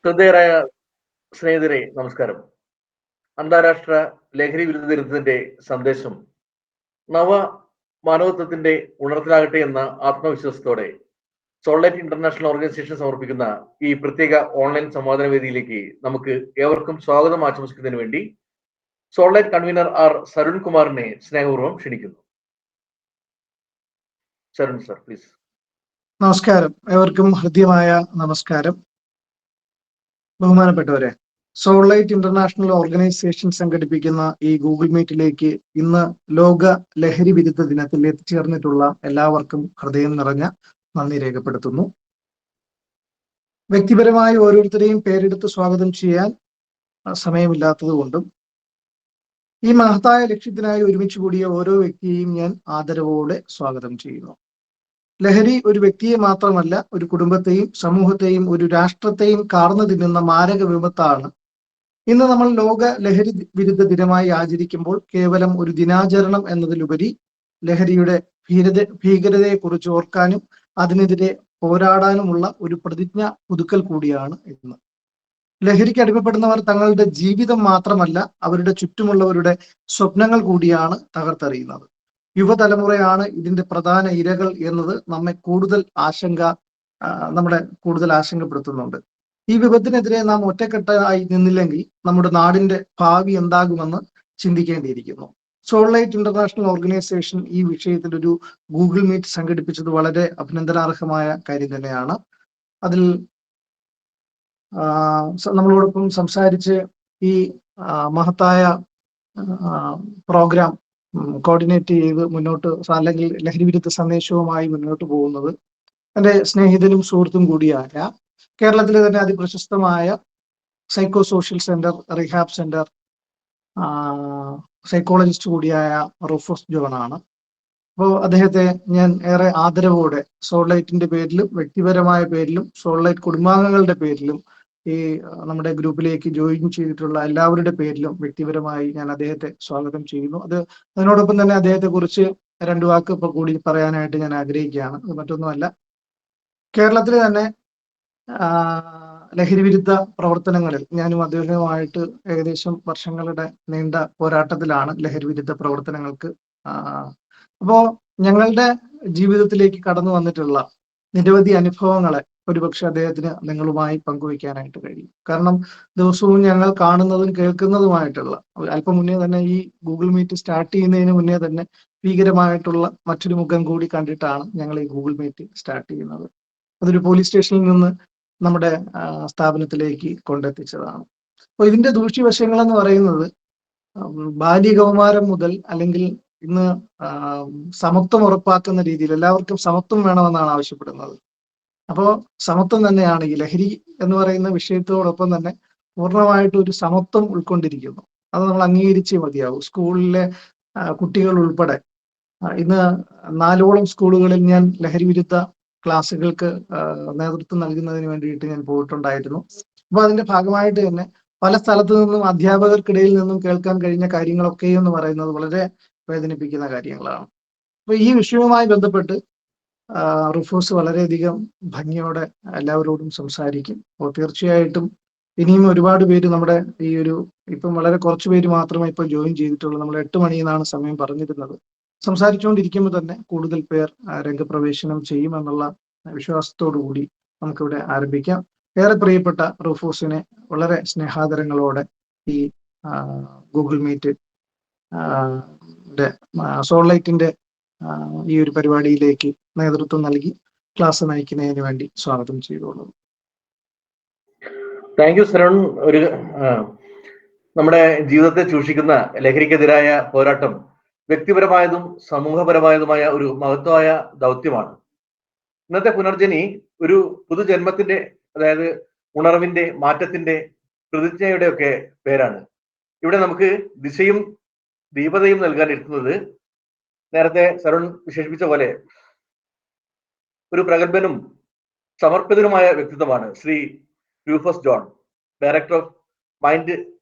ശ്രദ്ധേയരായ സ്നേഹിതരെ നമസ്കാരം. അന്താരാഷ്ട്ര ലഹരി വിരുദ്ധ ദിനത്തിന്റെ സന്ദേശം നവ മാനവത്വത്തിന്റെ ഉണർത്തലാകട്ടെ എന്ന ആത്മവിശ്വാസത്തോടെ സോൾലൈറ്റ് ഇന്റർനാഷണൽ ഓർഗനൈസേഷൻ സമർപ്പിക്കുന്ന ഈ പ്രത്യേക ഓൺലൈൻ സംവാദന വേദിയിലേക്ക് നമുക്ക് ഏവർക്കും സ്വാഗതം ആശംസിക്കുന്നതിന് വേണ്ടി സോൾലൈറ്റ് കൺവീനർ ആർ സരുൺ കുമാറിനെ സ്നേഹപൂർവ്വം ക്ഷണിക്കുന്നു. Sarun sir, please. നമസ്കാരം, ഏവർക്കും ഹൃദ്യമായ നമസ്കാരം. ബഹുമാനപ്പെട്ടവരെ, സോൾലൈറ്റ് ഇന്റർനാഷണൽ ഓർഗനൈസേഷൻ സംഘടിപ്പിക്കുന്ന ഈ ഗൂഗിൾ മീറ്റിലേക്ക് ഇന്ന് ലോക ലഹരി വിരുദ്ധ ദിനത്തിൽ എത്തിച്ചേർന്നിട്ടുള്ള എല്ലാവർക്കും ഹൃദയം നിറഞ്ഞ നന്ദി രേഖപ്പെടുത്തുന്നു. വ്യക്തിപരമായി ഓരോരുത്തരെയും പേരെടുത്ത് സ്വാഗതം ചെയ്യാൻ സമയമില്ലാത്തത് കൊണ്ടും ഈ മഹത്തായ ലക്ഷ്യത്തിനായി ഒരുമിച്ച് കൂടിയ ഓരോ വ്യക്തിയെയും ഞാൻ ആദരവോടെ സ്വാഗതം ചെയ്യുന്നു. ലഹരി ഒരു വ്യക്തിയെ മാത്രമല്ല, ഒരു കുടുംബത്തെയും സമൂഹത്തെയും ഒരു രാഷ്ട്രത്തെയും കാർന്നു തിന്നുന്ന മാരക വിപത്താണ്. ഇന്ന് നമ്മൾ ലോക ലഹരി വിരുദ്ധ ദിനമായി ആചരിക്കുമ്പോൾ കേവലം ഒരു ദിനാചരണം എന്നതിലുപരി ലഹരിയുടെ ഭീകരതയെക്കുറിച്ച് ഓർക്കാനും അതിനെതിരെ പോരാടാനുമുള്ള ഒരു പ്രതിജ്ഞ പുതുക്കൽ കൂടിയാണ് ഇന്ന്. ലഹരിക്ക് അടിമപ്പെടുന്നവർ തങ്ങളുടെ ജീവിതം മാത്രമല്ല, അവരുടെ ചുറ്റുമുള്ളവരുടെ സ്വപ്നങ്ങൾ കൂടിയാണ് തകർത്തെറിയുന്നത്. യുവതലമുറയാണ് ഇതിന്റെ പ്രധാന ഇരകൾ എന്നത് നമ്മളെ കൂടുതൽ ആശങ്കപ്പെടുത്തുന്നുണ്ട്. ഈ വിപത്തിനെതിരെ നാം ഒറ്റക്കെട്ടായി നിന്നില്ലെങ്കിൽ നമ്മുടെ നാടിന്റെ ഭാവി എന്താകുമെന്ന് ചിന്തിക്കേണ്ടിയിരിക്കുന്നു. സോൾലൈറ്റ് ഇന്റർനാഷണൽ ഓർഗനൈസേഷൻ ഈ വിഷയത്തിൽ ഒരു ഗൂഗിൾ മീറ്റ് സംഘടിപ്പിച്ചത് വളരെ അഭിനന്ദനാർഹമായ കാര്യം തന്നെയാണ്. അതിൽ നമ്മളോടൊപ്പം സംസാരിച്ച് ഈ മഹത്തായ പ്രോഗ്രാം കോർഡിനേറ്റ് ചെയ്ത് മുന്നോട്ട്, അല്ലെങ്കിൽ ലഹരി വിരുദ്ധ സന്ദേശവുമായി മുന്നോട്ട് പോകുന്നത് എൻ്റെ സ്നേഹിതനും സുഹൃത്തും കൂടിയായ കേരളത്തിലെ തന്നെ അതിപ്രശസ്തമായ psycho social centre, rehab centre psychologist കൂടിയായ റൂഫോസ് ജോൺ ആണ്. അപ്പോൾ അദ്ദേഹത്തെ ഞാൻ ഏറെ ആദരവോടെ സോൾലൈറ്റിന്റെ പേരിലും വ്യക്തിപരമായ പേരിലും സോൾലൈറ്റ് കുടുംബാംഗങ്ങളുടെ പേരിലും ഈ നമ്മുടെ ഗ്രൂപ്പിലേക്ക് ജോയിൻ ചെയ്തിട്ടുള്ള എല്ലാവരുടെ പേരിലും വ്യക്തിപരമായി ഞാൻ അദ്ദേഹത്തെ സ്വാഗതം ചെയ്യുന്നു. അതിനോടൊപ്പം തന്നെ അദ്ദേഹത്തെ കുറിച്ച് രണ്ടു വാക്ക് ഇപ്പോൾ കൂടി പറയാനായിട്ട് ഞാൻ ആഗ്രഹിക്കുകയാണ്. അത് മറ്റൊന്നുമല്ല, കേരളത്തിലെ തന്നെ ലഹരി വിരുദ്ധ പ്രവർത്തനങ്ങളിൽ ഞാനും അദ്ദേഹവുമായിട്ട് ഏകദേശം വർഷങ്ങളുടെ നീണ്ട പോരാട്ടത്തിലാണ് ലഹരി വിരുദ്ധ പ്രവർത്തനങ്ങൾക്ക്. അപ്പോ ഞങ്ങളുടെ ജീവിതത്തിലേക്ക് കടന്നു വന്നിട്ടുള്ള നിരവധി അനുഭവങ്ങളെ ഒരുപക്ഷെ അദ്ദേഹത്തിന് നിങ്ങളുമായി പങ്കുവയ്ക്കാനായിട്ട് കഴിയും. കാരണം ദിവസവും ഞങ്ങൾ കാണുന്നതും കേൾക്കുന്നതുമായിട്ടുള്ള, അല്പം മുന്നേ തന്നെ ഈ ഗൂഗിൾ മീറ്റ് സ്റ്റാർട്ട് ചെയ്യുന്നതിന് മുന്നേ തന്നെ ഭീകരമായിട്ടുള്ള മറ്റൊരു മുഖം കൂടി കണ്ടിട്ടാണ് ഞങ്ങൾ ഈ ഗൂഗിൾ മീറ്റ് സ്റ്റാർട്ട് ചെയ്യുന്നത്. അതൊരു പോലീസ് സ്റ്റേഷനിൽ നിന്ന് നമ്മുടെ സ്ഥാപനത്തിലേക്ക് കൊണ്ടെത്തിച്ചതാണ്. അപ്പോൾ ഇതിന്റെ ദൂഷ്യവശങ്ങൾ എന്ന് പറയുന്നത് ബാല്യകൗമാരം മുതൽ, അല്ലെങ്കിൽ ഇന്ന് സമത്വം ഉറപ്പാക്കുന്ന രീതിയിൽ എല്ലാവർക്കും സമത്വം വേണമെന്നാണ് ആവശ്യപ്പെടുന്നത്. അപ്പോൾ സമത്വം തന്നെയാണ് ഈ ലഹരി എന്ന് പറയുന്ന വിഷയത്തോടൊപ്പം തന്നെ പൂർണ്ണമായിട്ട് ഒരു സമത്വം ഉൾക്കൊണ്ടിരിക്കുന്നു. അത് നമ്മൾ അംഗീകരിച്ചേ മതിയാവും. സ്കൂളിലെ കുട്ടികൾ ഉൾപ്പെടെ ഇന്ന് 4ഓളം സ്കൂളുകളിൽ ഞാൻ ലഹരി വിരുദ്ധ ക്ലാസ്സുകൾക്ക് നേതൃത്വം നൽകുന്നതിന് വേണ്ടിയിട്ട് ഞാൻ പോയിട്ടുണ്ടായിരുന്നു. അപ്പൊ അതിന്റെ ഭാഗമായിട്ട് തന്നെ പല സ്ഥലത്തു നിന്നും അധ്യാപകർക്കിടയിൽ നിന്നും കേൾക്കാൻ കഴിഞ്ഞ കാര്യങ്ങളൊക്കെ എന്ന് പറയുന്നത് വളരെ വേദനിപ്പിക്കുന്ന കാര്യങ്ങളാണ്. അപ്പൊ ഈ വിഷയവുമായി ബന്ധപ്പെട്ട് റുഫോസ് വളരെയധികം ഭംഗിയോടെ എല്ലാവരോടും സംസാരിക്കും. അപ്പോൾ തീർച്ചയായിട്ടും ഇനിയും ഒരുപാട് പേര് നമ്മുടെ ഈ ഒരു, ഇപ്പം വളരെ കുറച്ച് പേര് മാത്രമേ ഇപ്പൊ ജോയിൻ ചെയ്തിട്ടുള്ളൂ. നമ്മൾ 8 മണിയെന്നാണ് സമയം പറഞ്ഞിരുന്നത്. സംസാരിച്ചുകൊണ്ടിരിക്കുമ്പോൾ തന്നെ കൂടുതൽ പേർ രംഗപ്രവേശനം ചെയ്യുമെന്നുള്ള വിശ്വാസത്തോടു കൂടി നമുക്കിവിടെ ആരംഭിക്കാം. ഏറെ പ്രിയപ്പെട്ട റൂഫോസിനെ വളരെ സ്നേഹാദരങ്ങളോടെ ഈ ഗൂഗിൾ മീറ്റ് സോൾലൈറ്റിന്റെ ഈ ഒരു പരിപാടിയിലേക്ക് നേതൃത്വം നൽകി ക്ലാസ് നയിക്കുന്നതിന് വേണ്ടി സ്വാഗതം ചെയ്തോളൂ. Thank you Saran. നമ്മുടെ ജീവിതത്തെ ചൂഷിക്കുന്ന ലഹരിക്കെതിരായ പോരാട്ടം വ്യക്തിപരമായതും സമൂഹപരമായതുമായ ഒരു മഹത്വമായ ദൗത്യമാണ്. ഇന്നത്തെ പുനർജനി ഒരു പുതുജന്മത്തിന്റെ, അതായത് ഉണർവിന്റെ, മാറ്റത്തിന്റെ, പ്രതിജ്ഞയുടെ ഒക്കെ പേരാണ്. ഇവിടെ നമുക്ക് ദിശയും ദീപതയും നൽകാൻ എത്തുന്നത് നേരത്തെ സരുൺ വിശേഷിപ്പിച്ച പോലെ ഒരു പ്രഗത്ഭനും സമർപ്പിതനുമായ വ്യക്തിത്വമാണ് Shri Rufus John, director of mind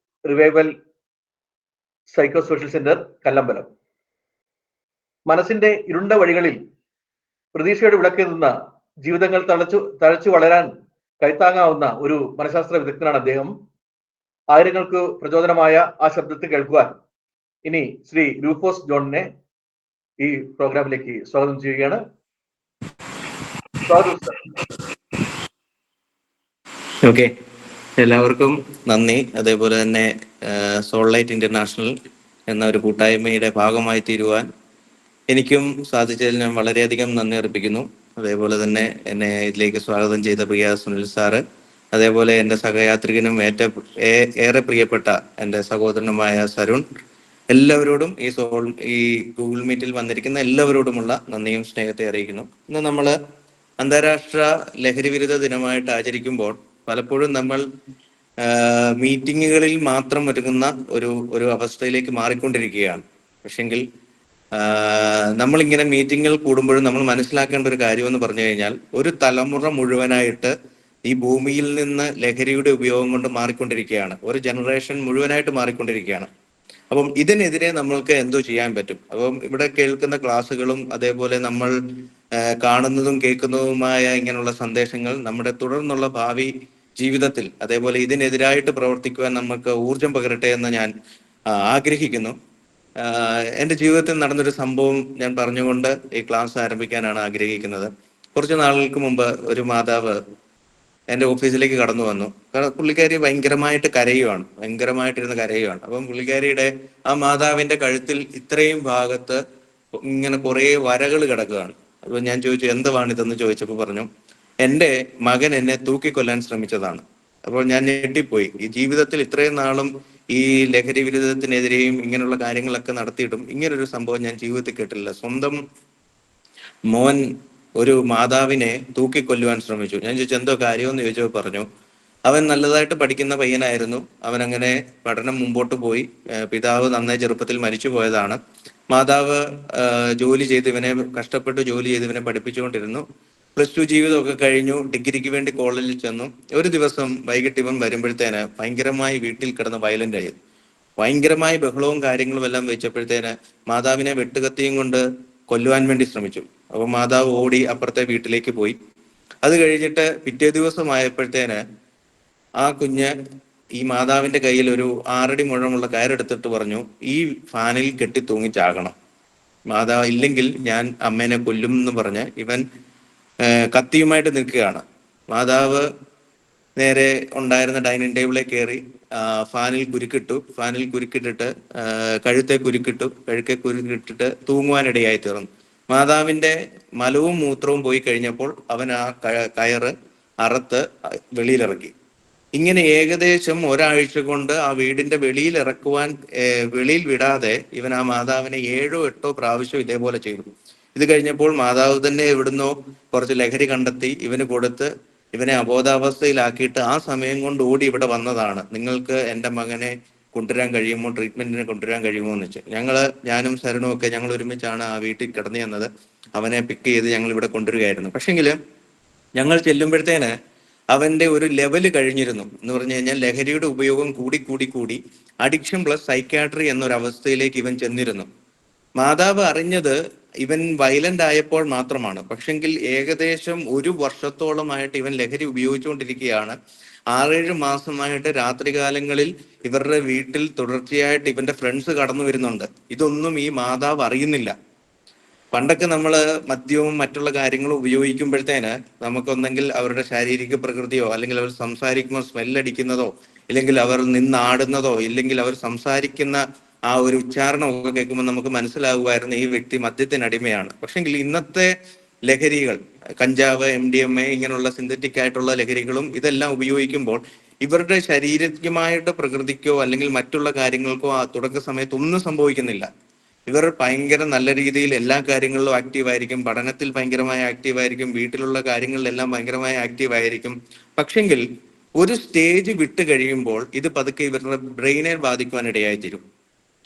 revival psycho social centre, Kallambalam. മനസ്സിന്റെ ഇരുണ്ട വഴികളിൽ പ്രതീക്ഷയുടെ വിളക്കെത്തുന്ന ജീവിതങ്ങൾ തഴച്ചു വളരാൻ കൈത്താങ്ങാവുന്ന ഒരു മനഃശാസ്ത്ര വിദഗ്ധനാണ് അദ്ദേഹം. ആയിരങ്ങൾക്ക് പ്രചോദനമായ ആ ശബ്ദത്തെ കേൾക്കുവാൻ ഇനി ശ്രീ രൂഫോസ് ജോണിനെ ഈ പ്രോഗ്രാമിലേക്ക് സ്വാഗതം ചെയ്യുകയാണ്. സ്വാഗതം സർ. ഓക്കെ, എല്ലാവർക്കും നന്ദി. അതേപോലെ തന്നെ സോൾലൈറ്റ് ഇന്റർനാഷണൽ എന്ന ഒരു കൂട്ടായ്മയുടെ ഭാഗമായി തീരുവാൻ എനിക്കും സാധിച്ചതിൽ ഞാൻ വളരെയധികം നന്ദി അർപ്പിക്കുന്നു. അതേപോലെ തന്നെ എന്നെ ഇതിലേക്ക് സ്വാഗതം ചെയ്ത പ്രിയ സുനിൽ സാറ്, അതേപോലെ എൻ്റെ സഹയാത്രികനും ഏറെ പ്രിയപ്പെട്ട എൻ്റെ സഹോദരനുമായ സരുൺ, എല്ലാവരോടും ഈ ഗൂഗിൾ മീറ്റിൽ വന്നിരിക്കുന്ന എല്ലാവരോടുമുള്ള നന്ദിയും സ്നേഹത്തെ അറിയിക്കുന്നു. ഇന്ന് നമ്മൾ അന്താരാഷ്ട്ര ലഹരി വിരുദ്ധ ദിനമായിട്ട് ആചരിക്കുമ്പോൾ പലപ്പോഴും നമ്മൾ മീറ്റിങ്ങുകളിൽ മാത്രം ഒരുങ്ങുന്ന ഒരു അവസ്ഥയിലേക്ക് മാറിക്കൊണ്ടിരിക്കുകയാണ്. പക്ഷെങ്കിൽ നമ്മളിങ്ങനെ മീറ്റിങ്ങുകൾ കൂടുമ്പോഴും നമ്മൾ മനസ്സിലാക്കേണ്ട ഒരു കാര്യമെന്ന് പറഞ്ഞു കഴിഞ്ഞാൽ, ഒരു തലമുറ മുഴുവനായിട്ട് ഈ ഭൂമിയിൽ നിന്ന് ലഹരിയുടെ ഉപയോഗം കൊണ്ട് മാറിക്കൊണ്ടിരിക്കുകയാണ്. ഒരു ജനറേഷൻ മുഴുവനായിട്ട് മാറിക്കൊണ്ടിരിക്കുകയാണ്. അപ്പം ഇതിനെതിരെ നമ്മൾക്ക് എന്തോ ചെയ്യാൻ പറ്റും? അപ്പം ഇവിടെ കേൾക്കുന്ന ക്ലാസ്സുകളും അതേപോലെ നമ്മൾ കാണുന്നതും കേൾക്കുന്നതുമായ ഇങ്ങനെയുള്ള സന്ദേശങ്ങൾ നമ്മുടെ തുടർന്നുള്ള ഭാവി ജീവിതത്തിൽ അതേപോലെ ഇതിനെതിരായിട്ട് പ്രവർത്തിക്കുവാൻ നമുക്ക് ഊർജം പകരട്ടെ എന്ന് ഞാൻ ആഗ്രഹിക്കുന്നു. എൻ്റെ ജീവിതത്തിൽ നടന്നൊരു സംഭവം ഞാൻ പറഞ്ഞുകൊണ്ട് ഈ ക്ലാസ് ആരംഭിക്കാനാണ് ആഗ്രഹിക്കുന്നത്. കുറച്ച് നാളുകൾക്ക് മുമ്പ് ഒരു മാതാവ് എൻ്റെ ഓഫീസിലേക്ക് കടന്നു വന്നു. പുള്ളിക്കാരി ഭയങ്കരമായിട്ടിരുന്ന് കരയുവാണ്. അപ്പം പുള്ളിക്കാരിയുടെ ആ മാതാവിന്റെ കഴുത്തിൽ ഇത്രയും ഭാഗത്ത് ഇങ്ങനെ കുറേ വരകൾ കിടക്കുകയാണ്. അപ്പൊ ഞാൻ ചോദിച്ചു, എന്തുവാണിതെന്ന് ചോദിച്ചപ്പോൾ പറഞ്ഞു, എൻ്റെ മകൻ എന്നെ തൂക്കിക്കൊല്ലാൻ ശ്രമിച്ചതാണ്. അപ്പോൾ ഞാൻ ഞെട്ടിപ്പോയി. ഈ ജീവിതത്തിൽ ഇത്രയും നാളും ഈ ലഹരി വിരുദ്ധത്തിനെതിരെയും ഇങ്ങനെയുള്ള കാര്യങ്ങളൊക്കെ നടത്തിയിട്ടും ഇങ്ങനൊരു സംഭവം ഞാൻ ജീവിതത്തിൽ കേട്ടില്ല. സ്വന്തം മോൻ ഒരു മാതാവിനെ തൂക്കിക്കൊല്ലുവാൻ ശ്രമിച്ചു. ഞാൻ ചോദിച്ചു, എന്തോ കാര്യമെന്ന് ചോദിച്ചപ്പോൾ പറഞ്ഞു, അവൻ നല്ലതായിട്ട് പഠിക്കുന്ന പയ്യനായിരുന്നു. അവൻ അങ്ങനെ പഠനം മുമ്പോട്ട് പോയി. പിതാവ് നന്നേ ചെറുപ്പത്തിൽ മരിച്ചു പോയതാണ്. മാതാവ് കഷ്ടപ്പെട്ട് ജോലി ചെയ്ത് ഇവനെ പഠിപ്പിച്ചുകൊണ്ടിരുന്നു. +2 ജീവിതമൊക്കെ കഴിഞ്ഞു. ഡിഗ്രിക്ക് വേണ്ടി കോളേജിൽ ചെന്നു. ഒരു ദിവസം വൈകിട്ട് ഇവൻ വരുമ്പോഴത്തേന് ഭയങ്കരമായി വീട്ടിൽ കിടന്ന് വയലന്റ് ആയി. ഭയങ്കരമായ ബഹളവും കാര്യങ്ങളും എല്ലാം വെച്ചപ്പോഴത്തേന് മാതാവിനെ വെട്ടുകത്തിയും കൊണ്ട് കൊല്ലുവാൻ വേണ്ടി ശ്രമിച്ചു. അപ്പൊ മാതാവ് ഓടി അപ്പുറത്തെ വീട്ടിലേക്ക് പോയി. അത് കഴിഞ്ഞിട്ട് പിറ്റേ ദിവസമായപ്പോഴത്തേന് ആ കുഞ്ഞ് ഈ മാതാവിന്റെ കയ്യിൽ ഒരു 6 അടി മുഴമുള്ള കയറെടുത്തിട്ട് പറഞ്ഞു, ഈ ഫാനിൽ കെട്ടി തൂങ്ങി ചാകണം, മാതാവ് ഇല്ലെങ്കിൽ ഞാൻ അമ്മേനെ കൊല്ലും എന്ന് പറഞ്ഞ് ഇവൻ കത്തിയുമായിട്ട് നിൽക്കുകയാണ്. മാതാവ് നേരെ ഉണ്ടായിരുന്ന ഡൈനിങ് ടേബിളിൽ കയറി ഫാനിൽ കുരുക്കിട്ടിട്ട് കഴുത്തെ കുരുക്കിട്ടിട്ട് തൂങ്ങുവാനിടയായി തീർന്നു. മാതാവിന്റെ മലവും മൂത്രവും പോയി കഴിഞ്ഞപ്പോൾ അവൻ ആ കയറ് അറുത്ത് വെളിയിലിറക്കി. ഇങ്ങനെ ഏകദേശം ഒരാഴ്ച കൊണ്ട് ആ വീടിന്റെ വെളിയിൽ വിടാതെ ഇവൻ ആ മാതാവിനെ 7 or 8 പ്രാവശ്യം ഇതേപോലെ ചെയ്തു. ഇത് കഴിഞ്ഞപ്പോൾ മാതാവ് തന്നെ എവിടുന്നോ കുറച്ച് ലഹരി കണ്ടെത്തി ഇവന് കൊടുത്ത് ഇവനെ അബോധാവസ്ഥയിലാക്കിയിട്ട് ആ സമയം കൊണ്ട് ഓടി ഇവിടെ വന്നതാണ്. നിങ്ങൾക്ക് എൻ്റെ മകനെ കൊണ്ടുവരാൻ കഴിയുമോ, ട്രീറ്റ്മെന്റിന് കൊണ്ടുവരാൻ കഴിയുമോ എന്ന് വെച്ച് ഞാനും സരണും ഒക്കെ ഞങ്ങൾ ഒരുമിച്ചാണ് ആ വീട്ടിൽ കിടന്നു ചെന്നത്. അവനെ പിക്ക് ചെയ്ത് ഞങ്ങൾ ഇവിടെ കൊണ്ടുവരികയായിരുന്നു. പക്ഷെങ്കിൽ ഞങ്ങൾ ചെല്ലുമ്പോഴത്തേന് അവന്റെ ഒരു ലെവല് കഴിഞ്ഞിരുന്നു. എന്ന് പറഞ്ഞു കഴിഞ്ഞാൽ ലഹരിയുടെ ഉപയോഗം കൂടി അഡിക്ഷൻ പ്ലസ് സൈക്യാട്രി എന്നൊരവസ്ഥയിലേക്ക് ഇവൻ ചെന്നിരുന്നു. മാതാവ് അറിഞ്ഞത് ഇവൻ വയലന്റ് ആയപ്പോൾ മാത്രമാണ്. പക്ഷെങ്കിൽ ഏകദേശം 1 വർഷത്തോളമായിട്ട് ഇവൻ ലഹരി ഉപയോഗിച്ചുകൊണ്ടിരിക്കുകയാണ്. 6-7 മാസമായിട്ട് രാത്രികാലങ്ങളിൽ ഇവരുടെ വീട്ടിൽ തുടർച്ചയായിട്ട് ഇവന്റെ ഫ്രണ്ട്സ് കടന്നു വരുന്നുണ്ട്. ഇതൊന്നും ഈ മാതാവ് അറിയുന്നില്ല. പണ്ടൊക്കെ നമ്മൾ മദ്യവും മറ്റുള്ള കാര്യങ്ങളും ഉപയോഗിക്കുമ്പോഴത്തേന് നമുക്കൊന്നെങ്കിൽ അവരുടെ ശാരീരിക പ്രകൃതിയോ അല്ലെങ്കിൽ അവർ സംസാരിക്കുമ്പോൾ സ്മെല്ലടിക്കുന്നതോ ഇല്ലെങ്കിൽ അവർ നിന്നാടുന്നതോ ഇല്ലെങ്കിൽ അവർ സംസാരിക്കുന്ന ആ ഒരു ഉച്ചാരണമൊക്കെ കേൾക്കുമ്പോൾ നമുക്ക് മനസ്സിലാകുമായിരുന്നു ഈ വ്യക്തി മദ്യത്തിനടിമയാണ്. പക്ഷെങ്കിൽ ഇന്നത്തെ ലഹരികൾ, കഞ്ചാവ്, MDMA ഇങ്ങനെയുള്ള സിന്തറ്റിക് ആയിട്ടുള്ള ലഹരികളും ഇതെല്ലാം ഉപയോഗിക്കുമ്പോൾ ഇവരുടെ ശാരീരികമായിട്ട് പ്രകൃതിക്കോ അല്ലെങ്കിൽ മറ്റുള്ള കാര്യങ്ങൾക്കോ ആ തുടക്ക സമയത്ത് ഒന്നും സംഭവിക്കുന്നില്ല. ഇവർ ഭയങ്കര നല്ല രീതിയിൽ എല്ലാ കാര്യങ്ങളിലും ആക്റ്റീവായിരിക്കും, പഠനത്തിൽ ഭയങ്കരമായ ആക്റ്റീവായിരിക്കും, വീട്ടിലുള്ള കാര്യങ്ങളിലെല്ലാം ഭയങ്കരമായ ആക്റ്റീവായിരിക്കും. പക്ഷെങ്കിൽ ഒരു സ്റ്റേജ് വിട്ട് കഴിയുമ്പോൾ ഇത് പതുക്കെ ഇവരുടെ ബ്രെയിനെ ബാധിക്കുവാനിടയായി തീരും.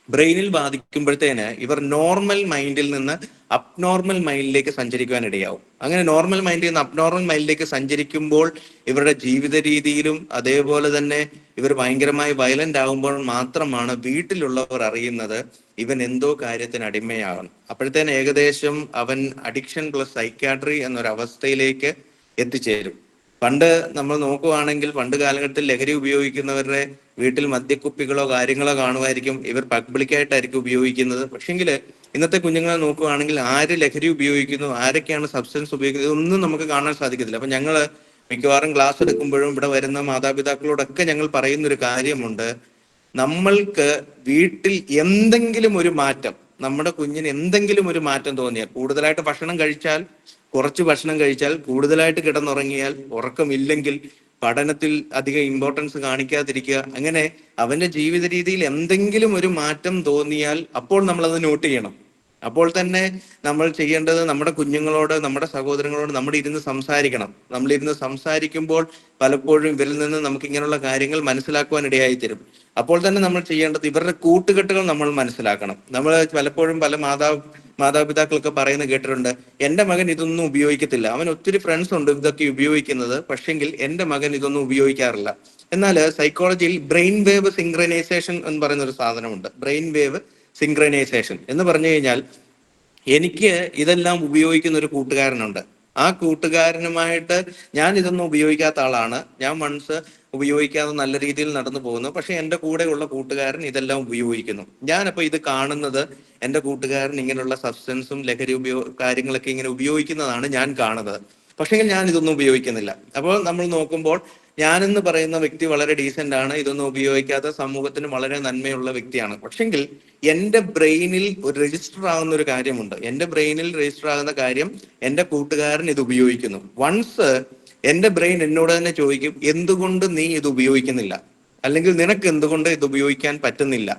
ബ്രെയിനിൽ ബാധിക്കുമ്പോഴത്തേന് ഇവർ നോർമൽ മൈൻഡിൽ നിന്ന് അബ്നോർമൽ മൈൻഡിലേക്ക് സഞ്ചരിക്കുവാനിടയാവും. അങ്ങനെ നോർമൽ മൈൻഡിൽ നിന്ന് അബ്നോർമൽ മൈൻഡിലേക്ക് സഞ്ചരിക്കുമ്പോൾ ഇവരുടെ ജീവിത രീതിയിലും അതേപോലെ തന്നെ ഇവർ ഭയങ്കരമായി വയലന്റ് ആകുമ്പോൾ മാത്രമാണ് വീട്ടിലുള്ളവർ അറിയുന്നത് ഇവൻ എന്തോ കാര്യത്തിന് അടിമയാകണം. അപ്പോഴത്തേന് ഏകദേശം അവൻ അഡിക്ഷൻ പ്ലസ് സൈക്യാട്രി എന്നൊരവസ്ഥയിലേക്ക് എത്തിച്ചേരും. പണ്ട് നമ്മൾ നോക്കുവാണെങ്കിൽ പണ്ട് കാലഘട്ടത്തിൽ ലഹരി ഉപയോഗിക്കുന്നവരുടെ വീട്ടിൽ മദ്യക്കുപ്പികളോ കാര്യങ്ങളോ കാണുമായിരിക്കും. ഇവർ പബ്ലിക്കായിട്ടായിരിക്കും ഉപയോഗിക്കുന്നത്. പക്ഷെങ്കിൽ ഇന്നത്തെ കുഞ്ഞുങ്ങളെ നോക്കുവാണെങ്കിൽ ആര് ലഹരി ഉപയോഗിക്കുന്നു, ആരൊക്കെയാണ് സബ്സ്റ്റൻസ് ഉപയോഗിക്കുന്നത്, ഇതൊന്നും നമുക്ക് കാണാൻ സാധിക്കത്തില്ല. അപ്പൊ ഞങ്ങള് മിക്കവാറും ക്ലാസ് എടുക്കുമ്പോഴും ഇവിടെ വരുന്ന മാതാപിതാക്കളോടൊക്കെ ഞങ്ങൾ പറയുന്നൊരു കാര്യമുണ്ട്. നമ്മൾക്ക് വീട്ടിൽ എന്തെങ്കിലും ഒരു മാറ്റം, നമ്മുടെ കുഞ്ഞിന് എന്തെങ്കിലും ഒരു മാറ്റം തോന്നിയാൽ, കൂടുതലായിട്ട് ഭക്ഷണം കഴിച്ചാൽ, കുറച്ച് ഭക്ഷണം കഴിച്ചാൽ, കൂടുതലായിട്ട് കിടന്നുറങ്ങിയാൽ, ഉറക്കമില്ലെങ്കിൽ, പഠനത്തിൽ അധികം ഇമ്പോർട്ടൻസ് കാണിക്കാതിരിക്കുക, അങ്ങനെ അവന്റെ ജീവിത രീതിയിൽ എന്തെങ്കിലും ഒരു മാറ്റം തോന്നിയാൽ അപ്പോൾ നമ്മൾ അത് നോട്ട് ചെയ്യണം. അപ്പോൾ തന്നെ നമ്മൾ ചെയ്യേണ്ടത് നമ്മുടെ കുഞ്ഞുങ്ങളോട്, നമ്മുടെ സഹോദരങ്ങളോട് നമ്മൾ ഇരുന്ന് സംസാരിക്കണം. നമ്മൾ ഇരുന്ന് സംസാരിക്കുമ്പോൾ പലപ്പോഴും ഇവരിൽ നിന്ന് നമുക്ക് ഇങ്ങനെയുള്ള കാര്യങ്ങൾ മനസ്സിലാക്കുവാൻ ഇടയായി തരും. അപ്പോൾ തന്നെ നമ്മൾ ചെയ്യേണ്ടത് ഇവരുടെ കൂട്ടുകെട്ടുകൾ നമ്മൾ മനസ്സിലാക്കണം. നമ്മൾ പലപ്പോഴും പല മാതാപിതാക്കളൊക്കെ പറയുന്നത് കേട്ടിട്ടുണ്ട്, എന്റെ മകൻ ഇതൊന്നും ഉപയോഗിക്കത്തില്ല, അവൻ ഒത്തിരി ഫ്രണ്ട്സ് ഉണ്ട് ഇതൊക്കെ ഉപയോഗിക്കുന്നത്, പക്ഷെങ്കിൽ എന്റെ മകൻ ഇതൊന്നും ഉപയോഗിക്കാറില്ല. എന്നാൽ സൈക്കോളജിയിൽ ബ്രെയിൻ വേവ് സിങ്ക്രനൈസേഷൻ എന്ന് പറയുന്ന ഒരു സാധനമുണ്ട്. ബ്രെയിൻ വേവ് സിങ്ക്രനൈസേഷൻ എന്ന് പറഞ്ഞു കഴിഞ്ഞാൽ, എനിക്ക് ഇതെല്ലാം ഉപയോഗിക്കുന്ന ഒരു കൂട്ടുകാരനുണ്ട്. ആ കൂട്ടുകാരനുമായിട്ട് ഞാൻ ഇതൊന്നും ഉപയോഗിക്കാത്ത ആളാണ്, ഞാൻ വൺസ് ഉപയോഗിക്കാതെ നല്ല രീതിയിൽ നടന്നു പോകുന്നു, പക്ഷെ എൻ്റെ കൂടെയുള്ള കൂട്ടുകാരൻ ഇതെല്ലാം ഉപയോഗിക്കുന്നു. ഞാനപ്പോൾ ഇത് കാണുന്നത് എൻ്റെ കൂട്ടുകാരൻ ഇങ്ങനെയുള്ള സബ്സ്റ്റൻസും ലഹരി കാര്യങ്ങളൊക്കെ ഇങ്ങനെ ഉപയോഗിക്കുന്നതാണ് ഞാൻ കാണുന്നത്. പക്ഷേ ഞാൻ ഇതൊന്നും ഉപയോഗിക്കുന്നില്ല. അപ്പോൾ നമ്മൾ നോക്കുമ്പോൾ ഞാനെന്ന് പറയുന്ന വ്യക്തി വളരെ ഡീസന്റ് ആണ്, ഇതൊന്നും ഉപയോഗിക്കാത്ത സമൂഹത്തിന് വളരെ നന്മയുള്ള വ്യക്തിയാണ്. പക്ഷെങ്കിൽ എൻ്റെ ബ്രെയിനിൽ ഒരു രജിസ്റ്റർ ആകുന്ന ഒരു കാര്യമുണ്ട്. എൻ്റെ ബ്രെയിനിൽ രജിസ്റ്റർ ആകുന്ന കാര്യം, എൻ്റെ കൂട്ടുകാരൻ ഇത് ഉപയോഗിക്കുന്നു. വൺസ് എൻ്റെ ബ്രെയിൻ എന്നോട് തന്നെ ചോദിക്കും, എന്തുകൊണ്ട് നീ ഇത് ഉപയോഗിക്കുന്നില്ല, അല്ലെങ്കിൽ നിനക്ക് എന്തുകൊണ്ട് ഇത് ഉപയോഗിക്കാൻ പറ്റുന്നില്ല.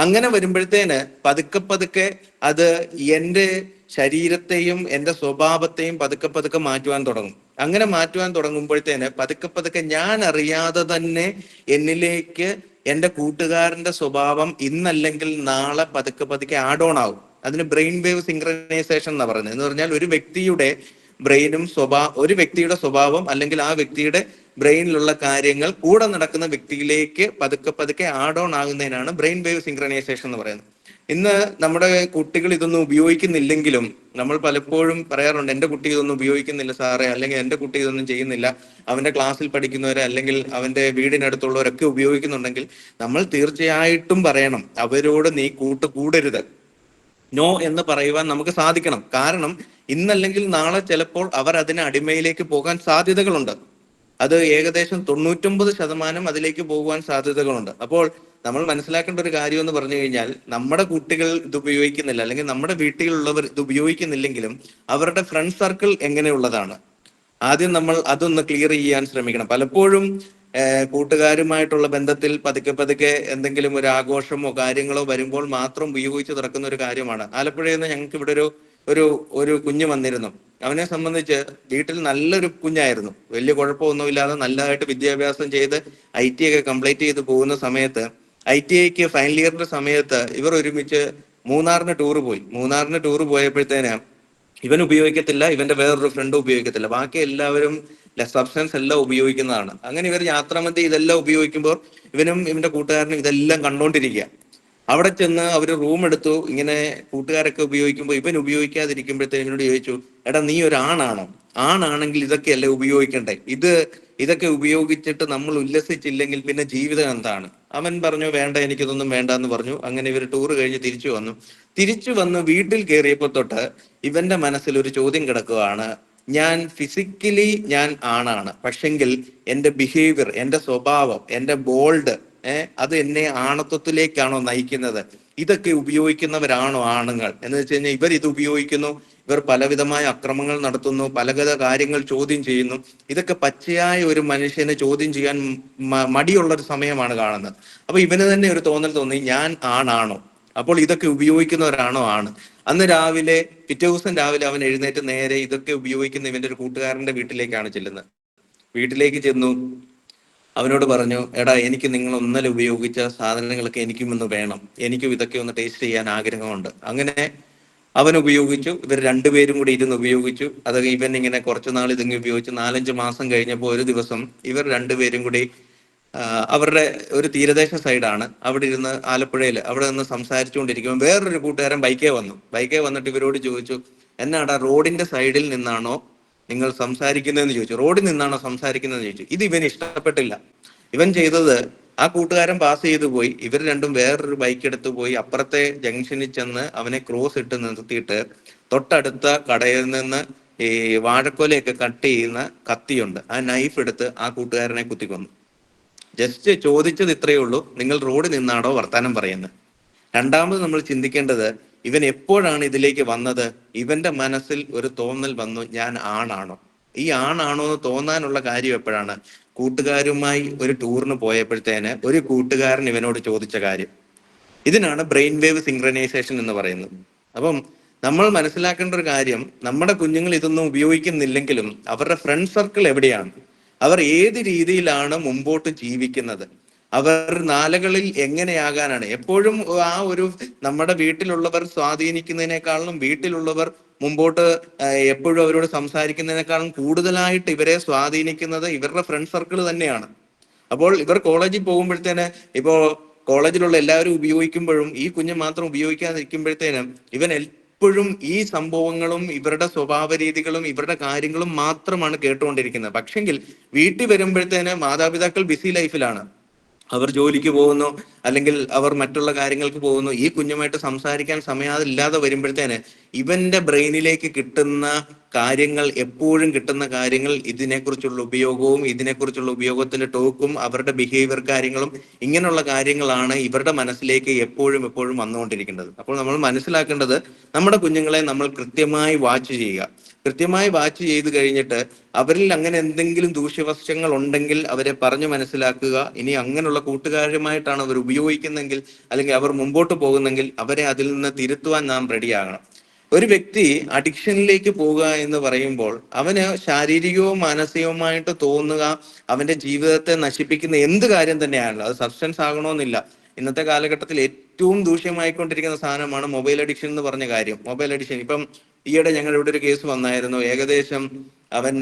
അങ്ങനെ വരുമ്പോഴത്തേന് പതുക്കെ പതുക്കെ അത് എൻ്റെ ശരീരത്തെയും എൻ്റെ സ്വഭാവത്തെയും പതുക്കെ പതുക്കെ മാറ്റുവാൻ തുടങ്ങും. അങ്ങനെ മാറ്റുവാൻ തുടങ്ങുമ്പോഴത്തേന് പതുക്കെ പതുക്കെ ഞാൻ അറിയാതെ തന്നെ എന്നിലേക്ക് എൻ്റെ കൂട്ടുകാരന്റെ സ്വഭാവം ഇന്നല്ലെങ്കിൽ നാളെ പതുക്കെ പതുക്കെ ആഡ് ഓൺ ആവും. അതിന് ബ്രെയിൻ വേവ് സിങ്ക്രനൈസേഷൻ എന്നാ പറയുന്നത്. എന്ന് പറഞ്ഞാൽ ഒരു വ്യക്തിയുടെ ബ്രെയിനും ഒരു വ്യക്തിയുടെ സ്വഭാവം അല്ലെങ്കിൽ ആ വ്യക്തിയുടെ ബ്രെയിനിലുള്ള കാര്യങ്ങൾ കൂടെ നടക്കുന്ന വ്യക്തിയിലേക്ക് പതുക്കെ പതുക്കെ ആഡ് ഓൺ ആകുന്നതിനാണ് ബ്രെയിൻ വേവ് സിങ്ക്രനൈസേഷൻ എന്ന് പറയുന്നത്. ഇന്ന് നമ്മുടെ കുട്ടികൾ ഇതൊന്നും ഉപയോഗിക്കുന്നില്ലെങ്കിലും നമ്മൾ പലപ്പോഴും പറയാറുണ്ട്, എൻ്റെ കുട്ടി ഇതൊന്നും ഉപയോഗിക്കുന്നില്ല സാറേ, അല്ലെങ്കിൽ എൻ്റെ കുട്ടി ഇതൊന്നും ചെയ്യുന്നില്ല, അവന്റെ ക്ലാസ്സിൽ പഠിക്കുന്നവരെ അല്ലെങ്കിൽ അവന്റെ വീടിനടുത്തുള്ളവരൊക്കെ ഉപയോഗിക്കുന്നുണ്ടെങ്കിൽ നമ്മൾ തീർച്ചയായിട്ടും പറയണം, അവരോട് നീ കൂടരുത്, നോ എന്ന് പറയുവാൻ നമുക്ക് സാധിക്കണം. കാരണം ഇന്നല്ലെങ്കിൽ നാളെ ചിലപ്പോൾ അവർ അതിന് അടിമയിലേക്ക് പോകാൻ സാധ്യതകളുണ്ട്. അത് ഏകദേശം 99% അതിലേക്ക് പോകുവാൻ സാധ്യതകളുണ്ട്. അപ്പോൾ നമ്മൾ മനസ്സിലാക്കേണ്ട ഒരു കാര്യം എന്ന് പറഞ്ഞു കഴിഞ്ഞാൽ, നമ്മുടെ കുട്ടികൾ ഇത് ഉപയോഗിക്കുന്നില്ല, അല്ലെങ്കിൽ നമ്മുടെ വീട്ടിലുള്ളവർ ഇത് ഉപയോഗിക്കുന്നില്ലെങ്കിലും അവരുടെ ഫ്രണ്ട് സർക്കിൾ എങ്ങനെയുള്ളതാണ്, ആദ്യം നമ്മൾ അതൊന്ന് ക്ലിയർ ചെയ്യാൻ ശ്രമിക്കണം. പലപ്പോഴും കൂട്ടുകാരുമായിട്ടുള്ള ബന്ധത്തിൽ പതുക്കെ പതുക്കെ എന്തെങ്കിലും ഒരു ആഘോഷമോ കാര്യങ്ങളോ വരുമ്പോൾ മാത്രം ഉപയോഗിച്ച് തുറക്കുന്ന ഒരു കാര്യമാണ്. ആലപ്പുഴയിൽ നിന്ന് ഞങ്ങൾക്ക് ഇവിടെ ഒരു ഒരു കുഞ്ഞ് വന്നിരുന്നു. അവനെ സംബന്ധിച്ച് വീട്ടിൽ നല്ലൊരു കുഞ്ഞായിരുന്നു, വലിയ കുഴപ്പമൊന്നുമില്ലാതെ നല്ലതായിട്ട് വിദ്യാഭ്യാസം ചെയ്ത് IT ഒക്കെ കംപ്ലീറ്റ് ചെയ്ത് പോകുന്ന സമയത്ത്, ITIക്ക് ഫൈനൽ ഇയറിന്റെ സമയത്ത് ഇവർ ഒരുമിച്ച് മൂന്നാറിന് ടൂർ പോയപ്പോഴത്തേന് ഇവൻ ഉപയോഗിക്കത്തില്ല, ഇവന്റെ വേറൊരു ഫ്രണ്ട് ഉപയോഗിക്കത്തില്ല, ബാക്കി എല്ലാവരും സബ്സ്റ്റൻസ് എല്ലാം ഉപയോഗിക്കുന്നതാണ്. അങ്ങനെ ഇവർ യാത്രാമധ്യേ ഇതെല്ലാം ഉപയോഗിക്കുമ്പോൾ ഇവനും ഇവന്റെ കൂട്ടുകാരനും ഇതെല്ലാം കണ്ടോണ്ടിരിക്കുക. അവിടെ ചെന്ന് അവർ റൂം എടുത്തു. ഇങ്ങനെ കൂട്ടുകാരൊക്കെ ഉപയോഗിക്കുമ്പോൾ ഇവൻ ഉപയോഗിക്കാതിരിക്കുമ്പോഴത്തേക്ക് എന്നോട് ചോദിച്ചു, എടാ നീ ഒരു ആണാണോ? ആണാണെങ്കിൽ ഇതൊക്കെയല്ലേ ഉപയോഗിക്കണ്ടേ? ഇതൊക്കെ ഉപയോഗിച്ചിട്ട് നമ്മൾ ഉല്ലസിച്ചില്ലെങ്കിൽ പിന്നെ ജീവിതം എന്താണ്? അവൻ പറഞ്ഞു, വേണ്ട, എനിക്കിതൊന്നും വേണ്ട എന്ന് പറഞ്ഞു. അങ്ങനെ ഇവർ ടൂർ കഴിഞ്ഞ് തിരിച്ചു വന്ന് വീട്ടിൽ കയറിയപ്പോ തൊട്ട് ഇവന്റെ മനസ്സിൽ ഒരു ചോദ്യം കിടക്കുകയാണ്, ഞാൻ ഫിസിക്കലി ഞാൻ ആണാണ്, പക്ഷെങ്കിൽ എൻ്റെ ബിഹേവിയർ, എൻ്റെ സ്വഭാവം, എൻ്റെ ബോൾഡ് അത് എന്നെ ആണത്വത്തിലേക്കാണോ നയിക്കുന്നത്? ഇതൊക്കെ ഉപയോഗിക്കുന്നവരാണോ ആണുങ്ങൾ? എന്ന് വെച്ച് കഴിഞ്ഞാൽ ഇവർ ഇത് ഉപയോഗിക്കുന്നു, ഇവർ പലവിധമായ അക്രമങ്ങൾ നടത്തുന്നു, പലവിധ കാര്യങ്ങൾ ചോദ്യം ചെയ്യുന്നു. ഇതൊക്കെ പച്ചയായ ഒരു മനുഷ്യനെ ചോദ്യം ചെയ്യാൻ മടിയുള്ളൊരു സമയമാണ് കാണുന്നത്. അപ്പൊ ഇവന് തന്നെ ഒരു തോന്നൽ തോന്നി, ഞാൻ ആണാണോ? അപ്പോൾ ഇതൊക്കെ ഉപയോഗിക്കുന്നവരാണോ ആണ്? അന്ന് പിറ്റേ ദിവസം രാവിലെ അവൻ എഴുന്നേറ്റ് നേരെ ഇതൊക്കെ ഉപയോഗിക്കുന്ന ഇവന്റെ ഒരു കൂട്ടുകാരന്റെ വീട്ടിലേക്കാണ് ചെല്ലുന്നത്. വീട്ടിലേക്ക് ചെന്നു, അവനോട് പറഞ്ഞു, എടാ എനിക്ക് നിങ്ങൾ ഇന്നലെ ഉപയോഗിച്ച സാധനങ്ങളൊക്കെ എനിക്കും ഒന്ന് വേണം, എനിക്കും ഇതൊക്കെ ഒന്ന് ടേസ്റ്റ് ചെയ്യാൻ ആഗ്രഹമുണ്ട്. അങ്ങനെ അവൻ ഉപയോഗിച്ചു, ഇവർ രണ്ടുപേരും കൂടി ഇരുന്ന് ഉപയോഗിച്ചു. അത് ഇവൻ ഇങ്ങനെ കുറച്ചു നാൾ ഇതിങ്ങ് ഉപയോഗിച്ചു. 4-5 മാസം കഴിഞ്ഞപ്പോൾ ഒരു ദിവസം ഇവർ രണ്ടുപേരും കൂടി അവരുടെ ഒരു തീരദേശ സൈഡാണ്, അവിടെ ഇരുന്ന് ആലപ്പുഴയിൽ അവിടെ നിന്ന് സംസാരിച്ചുകൊണ്ടിരിക്കുമ്പോൾ വേറൊരു കൂട്ടുകാരൻ ബൈക്കേ വന്നിട്ട് ഇവരോട് ചോദിച്ചു, എന്നാടാ റോഡിന്റെ സൈഡിൽ നിന്നാണോ നിങ്ങൾ സംസാരിക്കുന്നതെന്ന് ചോദിച്ചു. റോഡിൽ നിന്നാണോ സംസാരിക്കുന്നതെന്ന് ചോദിച്ചു. ഇത് ഇവന് ഇഷ്ടപ്പെട്ടില്ല. ഇവൻ ചെയ്തത്, ആ കൂട്ടുകാരൻ പാസ് ചെയ്തു പോയി, ഇവർ രണ്ടും വേറൊരു ബൈക്ക് എടുത്ത് പോയി അപ്പുറത്തെ ജംഗ്ഷനിൽ ചെന്ന് അവനെ ക്രോസ് ഇട്ട് നിർത്തിയിട്ട് തൊട്ടടുത്ത കടയിൽ നിന്ന് ഈ വാഴക്കൊലയൊക്കെ കട്ട് ചെയ്യുന്ന കത്തിയുണ്ട്, ആ നൈഫ് എടുത്ത് ആ കൂട്ടുകാരനെ കുത്തിക്കൊന്നു. ജസ്റ്റ് ചോദിച്ചത് ഇത്രയേ ഉള്ളൂ, നിങ്ങൾ റോഡിൽ നിന്നാണോ വർത്താനം പറയുന്നത്? രണ്ടാമത് നമ്മൾ ചിന്തിക്കേണ്ടത്, ഇവൻ എപ്പോഴാണ് ഇതിലേക്ക് വന്നത്? ഇവന്റെ മനസ്സിൽ ഒരു തോന്നൽ വന്നു, ഞാൻ ആണാണോ? ഈ ആണാണോ എന്ന് തോന്നാനുള്ള കാര്യം എപ്പോഴാണ്? കൂട്ടുകാരുമായി ഒരു ടൂറിന് പോയപ്പോഴത്തേന് ഒരു കൂട്ടുകാരൻ ഇവനോട് ചോദിച്ച കാര്യം. ഇതിനാണ് ബ്രെയിൻ വേവ് സിങ്ക്രനൈസേഷൻ എന്ന് പറയുന്നത്. അപ്പം നമ്മൾ മനസ്സിലാക്കേണ്ട ഒരു കാര്യം, നമ്മുടെ കുഞ്ഞുങ്ങൾ ഇതൊന്നും ഉപയോഗിക്കുന്നില്ലെങ്കിലും അവരുടെ ഫ്രണ്ട് സർക്കിൾ എവിടെയാണ്, അവർ ഏത് രീതിയിലാണ് മുമ്പോട്ട് ജീവിക്കുന്നത്, അവർ നാലകളിൽ എങ്ങനെയാകാനാണ്. എപ്പോഴും ആ ഒരു നമ്മുടെ വീട്ടിലുള്ളവർ സ്വാധീനിക്കുന്നതിനേക്കാളും വീട്ടിലുള്ളവർ മുമ്പോട്ട് എപ്പോഴും അവരോട് സംസാരിക്കുന്നതിനേക്കാളും കൂടുതലായിട്ട് ഇവരെ സ്വാധീനിക്കുന്നത് ഇവരുടെ ഫ്രണ്ട് സർക്കിൾ തന്നെയാണ്. അപ്പോൾ ഇവർ കോളേജിൽ പോകുമ്പോഴത്തേന്, ഇപ്പോ കോളേജിലുള്ള എല്ലാവരും ഉപയോഗിക്കുമ്പോഴും ഈ കുഞ്ഞ് മാത്രം ഉപയോഗിക്കാതിരിക്കുമ്പോഴത്തേനും ഇവൻ എപ്പോഴും ഈ സംഭവങ്ങളും ഇവരുടെ സ്വഭാവ രീതികളും ഇവരുടെ കാര്യങ്ങളും മാത്രമാണ് കേട്ടുകൊണ്ടിരിക്കുന്നത്. പക്ഷെങ്കിൽ വീട്ടിൽ വരുമ്പോഴത്തേന് മാതാപിതാക്കൾ ബിസി ലൈഫിലാണ്, അവർ ജോലിക്ക് പോകുന്നു, അല്ലെങ്കിൽ അവർ മറ്റുള്ള കാര്യങ്ങൾക്ക് പോകുന്നു. ഈ കുഞ്ഞുമായിട്ട് സംസാരിക്കാൻ സമയമില്ലാതെ വരുമ്പോഴത്തേന് ഇവന്റെ ബ്രെയിനിലേക്ക് കിട്ടുന്ന കാര്യങ്ങൾ, എപ്പോഴും കിട്ടുന്ന കാര്യങ്ങൾ, ഇതിനെക്കുറിച്ചുള്ള ഉപയോഗവും ഇതിനെക്കുറിച്ചുള്ള ഉപയോഗത്തിന്റെ ടോക്കും അവരുടെ ബിഹേവിയർ കാര്യങ്ങളും, ഇങ്ങനെയുള്ള കാര്യങ്ങളാണ് ഇവരുടെ മനസ്സിലേക്ക് എപ്പോഴും വന്നുകൊണ്ടിരിക്കുന്നത്. അപ്പോൾ നമ്മൾ മനസ്സിലാക്കേണ്ടത്, നമ്മുടെ കുഞ്ഞുങ്ങളെ നമ്മൾ കൃത്യമായി വാച്ച് ചെയ്യുക. കൃത്യമായി വാച്ച് ചെയ്ത് കഴിഞ്ഞിട്ട് അവരിൽ അങ്ങനെ എന്തെങ്കിലും ദൂഷ്യവശങ്ങൾ ഉണ്ടെങ്കിൽ അവരെ പറഞ്ഞു മനസ്സിലാക്കുക. ഇനി അങ്ങനെയുള്ള കൂട്ടുകാരുമായിട്ടാണ് അവർ ഉപയോഗിക്കുന്നെങ്കിൽ, അല്ലെങ്കിൽ അവർ മുമ്പോട്ട് പോകുന്നെങ്കിൽ അവരെ അതിൽ നിന്ന് തിരുത്തുവാൻ നാം റെഡിയാകണം. ഒരു വ്യക്തി അഡിക്ഷനിലേക്ക് പോകുക എന്ന് പറയുമ്പോൾ അവന് ശാരീരികവും മാനസികവുമായിട്ട് തോന്നുക, അവന്റെ ജീവിതത്തെ നശിപ്പിക്കുന്ന എന്ത് കാര്യം തന്നെയാണല്ലോ, അത് സബ്സ്റ്റൻസ് ആകണമെന്നില്ല. ഇന്നത്തെ കാലഘട്ടത്തിൽ ഏറ്റവും ദൂഷ്യമായിക്കൊണ്ടിരിക്കുന്ന സാധനമാണ് മൊബൈൽ അഡിക്ഷൻ എന്ന് പറഞ്ഞ കാര്യം. മൊബൈൽ അഡിക്ഷൻ, ഇപ്പം ഈയിടെ ഞങ്ങളുടെ ഇവിടെ ഒരു കേസ് വന്നായിരുന്നു. ഏകദേശം അവൻ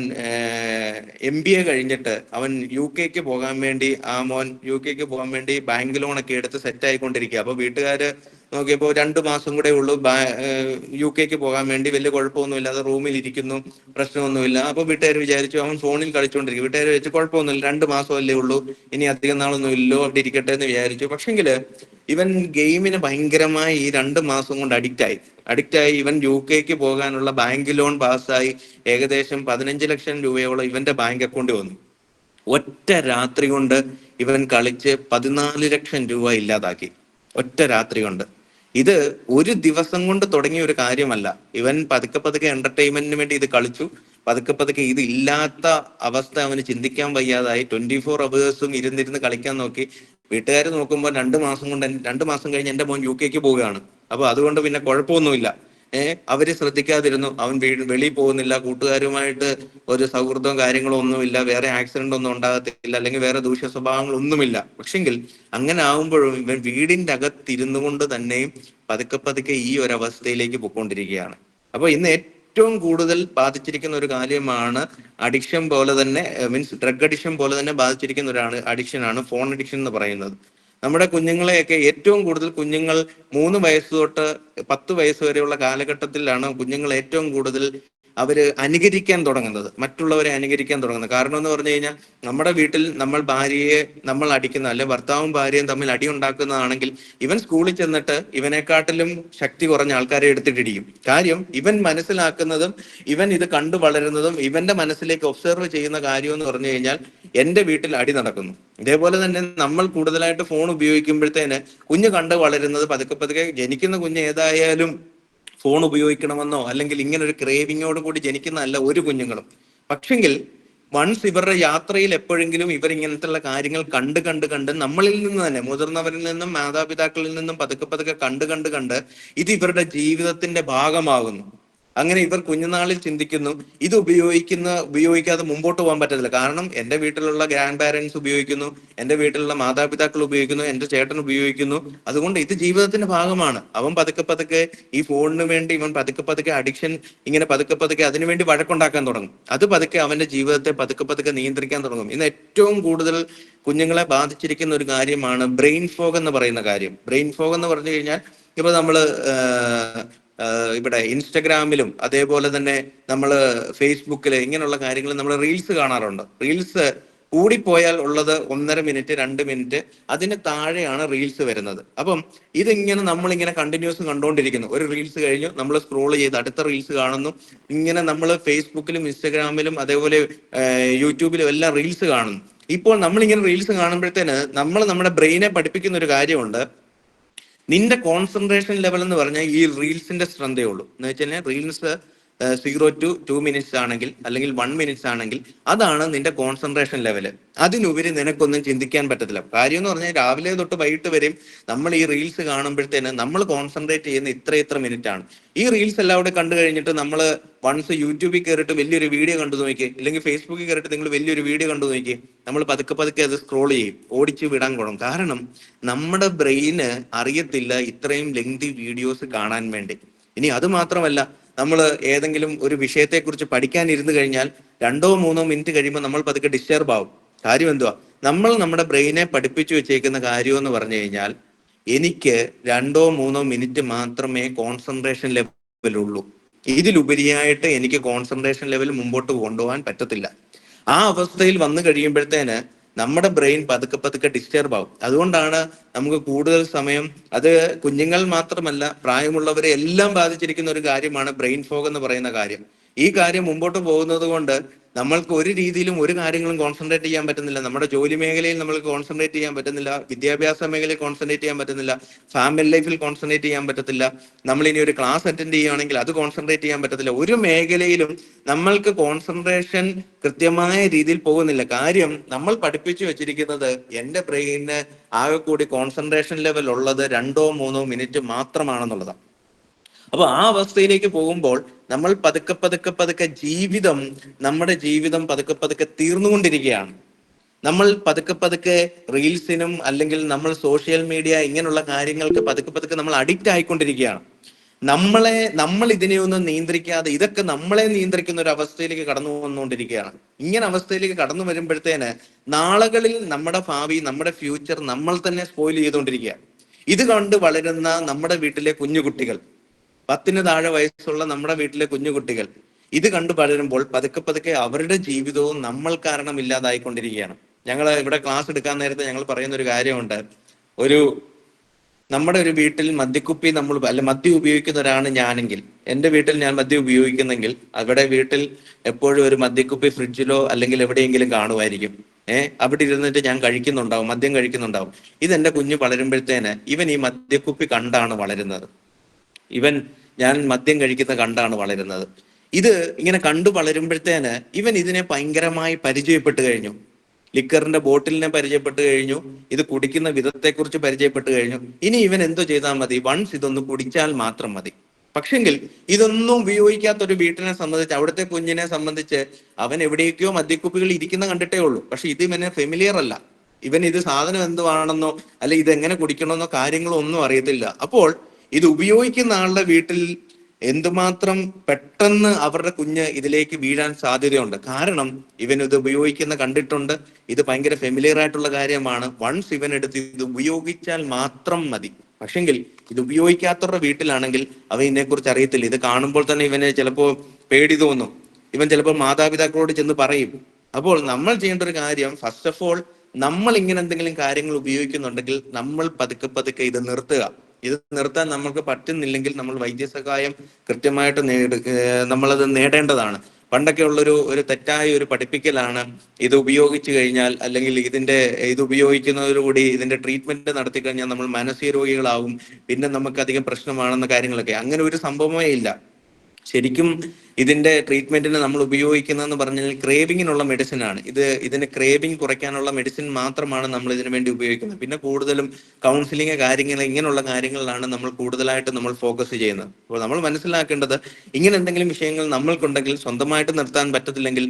MBA കഴിഞ്ഞിട്ട് അവൻ UK പോകാൻ വേണ്ടി, ആ മോൻ UK പോകാൻ വേണ്ടി ബാങ്ക് ലോണൊക്കെ എടുത്ത് സെറ്റ് ആയിക്കൊണ്ടിരിക്കുക. അപ്പൊ വീട്ടുകാര് നോക്കിയപ്പോ 2 മാസം കൂടെ ഉള്ളൂ UK പോകാൻ വേണ്ടി, വലിയ കുഴപ്പമൊന്നുമില്ലാതെ റൂമിൽ ഇരിക്കുന്നു, പ്രശ്നമൊന്നുമില്ല. അപ്പൊ വീട്ടുകാർ വിചാരിച്ചു അവൻ ഫോണിൽ കളിച്ചുകൊണ്ടിരിക്കും. വീട്ടുകാർ വെച്ച് കുഴപ്പമൊന്നുമില്ല, 2 മാസമല്ലേ ഉള്ളൂ, ഇനി അധികം നാളൊന്നും ഇല്ലോ, അവിടെ ഇരിക്കട്ടെ എന്ന് വിചാരിച്ചു. പക്ഷെങ്കില് ഇവൻ ഗെയിമിന് ഭയങ്കരമായി ഈ 2 മാസം കൊണ്ട് അഡിക്റ്റായി. ഇവൻ UK പോകാനുള്ള ബാങ്ക് ലോൺ പാസ്സായി. ഏകദേശം 15 ലക്ഷം രൂപയോളം ഇവന്റെ ബാങ്ക് അക്കൗണ്ടിൽ വന്നു. ഒറ്റ രാത്രി കൊണ്ട് ഇവൻ കളിച്ച് 14 ലക്ഷം രൂപ ഇല്ലാതാക്കി. ഒറ്റ രാത്രി കൊണ്ട്. ഇത് ഒരു ദിവസം കൊണ്ട് തുടങ്ങിയ ഒരു കാര്യമല്ല. ഇവൻ പതുക്കെ എന്റർടൈൻമെന്റിന് വേണ്ടി ഇത് കളിച്ചു. പതുക്കെ ഇത് ഇല്ലാത്ത അവസ്ഥ അവന് ചിന്തിക്കാൻ വയ്യാതായി. 24 അവേഴ്സും ഇരുന്നിരുന്ന് കളിക്കാൻ നോക്കി. വീട്ടുകാർ നോക്കുമ്പോൾ 2 മാസം കഴിഞ്ഞ് എന്റെ മോൻ UK പോവുകയാണ്. അപ്പൊ അതുകൊണ്ട് പിന്നെ കുഴപ്പമൊന്നുമില്ല. അവര് ശ്രദ്ധിക്കാതിരുന്നു. അവൻ വെളിയിൽ പോകുന്നില്ല, കൂട്ടുകാരുമായിട്ട് ഒരു സൗഹൃദവും കാര്യങ്ങളും ഒന്നുമില്ല, വേറെ ആക്സിഡന്റ് ഒന്നും ഉണ്ടാകത്തില്ല, അല്ലെങ്കിൽ വേറെ ദൂഷ്യ സ്വഭാവങ്ങളൊന്നുമില്ല. പക്ഷെങ്കിൽ അങ്ങനെ ആവുമ്പോഴും ഇവൻ വീടിന്റെ അകത്തിരുന്നു കൊണ്ട് തന്നെയും പതുക്കെ ഈ ഒരു അവസ്ഥയിലേക്ക് പൊയ്ക്കൊണ്ടിരിക്കുകയാണ്. അപ്പൊ ഇന്ന് ഏറ്റവും കൂടുതൽ ബാധിച്ചിരിക്കുന്ന ഒരു കാര്യമാണ് അഡിക്ഷൻ പോലെ തന്നെ, മീൻസ് ഡ്രഗ് അഡിക്ഷൻ പോലെ തന്നെ ബാധിച്ചിരിക്കുന്ന ഒരു അഡിക്ഷനാണ് ഫോൺ അഡിക്ഷൻ എന്ന് പറയുന്നത്. നമ്മുടെ കുഞ്ഞുങ്ങളെയൊക്കെ ഏറ്റവും കൂടുതൽ കുഞ്ഞുങ്ങൾ 3 വയസ്സ് തൊട്ട് 10 വയസ്സ് വരെയുള്ള കാലഘട്ടത്തിലാണ് കുഞ്ഞുങ്ങൾ ഏറ്റവും കൂടുതൽ അവര് അനുകരിക്കാൻ തുടങ്ങുന്നത്, മറ്റുള്ളവരെ അനുകരിക്കാൻ തുടങ്ങുന്നത്. കാരണം എന്ന് പറഞ്ഞു കഴിഞ്ഞാൽ, നമ്മുടെ വീട്ടിൽ നമ്മൾ ഭാര്യയെ നമ്മൾ അടിക്കുന്ന, അല്ലെ ഭർത്താവും ഭാര്യയും തമ്മിൽ അടി ഉണ്ടാക്കുന്നതാണെങ്കിൽ ഇവൻ സ്കൂളിൽ ചെന്നിട്ട് ഇവനെക്കാട്ടിലും ശക്തി കുറഞ്ഞ ആൾക്കാരെ എടുത്തിട്ടിരിക്കും. കാര്യം ഇവൻ മനസ്സിലാക്കുന്നതും ഇവൻ ഇത് കണ്ടു വളരുന്നതും ഇവന്റെ മനസ്സിലേക്ക് ഒബ്സർവ് ചെയ്യുന്ന കാര്യം എന്ന് പറഞ്ഞു കഴിഞ്ഞാൽ, എന്റെ വീട്ടിൽ അടി നടക്കുന്നു. ഇതേപോലെ തന്നെ നമ്മൾ കൂടുതലായിട്ട് ഫോൺ ഉപയോഗിക്കുമ്പോഴത്തേന് കുഞ്ഞ് കണ്ടു വളരുന്നത് പതുക്കെ ജനിക്കുന്ന കുഞ്ഞ് ഏതായാലും ഫോൺ ഉപയോഗിക്കണമെന്നോ അല്ലെങ്കിൽ ഇങ്ങനെ ഒരു ക്രേവിങ്ങോട് കൂടി ജനിക്കുന്നതല്ല ഒരു കുഞ്ഞുങ്ങളും. പക്ഷെങ്കിൽ വൺസ് ഇവരുടെ യാത്രയിൽ എപ്പോഴെങ്കിലും ഇവർ ഇങ്ങനത്തെ കാര്യങ്ങൾ കണ്ട് നമ്മളിൽ നിന്ന് തന്നെ, മുതിർന്നവരിൽ നിന്നും മാതാപിതാക്കളിൽ നിന്നും പതുക്കെ കണ്ട് ഇത് ഇവരുടെ ജീവിതത്തിന്റെ ഭാഗമാകുന്നു. അങ്ങനെ ഇവർ കുഞ്ഞുനാളിൽ ചിന്തിക്കുന്നു, ഇത് ഉപയോഗിക്കാതെ മുമ്പോട്ട് പോകാൻ പറ്റത്തില്ല. കാരണം എന്റെ വീട്ടിലുള്ള ഗ്രാൻഡ് പാരന്റ്സ് ഉപയോഗിക്കുന്നു, എന്റെ വീട്ടിലുള്ള മാതാപിതാക്കൾ ഉപയോഗിക്കുന്നു, എന്റെ ചേട്ടൻ ഉപയോഗിക്കുന്നു, അതുകൊണ്ട് ഇത് ജീവിതത്തിന്റെ ഭാഗമാണ്. അവൻ പതുക്കെ ഈ ഫോണിന് വേണ്ടി ഇവൻ പതുക്കെ അഡിക്ഷൻ ഇങ്ങനെ പതുക്കെ അതിനുവേണ്ടി വഴക്കുണ്ടാക്കാൻ തുടങ്ങും. അത് പതുക്കെ അവന്റെ ജീവിതത്തെ പതുക്കെ നിയന്ത്രിക്കാൻ തുടങ്ങും. ഇന്ന് ഏറ്റവും കൂടുതൽ കുഞ്ഞുങ്ങളെ ബാധിച്ചിരിക്കുന്ന ഒരു കാര്യമാണ് ബ്രെയിൻ ഫോഗ് എന്ന് പറയുന്ന കാര്യം. ബ്രെയിൻ ഫോഗ് എന്ന് പറഞ്ഞു കഴിഞ്ഞാൽ, ഇപ്പൊ നമ്മള് ഇവിടെ ഇൻസ്റ്റഗ്രാമിലും അതേപോലെ തന്നെ നമ്മൾ ഫേസ്ബുക്കിൽ ഇങ്ങനെയുള്ള കാര്യങ്ങൾ നമ്മൾ റീൽസ് കാണാറുണ്ട്. റീൽസ് കൂടിപ്പോയാൽ ഉള്ളത് 1.5 മിനിറ്റ് 2 മിനിറ്റ്, അതിന് താഴെയാണ് റീൽസ് വരുന്നത്. അപ്പം ഇതിങ്ങനെ നമ്മളിങ്ങനെ കണ്ടിന്യൂസ് കണ്ടുകൊണ്ടിരിക്കുന്നു. ഒരു റീൽസ് കഴിഞ്ഞു നമ്മൾ സ്ക്രോൾ ചെയ്ത് അടുത്ത റീൽസ് കാണുന്നു. ഇങ്ങനെ നമ്മൾ ഫേസ്ബുക്കിലും ഇൻസ്റ്റഗ്രാമിലും അതേപോലെ യൂട്യൂബിലും എല്ലാം റീൽസ് കാണുന്നു. ഇപ്പോൾ നമ്മളിങ്ങനെ റീൽസ് കാണുമ്പോഴത്തേന് നമ്മൾ നമ്മുടെ ബ്രെയിനെ പഠിപ്പിക്കുന്ന ഒരു കാര്യമുണ്ട്. നിന്റെ കോൺസെൻട്രേഷൻ ലെവൽ എന്ന് പറഞ്ഞാൽ ഈ റീൽസിന്റെ സ്ട്രെങ്തേ ഉള്ളൂ. എന്ന് വെച്ച് കഴിഞ്ഞാൽ റീൽസ് 0 to 2 മിനിറ്റ്സ് ആണെങ്കിൽ അല്ലെങ്കിൽ 1 മിനിറ്റ്സ് ആണെങ്കിൽ അതാണ് നിന്റെ കോൺസെൻട്രേഷൻ ലെവല്. അതിനുപരി നിനക്കൊന്നും ചിന്തിക്കാൻ പറ്റത്തില്ല. കാര്യം എന്ന് പറഞ്ഞാൽ രാവിലെ തൊട്ട് വൈകിട്ട് വരെയും നമ്മൾ ഈ റീൽസ് കാണുമ്പോഴത്തേന് നമ്മൾ കോൺസെൻട്രേറ്റ് ചെയ്യുന്ന ഇത്ര മിനിറ്റ് ആണ്. ഈ റീൽസ് എല്ലാം കൂടെ കണ്ടു കഴിഞ്ഞിട്ട് നമ്മൾ വൺസ് യൂട്യൂബിൽ കയറിയിട്ട് വലിയൊരു വീഡിയോ കണ്ടു നോക്കി, അല്ലെങ്കിൽ ഫേസ്ബുക്കിൽ കയറിയിട്ട് നിങ്ങൾ വലിയൊരു വീഡിയോ കണ്ടു നോക്കി, നമ്മൾ പതുക്കെ അത് സ്ക്രോൾ ചെയ്യും, ഓടിച്ച് വിടാൻ കൊള്ളും. കാരണം നമ്മുടെ ബ്രെയിന് അറിയത്തില്ല ഇത്രയും ലെങ്തി വീഡിയോസ് കാണാൻ വേണ്ടി. ഇനി അത് മാത്രമല്ല, നമ്മൾ ഏതെങ്കിലും ഒരു വിഷയത്തെക്കുറിച്ച് പഠിക്കാൻ ഇരുന്ന് കഴിഞ്ഞാൽ 2-3 മിനിറ്റ് കഴിയുമ്പോൾ നമ്മൾ പതുക്കെ ഡിസ്റ്റർബ് ആവും. കാര്യം എന്തുവാ? നമ്മൾ നമ്മുടെ ബ്രെയിനെ പഠിപ്പിച്ചു വെച്ചേക്കുന്ന കാര്യം എന്ന് പറഞ്ഞു കഴിഞ്ഞാൽ എനിക്ക് 2-3 മിനിറ്റ് മാത്രമേ കോൺസെൻട്രേഷൻ ലെവൽ ഉള്ളൂ. ഇതിലുപരിയായിട്ട് എനിക്ക് കോൺസെൻട്രേഷൻ ലെവൽ മുമ്പോട്ട് കൊണ്ടുപോകാൻ പറ്റത്തില്ല. ആ അവസ്ഥയിൽ വന്നു കഴിയുമ്പോഴത്തേന് നമ്മുടെ ബ്രെയിൻ പതുക്കെ ഡിസ്റ്റർബ് ആവും. അതുകൊണ്ടാണ് നമുക്ക് കൂടുതൽ സമയം, അത് കുഞ്ഞുങ്ങൾ മാത്രമല്ല പ്രായമുള്ളവരെ എല്ലാം ബാധിച്ചിരിക്കുന്ന ഒരു കാര്യമാണ് ബ്രെയിൻ ഫോഗ് എന്ന് പറയുന്ന കാര്യം. ഈ കാര്യം മുമ്പോട്ട് പോകുന്നത് കൊണ്ട് നമ്മൾക്ക് ഒരു രീതിയിലും ഒരു കാര്യങ്ങളും കോൺസെൻട്രേറ്റ് ചെയ്യാൻ പറ്റുന്നില്ല. നമ്മുടെ ജോലി മേഖലയിൽ നമ്മൾക്ക് കോൺസെൻട്രേറ്റ് ചെയ്യാൻ പറ്റുന്നില്ല, വിദ്യാഭ്യാസ മേഖലയിൽ കോൺസെൻട്രേറ്റ് ചെയ്യാൻ പറ്റുന്നില്ല, ഫാമിലി ലൈഫിൽ കോൺസെൻട്രേറ്റ് ചെയ്യാൻ പറ്റത്തില്ല, നമ്മൾ ഇനി ഒരു ക്ലാസ് അറ്റൻഡ് ചെയ്യുകയാണെങ്കിൽ അത് കോൺസെൻട്രേറ്റ് ചെയ്യാൻ പറ്റത്തില്ല. ഒരു മേഖലയിലും നമ്മൾക്ക് കോൺസെൻട്രേഷൻ കൃത്യമായ രീതിയിൽ പോകുന്നില്ല. കാര്യം നമ്മൾ പഠിപ്പിച്ചു വെച്ചിരിക്കുന്നത് എന്റെ ബ്രെയിന് ആകെ കൂടി കോൺസെൻട്രേഷൻ ലെവൽ ഉള്ളത് 2-3 മിനിറ്റ് മാത്രമാണെന്നുള്ളതാണ്. അപ്പൊ ആ അവസ്ഥയിലേക്ക് പോകുമ്പോൾ നമ്മൾ പതുക്കെ നമ്മുടെ ജീവിതം പതുക്കെ തീർന്നുകൊണ്ടിരിക്കുകയാണ്. നമ്മൾ പതുക്കെ റീൽസിനും അല്ലെങ്കിൽ നമ്മൾ സോഷ്യൽ മീഡിയ ഇങ്ങനെയുള്ള കാര്യങ്ങൾക്ക് പതുക്കെ നമ്മൾ അഡിക്റ്റ് ആയിക്കൊണ്ടിരിക്കുകയാണ്. നമ്മൾ ഇതിനെ ഒന്നും നിയന്ത്രിക്കാതെ ഇതൊക്കെ നമ്മളെ നിയന്ത്രിക്കുന്ന ഒരു അവസ്ഥയിലേക്ക് കടന്നു വന്നുകൊണ്ടിരിക്കുകയാണ്. ഇങ്ങനെ അവസ്ഥയിലേക്ക് കടന്നു വരുമ്പോഴത്തേന് നാളുകളിൽ നമ്മുടെ ഭാവി, നമ്മുടെ ഫ്യൂച്ചർ നമ്മൾ തന്നെ സ്പോയിൽ ചെയ്തുകൊണ്ടിരിക്കുക. ഇത് കണ്ട് വളരുന്ന നമ്മുടെ വീട്ടിലെ കുഞ്ഞുകുട്ടികൾ, 10 താഴെ വയസ്സുള്ള നമ്മുടെ വീട്ടിലെ കുഞ്ഞുകുട്ടികൾ ഇത് കണ്ടു വളരുമ്പോൾ പതുക്കെ അവരുടെ ജീവിതവും നമ്മൾ കാരണം ഇല്ലാതായിക്കൊണ്ടിരിക്കുകയാണ്. ഞങ്ങൾ ഇവിടെ ക്ലാസ് എടുക്കാൻ നേരത്തെ ഞങ്ങൾ പറയുന്ന ഒരു കാര്യമുണ്ട്. നമ്മുടെ ഒരു വീട്ടിൽ മദ്യക്കുപ്പി മദ്യം ഉപയോഗിക്കുന്ന ഒരാണ് ഞാനെങ്കിൽ, എൻ്റെ വീട്ടിൽ ഞാൻ മദ്യം ഉപയോഗിക്കുന്നെങ്കിൽ അവിടെ വീട്ടിൽ എപ്പോഴും ഒരു മദ്യക്കുപ്പി ഫ്രിഡ്ജിലോ അല്ലെങ്കിൽ എവിടെയെങ്കിലും കാണുമായിരിക്കും. അവിടെ ഇരുന്നിട്ട് ഞാൻ മദ്യം കഴിക്കുന്നുണ്ടാവും. ഇതെന്റെ കുഞ്ഞ് വളരുമ്പോഴത്തേന് ഇവൻ ഈ മദ്യക്കുപ്പി കണ്ടാണ് വളരുന്നത്. ഞാൻ മദ്യം കഴിക്കുന്ന കണ്ടാണ് വളരുന്നത്. ഇത് ഇങ്ങനെ കണ്ടു വളരുമ്പോഴത്തേന് ഇവൻ ഇതിനെ ഭയങ്കരമായി പരിചയപ്പെട്ട് കഴിഞ്ഞു. ലിക്കറിന്റെ ബോട്ടിലിനെ പരിചയപ്പെട്ട് കഴിഞ്ഞു, ഇത് കുടിക്കുന്ന വിധത്തെക്കുറിച്ച് പരിചയപ്പെട്ട് കഴിഞ്ഞു. ഇനി ഇവൻ എന്തോ ചെയ്താൽ മതി? വൺസ് ഇതൊന്ന് കുടിച്ചാൽ മാത്രം മതി. പക്ഷെങ്കിൽ ഇതൊന്നും ഉപയോഗിക്കാത്ത ഒരു വീട്ടിനെ സംബന്ധിച്ച്, അവിടുത്തെ കുഞ്ഞിനെ സംബന്ധിച്ച് അവൻ എവിടേക്കോ മദ്യക്കുപ്പികൾ ഇരിക്കുന്ന കണ്ടിട്ടേ ഉള്ളൂ. പക്ഷെ ഇത് ഇവന് ഫെമിലിയർ അല്ല. ഇവൻ ഇത് സാധനം എന്തുവാണെന്നോ അല്ലെ ഇതെങ്ങനെ കുടിക്കണമെന്നോ കാര്യങ്ങളോ ഒന്നും അറിയത്തില്ല. അപ്പോൾ ഇത് ഉപയോഗിക്കുന്ന ആളുടെ വീട്ടിൽ എന്തുമാത്രം പെട്ടെന്ന് അവരുടെ കുഞ്ഞ് ഇതിലേക്ക് വീഴാൻ സാധ്യതയുണ്ട്. കാരണം ഇവൻ ഇത് ഉപയോഗിക്കുന്ന കണ്ടിട്ടുണ്ട്, ഇത് ഭയങ്കര ഫെമിലിയർ ആയിട്ടുള്ള കാര്യമാണ്. വൺസ് ഇവൻ എടുത്ത് ഇത് ഉപയോഗിച്ചാൽ മാത്രം മതി. പക്ഷെങ്കിൽ ഇത് ഉപയോഗിക്കാത്തവരുടെ വീട്ടിലാണെങ്കിൽ അവൻ ഇതിനെക്കുറിച്ച് അറിയത്തില്ല. ഇത് കാണുമ്പോൾ തന്നെ ഇവന് ചിലപ്പോൾ പേടി തോന്നും. ഇവൻ ചിലപ്പോൾ മാതാപിതാക്കളോട് ചെന്ന് പറയും. അപ്പോൾ നമ്മൾ ചെയ്യേണ്ട ഒരു കാര്യം, ഫസ്റ്റ് ഓഫ് ഓൾ നമ്മൾ ഇങ്ങനെ എന്തെങ്കിലും കാര്യങ്ങൾ ഉപയോഗിക്കുന്നുണ്ടെങ്കിൽ നമ്മൾ പതുക്കെ ഇത് നിർത്തുക. ഇത് നിർത്താൻ നമുക്ക് പറ്റുന്നില്ലെങ്കിൽ നമ്മൾ വൈദ്യസഹായം കൃത്യമായിട്ട് നമ്മളത് നേടേണ്ടതാണ്. പണ്ടൊക്കെ ഉള്ളൊരു തെറ്റായ ഒരു പഠിപ്പിക്കലാണ്, ഇത് ഉപയോഗിച്ചു കഴിഞ്ഞാൽ അല്ലെങ്കിൽ ഇത് ഉപയോഗിക്കുന്നതോടുകൂടി ഇതിന്റെ ട്രീറ്റ്മെന്റ് നടത്തി കഴിഞ്ഞാൽ നമ്മൾ മാനസിക രോഗികളാവും, പിന്നെ നമുക്ക് അധികം പ്രശ്നമാണെന്ന കാര്യങ്ങളൊക്കെ. അങ്ങനെ ഒരു സംഭവമേ ഇല്ല. ശരിക്കും ഇതിന്റെ ട്രീറ്റ്മെന്റിന് നമ്മൾ ഉപയോഗിക്കുന്നതെന്ന് പറഞ്ഞാൽ ക്രേവിങ്ങിനുള്ള മെഡിസിൻ ആണ്. ഇതിന് ക്രേവിങ് കുറയ്ക്കാനുള്ള മെഡിസിൻ മാത്രമാണ് നമ്മൾ ഇതിനു വേണ്ടി ഉപയോഗിക്കുന്നത്. പിന്നെ കൂടുതലും കൗൺസിലിംഗ് കാര്യങ്ങൾ ഇങ്ങനെയുള്ള കാര്യങ്ങളിലാണ് നമ്മൾ കൂടുതലായിട്ട് നമ്മൾ ഫോക്കസ് ചെയ്യുന്നത്. അപ്പോൾ നമ്മൾ മനസ്സിലാക്കേണ്ടത്, ഇങ്ങനെ എന്തെങ്കിലും വിഷയങ്ങൾ നമ്മൾക്കുണ്ടെങ്കിൽ സ്വന്തമായിട്ട് നിർത്താൻ പറ്റത്തില്ലെങ്കിൽ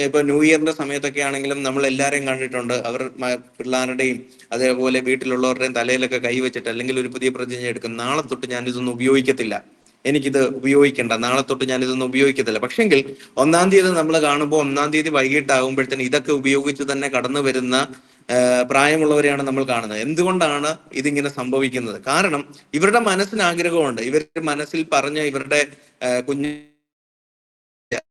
ഇപ്പൊ ന്യൂ ഇയറിന്റെ സമയത്തൊക്കെ ആണെങ്കിലും നമ്മൾ എല്ലാവരെയും കണ്ടിട്ടുണ്ട്, അവർ പിള്ളേരുടെയും അതേപോലെ വീട്ടിലുള്ളവരുടെയും തലയിലൊക്കെ കൈവച്ചിട്ട് അല്ലെങ്കിൽ ഒരു പുതിയ പ്രതിജ്ഞ എടുക്കും, നാളെ തൊട്ട് ഞാൻ ഇതൊന്നും ഉപയോഗിക്കത്തില്ല, എനിക്കിത് ഉപയോഗിക്കേണ്ട, നാളെ തൊട്ട് ഞാൻ ഇതൊന്നും ഉപയോഗിക്കത്തില്ല. പക്ഷെങ്കിൽ 1-ാം തീയതി നമ്മൾ കാണുമ്പോൾ 1-ാം തീയതി വൈകിട്ടാകുമ്പോഴത്തേന് ഇതൊക്കെ ഉപയോഗിച്ച് തന്നെ കടന്നു വരുന്ന പ്രായമുള്ളവരെയാണ് നമ്മൾ കാണുന്നത്. എന്തുകൊണ്ടാണ് ഇതിങ്ങനെ സംഭവിക്കുന്നത്? കാരണം ഇവരുടെ മനസ്സിന് ആഗ്രഹമുണ്ട്. ഇവർ മനസ്സിൽ പറഞ്ഞ ഇവരുടെ കുഞ്ഞ്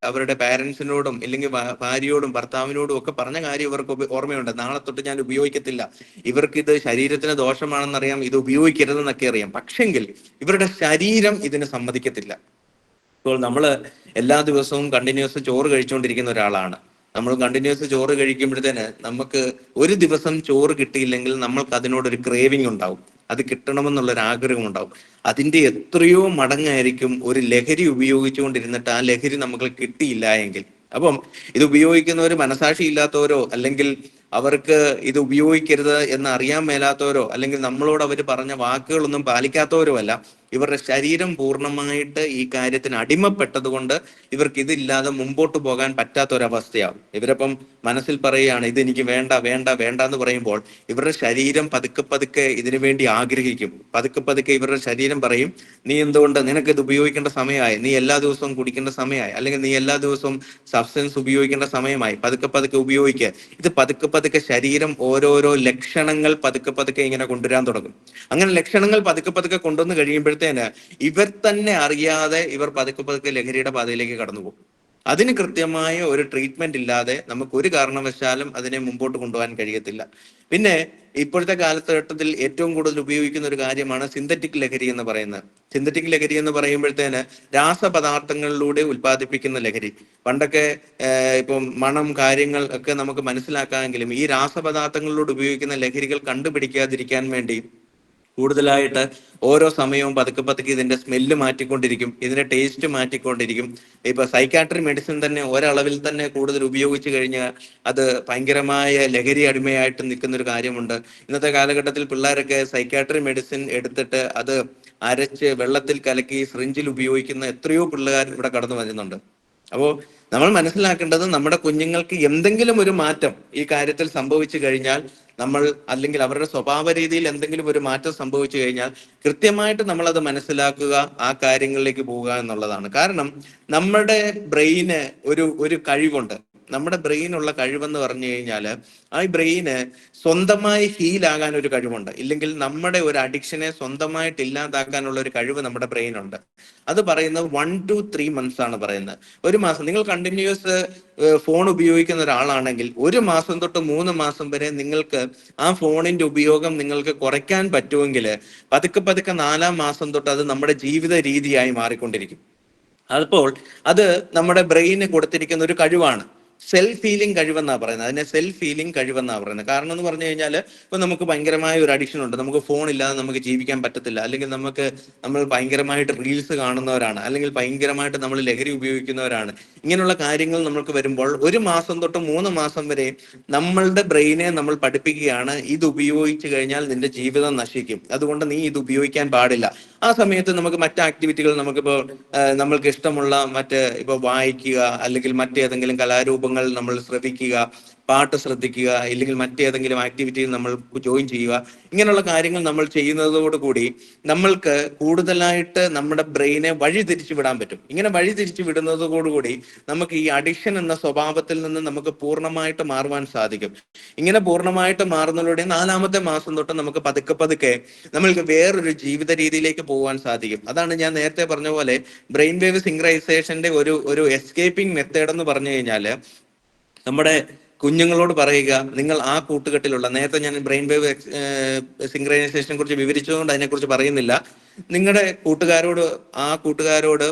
അവരുടെ പാരന്റ്സിനോടും ഇല്ലെങ്കിൽ ഭാര്യയോടും ഭർത്താവിനോടും ഒക്കെ പറഞ്ഞ കാര്യം ഇവർക്ക് ഓർമ്മയുണ്ട്. നാളെ തൊട്ട് ഞാൻ ഉപയോഗിക്കത്തില്ല, ഇവർക്ക് ഇത് ശരീരത്തിന് ദോഷമാണെന്നറിയാം, ഇത് ഉപയോഗിക്കരുതെന്നൊക്കെ അറിയാം. പക്ഷെങ്കിൽ ഇവരുടെ ശരീരം ഇതിന് സമ്മതിക്കത്തില്ല. ഇപ്പോൾ നമ്മൾ എല്ലാ ദിവസവും കണ്ടിന്യൂസ് ചോറ് കഴിച്ചുകൊണ്ടിരിക്കുന്ന ഒരാളാണ്. നമ്മൾ കണ്ടിന്യൂസ് ചോറ് കഴിക്കുമ്പോഴത്തേന് നമുക്ക് ഒരു ദിവസം ചോറ് കിട്ടിയില്ലെങ്കിൽ നമ്മൾക്ക് അതിനോടൊരു ക്രേവിങ് ഉണ്ടാവും, അത് കിട്ടണമെന്നുള്ളൊരു ആഗ്രഹം ഉണ്ടാവും. അതിന്റെ എത്രയോ മടങ്ങായിരിക്കും ഒരു ലഹരി ഉപയോഗിച്ചുകൊണ്ടിരുന്നിട്ട് ആ ലഹരി നമുക്ക് കിട്ടിയില്ല എങ്കിൽ. അപ്പം ഇത് ഉപയോഗിക്കുന്നവർ മനസാക്ഷി ഇല്ലാത്തവരോ അല്ലെങ്കിൽ അവർക്ക് ഇത് ഉപയോഗിക്കരുത് എന്ന് അറിയാൻ മേലാത്തവരോ അല്ലെങ്കിൽ നമ്മളോട് അവർ പറഞ്ഞ വാക്കുകളൊന്നും പാലിക്കാത്തവരോ അല്ല. ഇവരുടെ ശരീരം പൂർണ്ണമായിട്ട് ഈ കാര്യത്തിന് അടിമപ്പെട്ടത് കൊണ്ട് ഇവർക്ക് ഇതില്ലാതെ മുമ്പോട്ട് പോകാൻ പറ്റാത്തൊരവസ്ഥയാവും. ഇവരപ്പം മനസ്സിൽ പറയുകയാണ് ഇതെനിക്ക് വേണ്ട വേണ്ട വേണ്ട എന്ന് പറയുമ്പോൾ ഇവരുടെ ശരീരം പതുക്കെ പതുക്കെ ഇതിനു വേണ്ടി ആഗ്രഹിക്കും. പതുക്കെ പതുക്കെ ഇവരുടെ ശരീരം പറയും, നീ എന്തുകൊണ്ട്, നിനക്ക് ഇത് ഉപയോഗിക്കേണ്ട സമയമായി, നീ എല്ലാ ദിവസവും കുടിക്കേണ്ട സമയമായി, അല്ലെങ്കിൽ നീ എല്ലാ ദിവസവും സബ്സ്റ്റൻസ് ഉപയോഗിക്കേണ്ട സമയമായി, പതുക്കെ പതുക്കെ ഉപയോഗിക്കുക. ഇത് പതുക്കെ പതുക്കെ ശരീരം ഓരോരോ ലക്ഷണങ്ങൾ പതുക്കെ പതുക്കെ ഇങ്ങനെ കൊണ്ടുവരാൻ തുടങ്ങും. അങ്ങനെ ലക്ഷണങ്ങൾ പതുക്കെ പതുക്കെ കൊണ്ടുവന്ന് കഴിയുമ്പോഴത്തേന് ഇവർ തന്നെ അറിയാതെ ഇവർ പതുക്കെ പതുക്കെ ലഹരിയുടെ പാതയിലേക്ക് കടന്നുപോകും. അതിന് കൃത്യമായ ഒരു ട്രീറ്റ്മെന്റ് ഇല്ലാതെ നമുക്ക് ഒരു കാരണവശാലും അതിനെ മുമ്പോട്ട് കൊണ്ടുപോകാൻ കഴിയത്തില്ല. പിന്നെ ഇപ്പോഴത്തെ കാലഘട്ടത്തിൽ ഏറ്റവും കൂടുതൽ ഉപയോഗിക്കുന്ന ഒരു കാര്യമാണ് സിന്തറ്റിക് ലഹരി എന്ന് പറയുന്നത്. സിന്തറ്റിക് ലഹരി എന്ന് പറയുമ്പോഴത്തേന് രാസപദാർത്ഥങ്ങളിലൂടെ ഉൽപ്പാദിപ്പിക്കുന്ന ലഹരി. പണ്ടൊക്കെ ഇപ്പം മണം കാര്യങ്ങൾ ഒക്കെ നമുക്ക് മനസ്സിലാക്കാമെങ്കിലും ഈ രാസപദാർത്ഥങ്ങളിലൂടെ ഉപയോഗിക്കുന്ന ലഹരികൾ കണ്ടുപിടിക്കാതിരിക്കാൻ വേണ്ടി കൂടുതലായിട്ട് ഓരോ സമയവും പതുക്കെ പതുക്കെ ഇതിന്റെ സ്മെല്ല് മാറ്റിക്കൊണ്ടിരിക്കും, ഇതിന്റെ ടേസ്റ്റ് മാറ്റിക്കൊണ്ടിരിക്കും. ഇപ്പൊ സൈക്കാട്രി മെഡിസിൻ തന്നെ ഒരളവിൽ തന്നെ കൂടുതൽ ഉപയോഗിച്ചു കഴിഞ്ഞാൽ അത് ഭയങ്കരമായ ലഹരി അടിമയായിട്ട് നിൽക്കുന്ന ഒരു കാര്യമുണ്ട്. ഇന്നത്തെ കാലഘട്ടത്തിൽ പിള്ളേരൊക്കെ സൈക്കാട്രി മെഡിസിൻ എടുത്തിട്ട് അത് അരച്ച് വെള്ളത്തിൽ കലക്കി സിറിഞ്ചിൽ ഉപയോഗിക്കുന്ന എത്രയോ പിള്ളേർ ഇവിടെ കടന്നു വരുന്നുണ്ട്. അപ്പോൾ നമ്മൾ മനസ്സിലാക്കേണ്ടത് നമ്മുടെ കുഞ്ഞുങ്ങൾക്ക് എന്തെങ്കിലും ഒരു മാറ്റം ഈ കാര്യത്തിൽ സംഭവിച്ചു കഴിഞ്ഞാൽ നമ്മൾ അല്ലെങ്കിൽ അവരുടെ സ്വഭാവ രീതിയിൽ എന്തെങ്കിലും ഒരു മാറ്റം സംഭവിച്ചു കഴിഞ്ഞാൽ കൃത്യമായിട്ട് നമ്മൾ അത് മനസ്സിലാക്കുക, ആ കാര്യങ്ങളിലേക്ക് പോവുക എന്നുള്ളതാണ്. കാരണം നമ്മുടെ ബ്രെയിന് ഒരു കഴിവുണ്ട്. നമ്മുടെ ബ്രെയിനുള്ള കഴിവെന്ന് പറഞ്ഞു കഴിഞ്ഞാൽ ആ ബ്രെയിന് സ്വന്തമായി ഹീലാകാൻ ഒരു കഴിവുണ്ട്. ഇല്ലെങ്കിൽ നമ്മുടെ ഒരു അഡിക്ഷനെ സ്വന്തമായിട്ട് ഇല്ലാതാക്കാനുള്ള ഒരു കഴിവ് നമ്മുടെ ബ്രെയിനുണ്ട്. അത് പറയുന്നത് 1 to 3 months ആണ് പറയുന്നത്. ഒരു മാസം നിങ്ങൾ കണ്ടിന്യൂസ് ഫോൺ ഉപയോഗിക്കുന്ന ഒരാളാണെങ്കിൽ 1 മാസം തൊട്ട് 3 മാസം വരെ നിങ്ങൾക്ക് ആ ഫോണിന്റെ ഉപയോഗം നിങ്ങൾക്ക് കുറയ്ക്കാൻ പറ്റുമെങ്കിൽ പതുക്കെ പതുക്കെ 4-ാം മാസം തൊട്ട് അത് നമ്മുടെ ജീവിത രീതിയായി മാറിക്കൊണ്ടിരിക്കും. അപ്പോൾ അത് നമ്മുടെ ബ്രെയിന് കൊടുത്തിരിക്കുന്ന ഒരു കഴിവാണ്. സെൽഫ് ഹീലിംഗ് കഴിവെന്നാ പറയുന്നത്. അതിനെ സെൽഫ് ഹീലിംഗ് കഴിവെന്നാ പറയുന്നത്. കാരണം എന്ന് പറഞ്ഞു കഴിഞ്ഞാൽ ഇപ്പൊ നമുക്ക് ഭയങ്കരമായ ഒരു അഡിക്ഷൻ ഉണ്ട്, നമുക്ക് ഫോൺ ഇല്ലാതെ നമുക്ക് ജീവിക്കാൻ പറ്റത്തില്ല, അല്ലെങ്കിൽ നമ്മൾ ഭയങ്കരമായിട്ട് റീൽസ് കാണുന്നവരാണ്, അല്ലെങ്കിൽ ഭയങ്കരമായിട്ട് നമ്മൾ ലഹരി ഉപയോഗിക്കുന്നവരാണ്. ഇങ്ങനെയുള്ള കാര്യങ്ങൾ നമുക്ക് വരുമ്പോൾ 1 മാസം തൊട്ട് 3 മാസം വരെ നമ്മളുടെ ബ്രെയിനെ നമ്മൾ പഠിപ്പിക്കുകയാണ്, ഇത് ഉപയോഗിച്ചു കഴിഞ്ഞാൽ നിന്റെ ജീവിതം നശിക്കും, അതുകൊണ്ട് നീ ഇത് ഉപയോഗിക്കാൻ പാടില്ല. ആ സമയത്ത് നമുക്ക് മറ്റ് ആക്ടിവിറ്റികൾ നമുക്കിപ്പോൾ നമ്മൾക്ക് ഇഷ്ടമുള്ള ഇപ്പൊ വായിക്കുക, അല്ലെങ്കിൽ മറ്റേതെങ്കിലും കലാരൂപങ്ങൾ നമ്മൾ ശ്രദ്ധിക്കുക, പാട്ട് ശ്രദ്ധിക്കുക, ഇല്ലെങ്കിൽ മറ്റേതെങ്കിലും ആക്ടിവിറ്റിയിൽ നമ്മൾ ജോയിൻ ചെയ്യുക. ഇങ്ങനെയുള്ള കാര്യങ്ങൾ നമ്മൾ ചെയ്യുന്നതോടുകൂടി നമ്മൾക്ക് കൂടുതലായിട്ട് നമ്മുടെ ബ്രെയിനെ വഴി തിരിച്ചു വിടാൻ പറ്റും. ഇങ്ങനെ വഴി തിരിച്ചു വിടുന്നതോടുകൂടി നമുക്ക് ഈ അഡിക്ഷൻ എന്ന സ്വഭാവത്തിൽ നിന്ന് നമുക്ക് പൂർണ്ണമായിട്ട് മാറുവാൻ സാധിക്കും. ഇങ്ങനെ പൂർണ്ണമായിട്ട് മാറുന്നതിലൂടെ 4-ാമത്തെ മാസം തൊട്ട് നമുക്ക് പതുക്കെ പതുക്കെ നമ്മൾക്ക് വേറൊരു ജീവിത രീതിയിലേക്ക് പോകാൻ സാധിക്കും. അതാണ് ഞാൻ നേരത്തെ പറഞ്ഞ പോലെ ബ്രെയിൻ വേവ് സിങ്ക്രൈസേഷന്റെ ഒരു എസ്കേപ്പിംഗ് മെത്തേഡ് എന്ന് പറഞ്ഞു കഴിഞ്ഞാല് നമ്മുടെ കുഞ്ഞുങ്ങളോട് പറയുക, നിങ്ങൾ ആ കൂട്ടുകെട്ടിലുള്ള, നേരത്തെ ഞാൻ ബ്രെയിൻ വേവ് സിങ്ക്രൈസേഷനെ കുറിച്ച് വിവരിച്ചതുകൊണ്ട് അതിനെക്കുറിച്ച് പറയുന്നില്ല. നിങ്ങളുടെ കൂട്ടുകാരോട്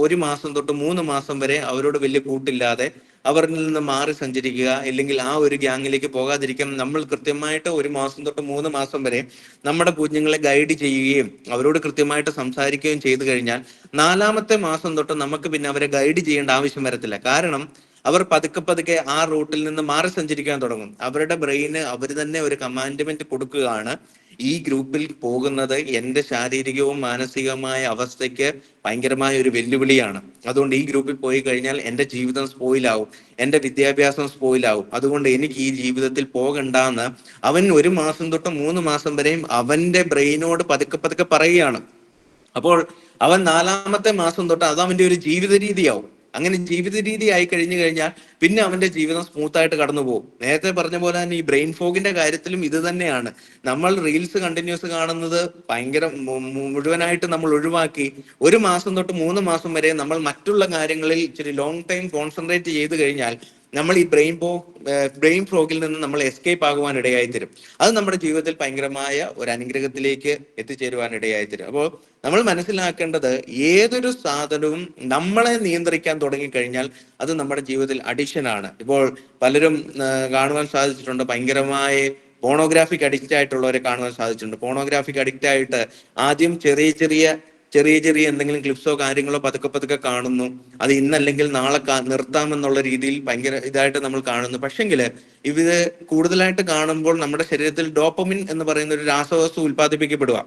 ഒരു മാസം തൊട്ട് 3 മാസം വരെ അവരോട് വലിയ കൂട്ടില്ലാതെ അവരിൽ നിന്ന് മാറി സഞ്ചരിക്കുക, ഇല്ലെങ്കിൽ ആ ഒരു ഗ്യാങ്ങിലേക്ക് പോകാതിരിക്കാൻ നമ്മൾ കൃത്യമായിട്ട് 1 മാസം തൊട്ട് 3 മാസം വരെ നമ്മുടെ കുഞ്ഞുങ്ങളെ ഗൈഡ് ചെയ്യുകയും അവരോട് കൃത്യമായിട്ട് സംസാരിക്കുകയും ചെയ്തു കഴിഞ്ഞാൽ 4-ാമത്തെ മാസം തൊട്ട് നമുക്ക് പിന്നെ അവരെ ഗൈഡ് ചെയ്യേണ്ട ആവശ്യം വരത്തില്ല. കാരണം അവർ പതുക്കെ പതുക്കെ ആ റൂട്ടിൽ നിന്ന് മാറി സഞ്ചരിക്കാൻ തുടങ്ങും. അവരുടെ ബ്രെയിന് അവർ തന്നെ ഒരു കമാൻഡ്മെന്റ് കൊടുക്കുകയാണ്, ഈ ഗ്രൂപ്പിൽ പോകുന്നത് എൻ്റെ ശാരീരികവും മാനസികവുമായ അവസ്ഥയ്ക്ക് ഭയങ്കരമായ ഒരു വെല്ലുവിളിയാണ്, അതുകൊണ്ട് ഈ ഗ്രൂപ്പിൽ പോയി കഴിഞ്ഞാൽ എൻ്റെ ജീവിതം സ്പോയിലാവും, എൻ്റെ വിദ്യാഭ്യാസം സ്പോയിലാവും, അതുകൊണ്ട് എനിക്ക് ഈ ജീവിതത്തിൽ പോകണ്ടെന്ന് അവൻ 1 മാസം തൊട്ട് 3 മാസം വരെയും അവന്റെ ബ്രെയിനോട് പതുക്കെ പതുക്കെ പറയുകയാണ്. അപ്പോൾ അവൻ 4-ാമത്തെ മാസം തൊട്ട് അത് അവന്റെ ഒരു ജീവിത രീതിയാവും. അങ്ങനെ ജീവിത രീതി ആയി കഴിഞ്ഞു കഴിഞ്ഞാൽ പിന്നെ അവന്റെ ജീവിതം സ്മൂത്ത് ആയിട്ട് കടന്നു പോകും. നേരത്തെ പറഞ്ഞ പോലെ തന്നെ ഈ ബ്രെയിൻ ഫോഗിന്റെ കാര്യത്തിലും ഇത് തന്നെയാണ്. നമ്മൾ റീൽസ് കണ്ടിന്യൂസ് കാണുന്നത് ഭയങ്കര മുഴുവനായിട്ട് നമ്മൾ ഒഴിവാക്കി 1 മാസം തൊട്ട് 3 മാസം വരെ നമ്മൾ മറ്റുള്ള കാര്യങ്ങളിൽ ഇച്ചിരി ലോങ് ടൈം കോൺസെൻട്രേറ്റ് ചെയ്ത് കഴിഞ്ഞാൽ നമ്മൾ ഈ ബ്രെയിൻ ഫ്രോഗിൽ നിന്ന് നമ്മൾ എസ്കേപ്പ് ആകുവാൻ ഇടയായി തരും. അത് നമ്മുടെ ജീവിതത്തിൽ ഭയങ്കരമായ ഒരു അനുഗ്രഹത്തിലേക്ക് എത്തിച്ചേരുവാൻ ഇടയായി തരും. അപ്പോൾ നമ്മൾ മനസ്സിലാക്കേണ്ടത് ഏതൊരു സാധനവും നമ്മളെ നിയന്ത്രിക്കാൻ തുടങ്ങിക്കഴിഞ്ഞാൽ അത് നമ്മുടെ ജീവിതത്തിൽ അഡിക്ഷൻ ആണ്. ഇപ്പോൾ പലരും കാണുവാൻ സാധിച്ചിട്ടുണ്ട്, ഭയങ്കരമായ പോണോഗ്രാഫിക് അഡിക്റ്റ് ആയിട്ടുള്ളവരെ കാണുവാൻ സാധിച്ചിട്ടുണ്ട്. പോണോഗ്രാഫിക് അഡിക്റ്റ് ആയിട്ട് ആദ്യം ചെറിയ എന്തെങ്കിലും ക്ലിപ്സോ കാര്യങ്ങളോ പതുക്കെ കാണുന്നു. അത് ഇന്നല്ലെങ്കിൽ നാളെ നിർത്താമെന്നുള്ള രീതിയിൽ ഭയങ്കര ഇതായിട്ട് നമ്മൾ കാണുന്നു. പക്ഷെങ്കിൽ ഇത് കൂടുതലായിട്ട് കാണുമ്പോൾ നമ്മുടെ ശരീരത്തിൽ ഡോപ്പമിൻ എന്ന് പറയുന്ന ഒരു രാസവസ്തു ഉൽപ്പാദിപ്പിക്കപ്പെടുക.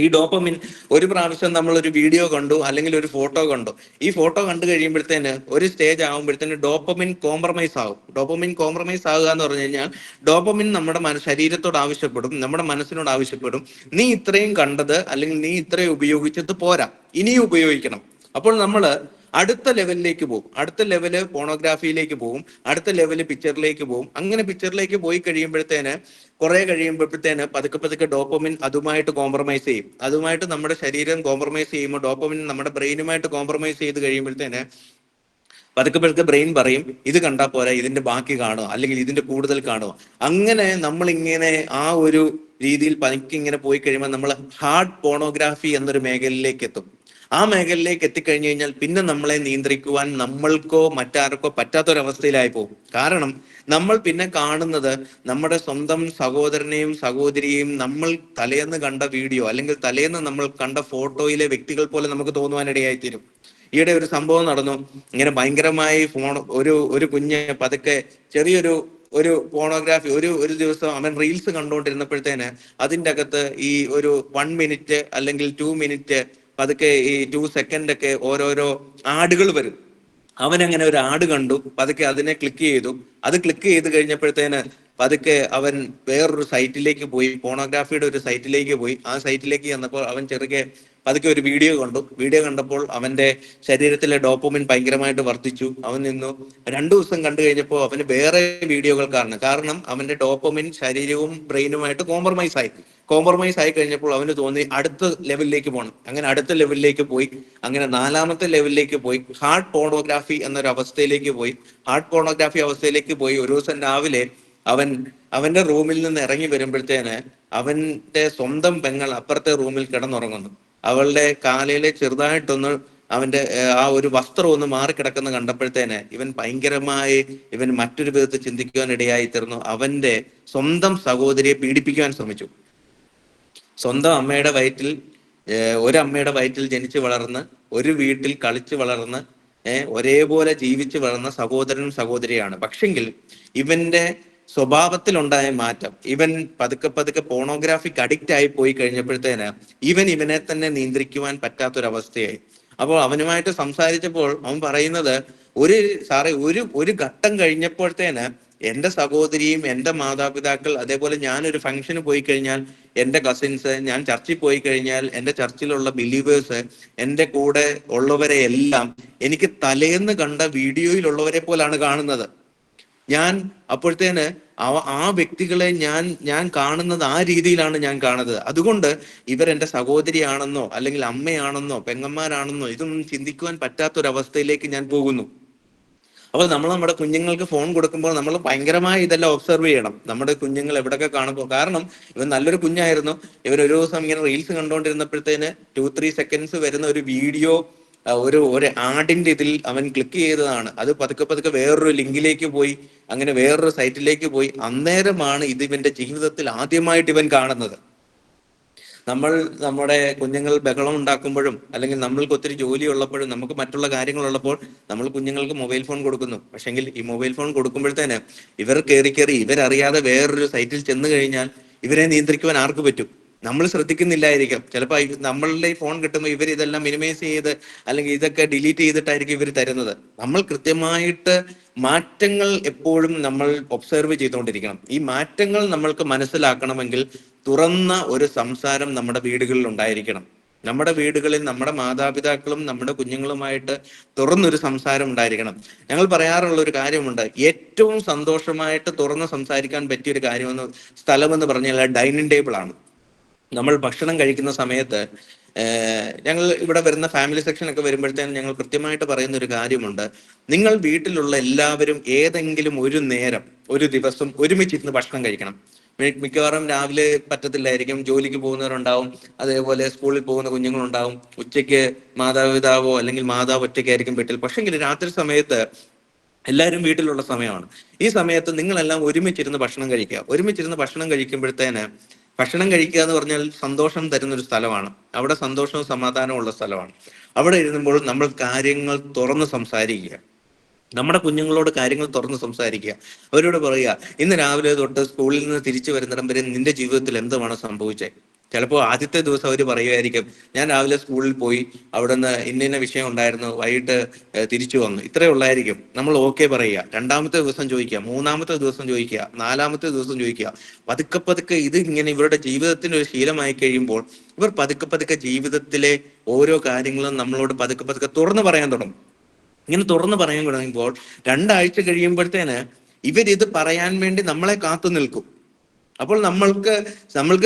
ഈ ഡോപ്പമിൻ ഒരു പ്രാവശ്യം നമ്മൾ ഒരു വീഡിയോ കണ്ടു അല്ലെങ്കിൽ ഒരു ഫോട്ടോ കണ്ടു, ഈ ഫോട്ടോ കണ്ടു കഴിയുമ്പോഴത്തേന് ഒരു സ്റ്റേജ് ആകുമ്പോഴത്തേന് ഡോപ്പമിൻ കോംപ്രമൈസ് ആകും. ഡോപ്പമിൻ കോംപ്രമൈസ് ആകുക എന്ന് പറഞ്ഞു കഴിഞ്ഞാൽ ഡോപ്പമിൻ നമ്മുടെ ശരീരത്തോട് ആവശ്യപ്പെടും, നമ്മുടെ മനസ്സിനോട് ആവശ്യപ്പെടും, നീ ഇത്രയും കണ്ടത് അല്ലെങ്കിൽ നീ ഇത്രയും ഉപയോഗിച്ചത് പോരാ, ഇനിയും ഉപയോഗിക്കണം. അപ്പോൾ നമ്മൾ അടുത്ത ലെവലിലേക്ക് പോകും. അടുത്ത ലെവല് പോണോഗ്രാഫിയിലേക്ക് പോകും, അടുത്ത ലെവല് പിക്ചറിലേക്ക് പോകും. അങ്ങനെ പിക്ചറിലേക്ക് പോയി കുറെ കഴിയുമ്പോഴത്തേന് പതുക്കെ ഡോപ്പമിൻ അതുമായിട്ട് കോംപ്രമൈസ് ചെയ്യും. അതുമായിട്ട് നമ്മുടെ ശരീരം കോംപ്രമൈസ് ചെയ്യുമ്പോൾ ഡോപ്പമിൻ നമ്മുടെ ബ്രെയിനുമായിട്ട് കോംപ്രമൈസ് ചെയ്ത് കഴിയുമ്പോഴത്തേന് പതുക്കെ ബ്രെയിൻ പറയും, ഇത് കണ്ടാൽ പോരാ, ഇതിന്റെ ബാക്കി കാണുക അല്ലെങ്കിൽ ഇതിന്റെ കൂടുതൽ കാണുക. അങ്ങനെ നമ്മളിങ്ങനെ ആ ഒരു രീതിയിൽ പതുക്കെ പോയി കഴിയുമ്പോൾ നമ്മൾ ഹാർഡ് പോണോഗ്രാഫി എന്നൊരു മേഖലയിലേക്ക് എത്തും. ആ മേഖലയിലേക്ക് എത്തിക്കഴിഞ്ഞു കഴിഞ്ഞാൽ പിന്നെ നമ്മളെ നിയന്ത്രിക്കുവാൻ നമ്മൾക്കോ മറ്റാർക്കോ പറ്റാത്തൊരവസ്ഥയിലായി പോകും. കാരണം നമ്മൾ പിന്നെ കാണുന്നത് നമ്മുടെ സ്വന്തം സഹോദരനെയും സഹോദരിയെയും നമ്മൾ തലേന്ന് കണ്ട വീഡിയോ അല്ലെങ്കിൽ തലേന്ന് നമ്മൾ കണ്ട ഫോട്ടോയിലെ വ്യക്തികൾ പോലെ നമുക്ക് തോന്നുവാനിടയായി തീരും. ഈയിടെ ഒരു സംഭവം നടന്നു. ഇങ്ങനെ ഭയങ്കരമായി ഒരു കുഞ്ഞ് പതുക്കെ ഒരു പോണോഗ്രാഫി ഒരു ദിവസം അവൻ റീൽസ് കണ്ടുകൊണ്ടിരുന്നപ്പോഴത്തേന് അതിൻ്റെ അകത്ത് ഈ ഒരു 1 മിനിറ്റ് അല്ലെങ്കിൽ 2 മിനിറ്റ് പതുക്കെ ഈ 2 സെക്കൻഡ് ഒക്കെ ഓരോരോ ആടുകൾ വരും. അവനങ്ങനെ ഒരു ആട് കണ്ടു, പതുക്കെ അതിനെ ക്ലിക്ക് ചെയ്തു. അത് ക്ലിക്ക് ചെയ്ത് കഴിഞ്ഞപ്പോഴത്തേന് പതുക്കെ അവൻ വേറൊരു സൈറ്റിലേക്ക് പോയി, പോണോഗ്രാഫിയുടെ ഒരു സൈറ്റിലേക്ക് പോയി. ആ സൈറ്റിലേക്ക് ചെന്നപ്പോൾ അവൻ പതുക്കെ ഒരു വീഡിയോ കണ്ടു. വീഡിയോ കണ്ടപ്പോൾ അവന്റെ ശരീരത്തിലെ ഡോപ്പമിൻ ഭയങ്കരമായിട്ട് വർദ്ധിച്ചു. അവൻ നിന്നു. 2 ദിവസം കണ്ടു കഴിഞ്ഞപ്പോൾ അവന് വേറെ വീഡിയോകൾ കാരണം അവന്റെ ഡോപ്പമിൻ ശരീരവും ബ്രെയിനുമായിട്ട് കോംപ്രമൈസ് ആയി കഴിഞ്ഞപ്പോൾ അവന് തോന്നി അടുത്ത ലെവലിലേക്ക് പോകണം. അങ്ങനെ അടുത്ത ലെവലിലേക്ക് പോയി. അങ്ങനെ 4ാമത്തെ ലെവലിലേക്ക് പോയി, ഹാർഡ് പോണോഗ്രാഫി എന്നൊരു അവസ്ഥയിലേക്ക് പോയി. ഹാർഡ് പോണോഗ്രാഫി അവസ്ഥയിലേക്ക് പോയി ഒരു ദിവസം രാവിലെ അവന്റെ റൂമിൽ നിന്ന് ഇറങ്ങി വരുമ്പോഴത്തേന് അവന്റെ സ്വന്തം പെങ്ങൾ അപ്പുറത്തെ റൂമിൽ കിടന്നുറങ്ങുന്നു. അവളുടെ കാലയിലെ ചെറുതായിട്ടൊന്ന് അവന്റെ ആ ഒരു വസ്ത്രം ഒന്ന് മാറിക്കിടക്കുന്ന കണ്ടപ്പോഴത്തേന് ഇവൻ മറ്റൊരു വിധത്തിൽ ചിന്തിക്കുവാൻ ഇടയായി തീർന്നു. അവന്റെ സ്വന്തം സഹോദരിയെ പീഡിപ്പിക്കുവാൻ ശ്രമിച്ചു. സ്വന്തം അമ്മയുടെ വയറ്റിൽ ഒരമ്മയുടെ വയറ്റിൽ ജനിച്ചു വളർന്ന് ഒരു വീട്ടിൽ കളിച്ചു വളർന്ന് ഒരേപോലെ ജീവിച്ചു വളർന്ന സഹോദരനും സഹോദരിയാണ്. പക്ഷെങ്കിൽ ഇവന്റെ സ്വഭാവത്തിലുണ്ടായ മാറ്റം, ഇവൻ പതുക്കെ പോണോഗ്രാഫിക് അഡിക്റ്റ് ആയി പോയി കഴിഞ്ഞപ്പോഴത്തേന് ഇവനെ തന്നെ നിയന്ത്രിക്കുവാൻ പറ്റാത്തൊരവസ്ഥയായി. അപ്പോൾ അവനുമായിട്ട് സംസാരിച്ചപ്പോൾ അവൻ പറയുന്നത്, ഒരു ഘട്ടം കഴിഞ്ഞപ്പോഴത്തേന് എന്റെ സഹോദരിയും എന്റെ മാതാപിതാക്കൾ, അതേപോലെ ഞാനൊരു ഫംഗ്ഷന് പോയി കഴിഞ്ഞാൽ എന്റെ കസിൻസ്, ഞാൻ ചർച്ചിൽ പോയി കഴിഞ്ഞാൽ എന്റെ ചർച്ചിലുള്ള ബിലീവേഴ്സ്, എന്റെ കൂടെ ഉള്ളവരെ എല്ലാം എനിക്ക് തലേന്ന് കണ്ട വീഡിയോയിലുള്ളവരെ പോലാണ് കാണുന്നത്. ഞാൻ അപ്പോഴത്തേന് ആ വ്യക്തികളെ ഞാൻ കാണുന്നത് ആ രീതിയിലാണ് ഞാൻ കാണുന്നത്. അതുകൊണ്ട് ഇവരെന്റെ സഹോദരിയാണെന്നോ അല്ലെങ്കിൽ അമ്മയാണെന്നോ പെങ്ങന്മാരാണെന്നോ ഇതൊന്നും ചിന്തിക്കുവാൻ പറ്റാത്തൊരവസ്ഥയിലേക്ക് ഞാൻ പോകുന്നു. അപ്പോൾ നമ്മൾ നമ്മുടെ കുഞ്ഞുങ്ങൾക്ക് ഫോൺ കൊടുക്കുമ്പോൾ നമ്മൾ ഭയങ്കരമായി ഇതെല്ലാം ഒബ്സർവ് ചെയ്യണം. നമ്മുടെ കുഞ്ഞുങ്ങൾ എവിടെയൊക്കെ കാണുമ്പോൾ, കാരണം ഇവൻ നല്ലൊരു കുഞ്ഞായിരുന്നു. ഇവൻ ഒരു ദിവസം ഇങ്ങനെ റീൽസ് കണ്ടുകൊണ്ടിരുന്നപ്പോഴത്തേന് 2-3 സെക്കൻഡ്സ് വരുന്ന ഒരു വീഡിയോ ഒരു ആഡിന്റെ ഇതിൽ അവൻ ക്ലിക്ക് ചെയ്തതാണ്. അത് പതുക്കെ വേറൊരു ലിങ്കിലേക്ക് പോയി, അങ്ങനെ വേറൊരു സൈറ്റിലേക്ക് പോയി. അന്നേരമാണ് ഇത് ഇവന്റെ ജീവിതത്തിൽ ആദ്യമായിട്ട് ഇവൻ കാണുന്നത്. നമ്മുടെ കുഞ്ഞുങ്ങൾ ബഹളം ഉണ്ടാക്കുമ്പോഴും അല്ലെങ്കിൽ നമ്മൾക്ക് ഒത്തിരി ജോലി ഉള്ളപ്പോഴും നമുക്ക് മറ്റുള്ള കാര്യങ്ങളുള്ളപ്പോൾ നമ്മൾ കുഞ്ഞുങ്ങൾക്ക് മൊബൈൽ ഫോൺ കൊടുക്കുന്നു. പക്ഷെങ്കിൽ ഈ മൊബൈൽ ഫോൺ കൊടുക്കുമ്പോഴത്തേന് ഇവർ കയറി ഇവരറിയാതെ വേറൊരു സൈറ്റിൽ ചെന്ന് കഴിഞ്ഞാൽ ഇവരെ നിയന്ത്രിക്കുവാൻ ആർക്ക് പറ്റും? നമ്മൾ ശ്രദ്ധിക്കുന്നില്ലായിരിക്കാം. ചിലപ്പോൾ നമ്മളുടെ ഈ ഫോൺ കിട്ടുമ്പോൾ ഇവർ ഇതെല്ലാം മിനിമൈസ് ചെയ്ത് അല്ലെങ്കിൽ ഇതൊക്കെ ഡിലീറ്റ് ചെയ്തിട്ടായിരിക്കും ഇവർ തരുന്നത്. നമ്മൾ കൃത്യമായിട്ട് മാറ്റങ്ങൾ എപ്പോഴും നമ്മൾ ഒബ്സർവ് ചെയ്തുകൊണ്ടിരിക്കണം. ഈ മാറ്റങ്ങൾ നമ്മൾക്ക് മനസ്സിലാക്കണമെങ്കിൽ തുറന്ന ഒരു സംസാരം നമ്മുടെ വീടുകളിൽ ഉണ്ടായിരിക്കണം. നമ്മുടെ വീടുകളിൽ നമ്മുടെ മാതാപിതാക്കളും നമ്മുടെ കുഞ്ഞുങ്ങളുമായിട്ട് തുറന്നൊരു സംസാരം ഉണ്ടായിരിക്കണം. ഞങ്ങൾ പറയാറുള്ള ഒരു കാര്യമുണ്ട്, ഏറ്റവും സന്തോഷമായിട്ട് തുറന്ന് സംസാരിക്കാൻ പറ്റിയ ഒരു സ്ഥലമെന്ന് പറഞ്ഞാൽ ഡൈനിങ് ടേബിൾ ആണ്. നമ്മൾ ഭക്ഷണം കഴിക്കുന്ന സമയത്ത് ഞങ്ങൾ ഇവിടെ വരുന്ന ഫാമിലി സെക്ഷൻ ഒക്കെ വരുമ്പോഴത്തേനും ഞങ്ങൾ കൃത്യമായിട്ട് പറയുന്ന ഒരു കാര്യമുണ്ട്, നിങ്ങൾ വീട്ടിലുള്ള എല്ലാവരും ഏതെങ്കിലും ഒരു നേരം ഒരു ദിവസം ഒരുമിച്ചിരുന്ന് ഭക്ഷണം കഴിക്കണം. മിക്കവാറും രാവിലെ പറ്റത്തില്ലായിരിക്കും, ജോലിക്ക് പോകുന്നവരുണ്ടാവും, അതേപോലെ സ്കൂളിൽ പോകുന്ന കുഞ്ഞുങ്ങളുണ്ടാവും. ഉച്ചയ്ക്ക് മാതാപിതാവോ അല്ലെങ്കിൽ മാതാവ് ഒറ്റയ്ക്കായിരിക്കും വീട്ടിൽ. പക്ഷെങ്കിൽ രാത്രി സമയത്ത് എല്ലാവരും വീട്ടിലുള്ള സമയമാണ്. ഈ സമയത്ത് നിങ്ങളെല്ലാം ഒരുമിച്ചിരുന്ന് ഭക്ഷണം കഴിക്കുക. ഒരുമിച്ചിരുന്ന് ഭക്ഷണം കഴിക്കുമ്പോഴത്തേന്, ഭക്ഷണം കഴിക്കുക എന്ന് പറഞ്ഞാൽ സന്തോഷം തരുന്ന ഒരു സ്ഥലമാണ്. അവിടെ സന്തോഷവും സമാധാനവും ഉള്ള സ്ഥലമാണ്. അവിടെ ഇരുന്നുമ്പോൾ നമ്മൾ കാര്യങ്ങൾ തുറന്ന് സംസാരിക്കുക, നമ്മുടെ കുഞ്ഞുങ്ങളോട് കാര്യങ്ങൾ തുറന്ന് സംസാരിക്കുക. അവരോട് പറയുക, ഇന്ന് രാവിലെ തൊട്ട് സ്കൂളിൽ നിന്ന് തിരിച്ചു വരുന്നിടം വരെ നിന്റെ ജീവിതത്തിൽ എന്തുമാണ് സംഭവിച്ചത്. ചിലപ്പോൾ ആദ്യത്തെ ദിവസം അവർ പറയുമായിരിക്കും, ഞാൻ രാവിലെ സ്കൂളിൽ പോയി, അവിടെ നിന്ന് ഇന്ന വിഷയം ഉണ്ടായിരുന്നു, വൈകിട്ട് തിരിച്ചു വന്നു, ഇത്രയേ ഉള്ളായിരിക്കും. നമ്മൾ ഓക്കെ പറയുക. രണ്ടാമത്തെ ദിവസം ചോദിക്കുക, മൂന്നാമത്തെ ദിവസം ചോദിക്കുക, നാലാമത്തെ ദിവസം ചോദിക്കുക. പതുക്കെ പതുക്കെ ഇത് ഇങ്ങനെ ഇവരുടെ ജീവിതത്തിന് ഒരു ശീലമായി കഴിയുമ്പോൾ ഇവർ പതുക്കെ പതുക്കെ ജീവിതത്തിലെ ഓരോ കാര്യങ്ങളും നമ്മളോട് പതുക്കെ പതുക്കെ തുറന്നു പറയാൻ തുടങ്ങും. ഇങ്ങനെ തുറന്നു പറയാൻ തുടങ്ങുമ്പോൾ 2 ആഴ്ച കഴിയുമ്പോഴത്തേന് ഇവരിത് പറയാൻ വേണ്ടി നമ്മളെ കാത്തു നിൽക്കും. അപ്പോൾ നമ്മൾക്ക്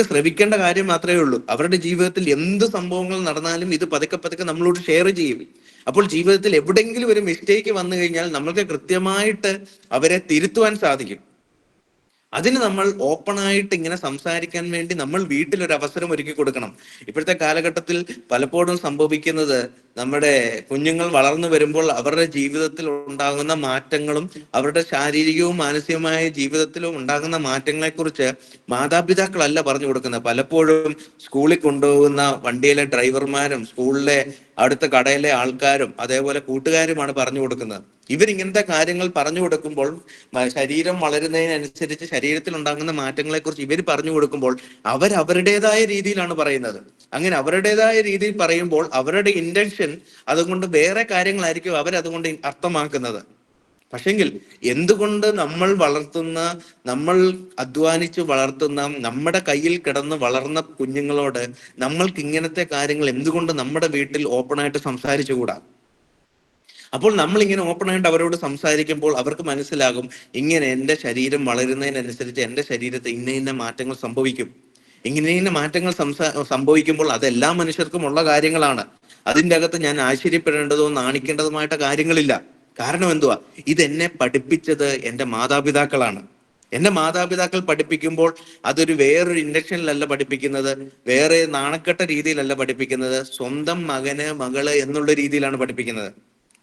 ശ്രമിക്കേണ്ട കാര്യം മാത്രമേ ഉള്ളൂ. അവരുടെ ജീവിതത്തിൽ എന്ത് സംഭവങ്ങൾ നടന്നാലും ഇത് പതുക്കെ പതുക്കെ നമ്മളോട് ഷെയർ ചെയ്യും. അപ്പോൾ ജീവിതത്തിൽ എവിടെയെങ്കിലും ഒരു മിസ്റ്റേക്ക് വന്നു കഴിഞ്ഞാൽ നമ്മൾക്ക് കൃത്യമായിട്ട് അവരെ തിരുത്തുവാൻ സാധിക്കും. അതിന് നമ്മൾ ഓപ്പണായിട്ട് ഇങ്ങനെ സംസാരിക്കാൻ വേണ്ടി നമ്മൾ വീട്ടിലൊരു അവസരം ഒരുക്കി കൊടുക്കണം. ഇപ്പോഴത്തെ കാലഘട്ടത്തിൽ പലപ്പോഴും സംഭവിക്കുന്നത്, നമ്മുടെ കുഞ്ഞുങ്ങൾ വളർന്നു വരുമ്പോൾ അവരുടെ ജീവിതത്തിൽ ഉണ്ടാകുന്ന മാറ്റങ്ങളും അവരുടെ ശാരീരികവും മാനസികമായ ജീവിതത്തിലും ഉണ്ടാകുന്ന മാറ്റങ്ങളെക്കുറിച്ച് മാതാപിതാക്കളല്ല പറഞ്ഞു കൊടുക്കുന്നത്. പലപ്പോഴും സ്കൂളിൽ കൊണ്ടുപോകുന്ന വണ്ടിയിലെ ഡ്രൈവർമാരും സ്കൂളിലെ അടുത്ത കടയിലെ ആൾക്കാരും അതേപോലെ കൂട്ടുകാരുമാണ് പറഞ്ഞു കൊടുക്കുന്നത്. ഇവരിങ്ങനത്തെ കാര്യങ്ങൾ പറഞ്ഞു കൊടുക്കുമ്പോൾ, ശരീരം വളരുന്നതിനനുസരിച്ച് ശരീരത്തിൽ ഉണ്ടാകുന്ന മാറ്റങ്ങളെ കുറിച്ച് ഇവർ പറഞ്ഞു കൊടുക്കുമ്പോൾ അവരുടേതായ രീതിയിലാണ് പറയുന്നത്. അങ്ങനെ അവരുടേതായ രീതിയിൽ പറയുമ്പോൾ അവരുടെ ഇന്റൻഷൻ അതുകൊണ്ട് വേറെ കാര്യങ്ങളായിരിക്കും അവരതുകൊണ്ട് അർത്ഥമാക്കുന്നത്. പക്ഷെങ്കിൽ എന്തുകൊണ്ട് നമ്മൾ അധ്വാനിച്ച് വളർത്തുന്ന നമ്മുടെ കയ്യിൽ കിടന്ന് വളർന്ന കുഞ്ഞുങ്ങളോട് നമ്മൾക്ക് ഇങ്ങനത്തെ കാര്യങ്ങൾ എന്തുകൊണ്ട് നമ്മുടെ വീട്ടിൽ ഓപ്പണായിട്ട് സംസാരിച്ചുകൂടാ? അപ്പോൾ നമ്മൾ ഇങ്ങനെ ഓപ്പണായിട്ട് അവരോട് സംസാരിക്കുമ്പോൾ അവർക്ക് മനസ്സിലാകും, ഇങ്ങനെ എൻ്റെ ശരീരം വളരുന്നതിനനുസരിച്ച് എൻ്റെ ശരീരത്തിൽ ഇന്ന മാറ്റങ്ങൾ സംഭവിക്കും. ഇങ്ങനെ മാറ്റങ്ങൾ സംഭവിക്കുമ്പോൾ അതെല്ലാ മനുഷ്യർക്കും ഉള്ള കാര്യങ്ങളാണ്. അതിൻ്റെ അകത്ത് ഞാൻ ആശ്ചര്യപ്പെടേണ്ടതോ നാണിക്കേണ്ടതുമായിട്ട് കാര്യങ്ങളില്ല. കാരണം എന്തുവാ? ഇതെന്നെ പഠിപ്പിച്ചത് എൻ്റെ മാതാപിതാക്കളാണ്. എൻ്റെ മാതാപിതാക്കൾ പഠിപ്പിക്കുമ്പോൾ അതൊരു വേറൊരു ഇൻഡക്ഷനിലല്ല പഠിപ്പിക്കുന്നത്, വേറെ നാണക്കെട്ട രീതിയിലല്ല പഠിപ്പിക്കുന്നത്, സ്വന്തം മകള് എന്നുള്ള രീതിയിലാണ് പഠിപ്പിക്കുന്നത്.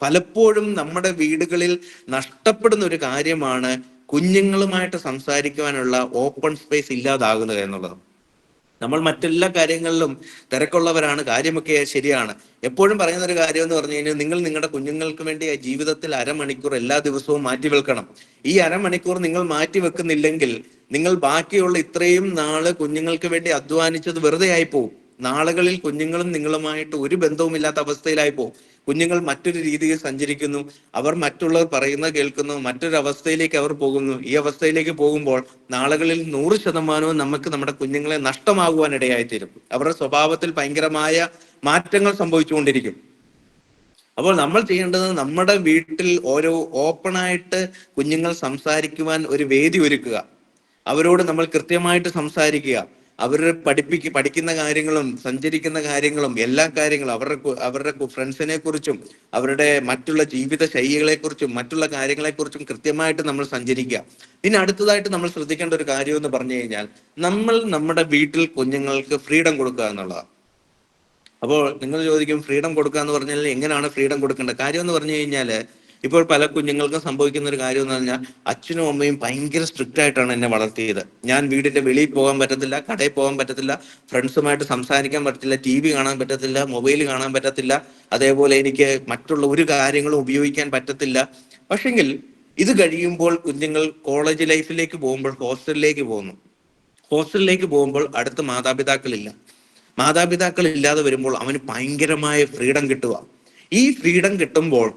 പലപ്പോഴും നമ്മുടെ വീടുകളിൽ നഷ്ടപ്പെടുന്ന ഒരു കാര്യമാണ് കുഞ്ഞുങ്ങളുമായിട്ട് സംസാരിക്കുവാനുള്ള ഓപ്പൺ സ്പേസ് ഇല്ലാതാകുന്നത് എന്നുള്ളത്. നമ്മൾ മറ്റെല്ലാ കാര്യങ്ങളിലും തിരക്കുള്ളവരാണ്, കാര്യമൊക്കെ ശരിയാണ്. എപ്പോഴും പറയുന്ന ഒരു കാര്യം എന്ന് പറഞ്ഞു കഴിഞ്ഞാൽ, നിങ്ങൾ നിങ്ങളുടെ കുഞ്ഞുങ്ങൾക്ക് വേണ്ടി ജീവിതത്തിൽ അരമണിക്കൂർ എല്ലാ ദിവസവും മാറ്റി വെക്കണം. ഈ അരമണിക്കൂർ നിങ്ങൾ മാറ്റി വെക്കുന്നില്ലെങ്കിൽ നിങ്ങൾ ബാക്കിയുള്ള ഇത്രയും നാള് കുഞ്ഞുങ്ങൾക്ക് വേണ്ടി അധ്വാനിച്ചത് വെറുതെ ആയി പോകും. നാളുകളിൽ കുഞ്ഞുങ്ങളും നിങ്ങളുമായിട്ട് ഒരു ബന്ധവുമില്ലാത്ത അവസ്ഥയിലായി പോകും. കുഞ്ഞുങ്ങൾ മറ്റൊരു രീതിയിൽ സഞ്ചരിക്കുന്നു, അവർ മറ്റുള്ളവർ പറയുന്നത് കേൾക്കുന്നു, മറ്റൊരു അവസ്ഥയിലേക്ക് അവർ പോകുന്നു. ഈ അവസ്ഥയിലേക്ക് പോകുമ്പോൾ നാളുകളിൽ 100% നമുക്ക് നമ്മുടെ കുഞ്ഞുങ്ങളെ നഷ്ടമാകുവാൻ ഇടയായിത്തീരും. അവരുടെ സ്വഭാവത്തിൽ ഭയങ്കരമായ മാറ്റങ്ങൾ സംഭവിച്ചുകൊണ്ടിരിക്കും. അപ്പോൾ നമ്മൾ ചെയ്യേണ്ടത്, നമ്മുടെ വീട്ടിൽ ഓരോ ഓപ്പണായിട്ട് കുഞ്ഞുങ്ങൾ സംസാരിക്കുവാൻ ഒരു വേദി ഒരുക്കുക. അവരോട് നമ്മൾ കൃത്യമായിട്ട് സംസാരിക്കുക. അവർ പഠിക്കുന്ന കാര്യങ്ങളും സഞ്ചരിക്കുന്ന കാര്യങ്ങളും എല്ലാ കാര്യങ്ങളും അവരുടെ ഫ്രണ്ട്സിനെ കുറിച്ചും അവരുടെ മറ്റുള്ള ജീവിത ശൈലികളെ കുറിച്ചും മറ്റുള്ള കാര്യങ്ങളെ കുറിച്ചും കൃത്യമായിട്ട് നമ്മൾ സഞ്ചരിക്കുക. ഇനി അടുത്തതായിട്ട് നമ്മൾ ശ്രദ്ധിക്കേണ്ട ഒരു കാര്യം എന്ന് പറഞ്ഞു കഴിഞ്ഞാൽ, നമ്മൾ നമ്മുടെ വീട്ടിൽ കുഞ്ഞുങ്ങൾക്ക് ഫ്രീഡം കൊടുക്കുക എന്നുള്ളതാണ്. അപ്പോൾ നിങ്ങൾ ചോദിക്കും, ഫ്രീഡം കൊടുക്കുക എന്ന് പറഞ്ഞാൽ എങ്ങനെയാണ് ഫ്രീഡം കൊടുക്കേണ്ടത്? കാര്യം എന്ന് പറഞ്ഞു കഴിഞ്ഞാൽ, ഇപ്പോൾ പല കുഞ്ഞുങ്ങൾക്കും സംഭവിക്കുന്ന ഒരു കാര്യം എന്ന് പറഞ്ഞാൽ, അച്ഛനും അമ്മയും ഭയങ്കര സ്ട്രിക്റ്റ് ആയിട്ടാണ് എന്നെ വളർത്തിയത്. ഞാൻ വീടിന്റെ വെളിയിൽ പോകാൻ പറ്റത്തില്ല, കടയിൽ പോകാൻ പറ്റത്തില്ല, ഫ്രണ്ട്സുമായിട്ട് സംസാരിക്കാൻ പറ്റത്തില്ല, TV കാണാൻ പറ്റത്തില്ല, മൊബൈൽ കാണാൻ പറ്റത്തില്ല, അതേപോലെ എനിക്ക് മറ്റുള്ള ഒരു കാര്യങ്ങളും ഉപയോഗിക്കാൻ പറ്റത്തില്ല. പക്ഷെങ്കിൽ ഇത് കഴിയുമ്പോൾ കുഞ്ഞുങ്ങൾ കോളേജ് ലൈഫിലേക്ക് പോകുമ്പോൾ ഹോസ്റ്റലിലേക്ക് പോകുമ്പോൾ അടുത്ത് മാതാപിതാക്കൾ ഇല്ലാതെ വരുമ്പോൾ അവന് ഭയങ്കരമായ ഫ്രീഡം കിട്ടുക. ഈ ഫ്രീഡം കിട്ടുമ്പോൾ,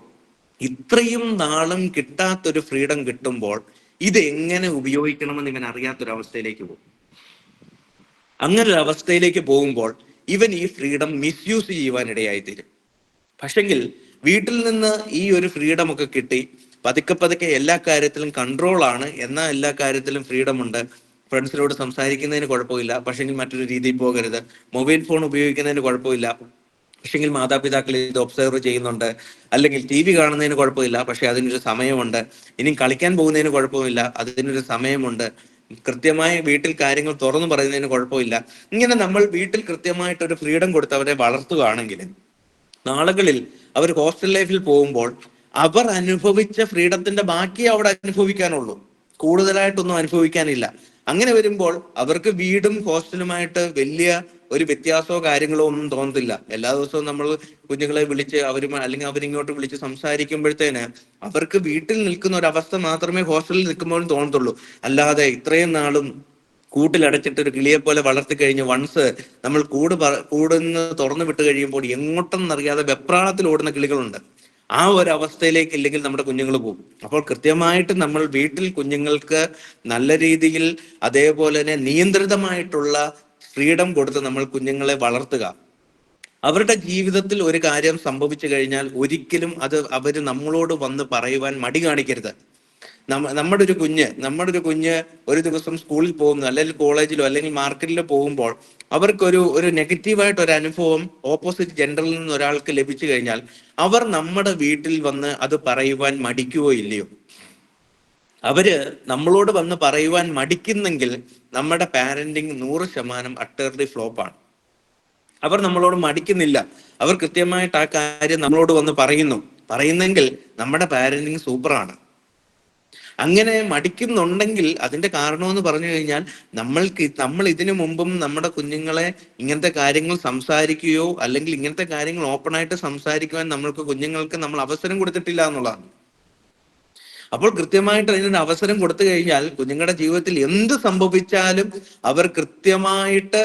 ഇത്രയും നാളും കിട്ടാത്തൊരു ഫ്രീഡം കിട്ടുമ്പോൾ, ഇത് എങ്ങനെ ഉപയോഗിക്കണമെന്ന് ഇവൻ അറിയാത്തൊരവസ്ഥയിലേക്ക് പോകും. അങ്ങനെ ഒരു അവസ്ഥയിലേക്ക് പോകുമ്പോൾ ഇവൻ ഈ ഫ്രീഡം മിസ്യൂസ് ചെയ്യുവാനിടയായിത്തീരും. പക്ഷെങ്കിൽ വീട്ടിൽ നിന്ന് ഈ ഒരു ഫ്രീഡം ഒക്കെ കിട്ടി പതുക്കെ പതുക്കെ എല്ലാ കാര്യത്തിലും കൺട്രോൾ ആണ്, എന്നാൽ എല്ലാ കാര്യത്തിലും ഫ്രീഡം ഉണ്ട്. ഫ്രണ്ട്സിനോട് സംസാരിക്കുന്നതിന് കുഴപ്പമില്ല, പക്ഷെങ്കിൽ മറ്റൊരു രീതിയിൽ പോകരുത്. മൊബൈൽ ഫോൺ ഉപയോഗിക്കുന്നതിന് കുഴപ്പമില്ല, പക്ഷെങ്കിൽ മാതാപിതാക്കൾ ഇത് ഒബ്സർവ് ചെയ്യുന്നുണ്ട്. അല്ലെങ്കിൽ ടി വി കാണുന്നതിന് കുഴപ്പമില്ല, പക്ഷെ അതിനൊരു സമയമുണ്ട്. ഇനി കളിക്കാൻ പോകുന്നതിന് കുഴപ്പമില്ല, അതിനൊരു സമയമുണ്ട്. കൃത്യമായി വീട്ടിൽ കാര്യങ്ങൾ തുറന്നു പറയുന്നതിന് കുഴപ്പമില്ല. ഇങ്ങനെ നമ്മൾ വീട്ടിൽ കൃത്യമായിട്ടൊരു ഫ്രീഡം കൊടുത്ത് അവരെ വളർത്തുകയാണെങ്കിൽ നാളുകളിൽ അവർ ഹോസ്റ്റൽ ലൈഫിൽ പോകുമ്പോൾ അവർ അനുഭവിച്ച ഫ്രീഡത്തിന്റെ ബാക്കി അവിടെ അനുഭവിക്കാനുള്ളൂ, കൂടുതലായിട്ടൊന്നും അനുഭവിക്കാനില്ല. അങ്ങനെ വരുമ്പോൾ അവർക്ക് വീടും ഹോസ്റ്റലുമായിട്ട് വലിയ ഒരു വ്യത്യാസമോ കാര്യങ്ങളോ ഒന്നും തോന്നത്തില്ല. എല്ലാ ദിവസവും നമ്മൾ കുഞ്ഞുങ്ങളെ വിളിച്ച് അല്ലെങ്കിൽ അവരിങ്ങോട്ട് വിളിച്ച് സംസാരിക്കുമ്പോഴത്തേന് അവർക്ക് വീട്ടിൽ നിൽക്കുന്ന ഒരു അവസ്ഥ മാത്രമേ ഹോസ്റ്റലിൽ നിൽക്കുമ്പോഴും തോന്നത്തുള്ളൂ. അല്ലാതെ ഇത്രയും നാളും കൂട്ടിലടച്ചിട്ട് ഒരു കിളിയെ പോലെ വളർത്തി കഴിഞ്ഞ് വൺസ് നമ്മൾ കൂടുന്ന് തുറന്നു വിട്ട് കഴിയുമ്പോൾ എങ്ങോട്ടെന്നറിയാതെ വെപ്രാളത്തിൽ ഓടുന്ന കിളികളുണ്ട്. ആ ഒരു അവസ്ഥയിലേക്ക് ഇല്ലെങ്കിൽ നമ്മുടെ കുഞ്ഞുങ്ങൾ പോകും. അപ്പോൾ കൃത്യമായിട്ട് നമ്മൾ വീട്ടിൽ കുഞ്ഞുങ്ങൾക്ക് നല്ല രീതിയിൽ അതേപോലെ തന്നെ നിയന്ത്രിതമായിട്ടുള്ള ഫ്രീഡം കൊടുത്ത് നമ്മൾ കുഞ്ഞുങ്ങളെ വളർത്തുക. അവരുടെ ജീവിതത്തിൽ ഒരു കാര്യം സംഭവിച്ചു കഴിഞ്ഞാൽ ഒരിക്കലും അത് അവര് നമ്മളോട് വന്ന് പറയുവാൻ മടി കാണിക്കരുത്. നമ്മുടെ ഒരു കുഞ്ഞ് ഒരു ദിവസം സ്കൂളിൽ പോകുന്നു, അല്ലെങ്കിൽ കോളേജിലോ അല്ലെങ്കിൽ മാർക്കറ്റിലോ പോകുമ്പോൾ അവർക്കൊരു നെഗറ്റീവായിട്ട് ഒരു അനുഭവം ഓപ്പോസിറ്റ് ജെൻഡറിൽ നിന്ന് ഒരാൾക്ക് ലഭിച്ചു കഴിഞ്ഞാൽ അവർ നമ്മുടെ വീട്ടിൽ വന്ന് അത് പറയുവാൻ മടിക്കുകയോ ഇല്ലയോ? അവര് നമ്മളോട് വന്ന് പറയുവാൻ മടിക്കുന്നെങ്കിൽ നമ്മുടെ പാരന്റിങ് 100% അട്ടർലി ഫ്ലോപ്പാണ്. അവർ നമ്മളോട് മടിക്കുന്നില്ല, അവർ കൃത്യമായിട്ട് ആ കാര്യം നമ്മളോട് വന്ന് പറയുന്നെങ്കിൽ നമ്മുടെ പാരന്റിങ് സൂപ്പറാണ്. അങ്ങനെ മടിക്കുന്നുണ്ടെങ്കിൽ അതിന്റെ കാരണമെന്ന് പറഞ്ഞു കഴിഞ്ഞാൽ നമ്മൾ ഇതിനു മുമ്പും നമ്മുടെ കുഞ്ഞുങ്ങളെ ഇങ്ങനത്തെ കാര്യങ്ങൾ സംസാരിക്കുകയോ അല്ലെങ്കിൽ ഇങ്ങനത്തെ കാര്യങ്ങൾ ഓപ്പണായിട്ട് സംസാരിക്കുവാൻ കുഞ്ഞുങ്ങൾക്ക് നമ്മൾ അവസരം കൊടുത്തിട്ടില്ല എന്നുള്ളതാണ്. അപ്പോൾ കൃത്യമായിട്ട് അതിനൊരു അവസരം കൊടുത്തു കഴിഞ്ഞാൽ കുഞ്ഞുങ്ങളുടെ ജീവിതത്തിൽ എന്ത് സംഭവിച്ചാലും അവർ കൃത്യമായിട്ട്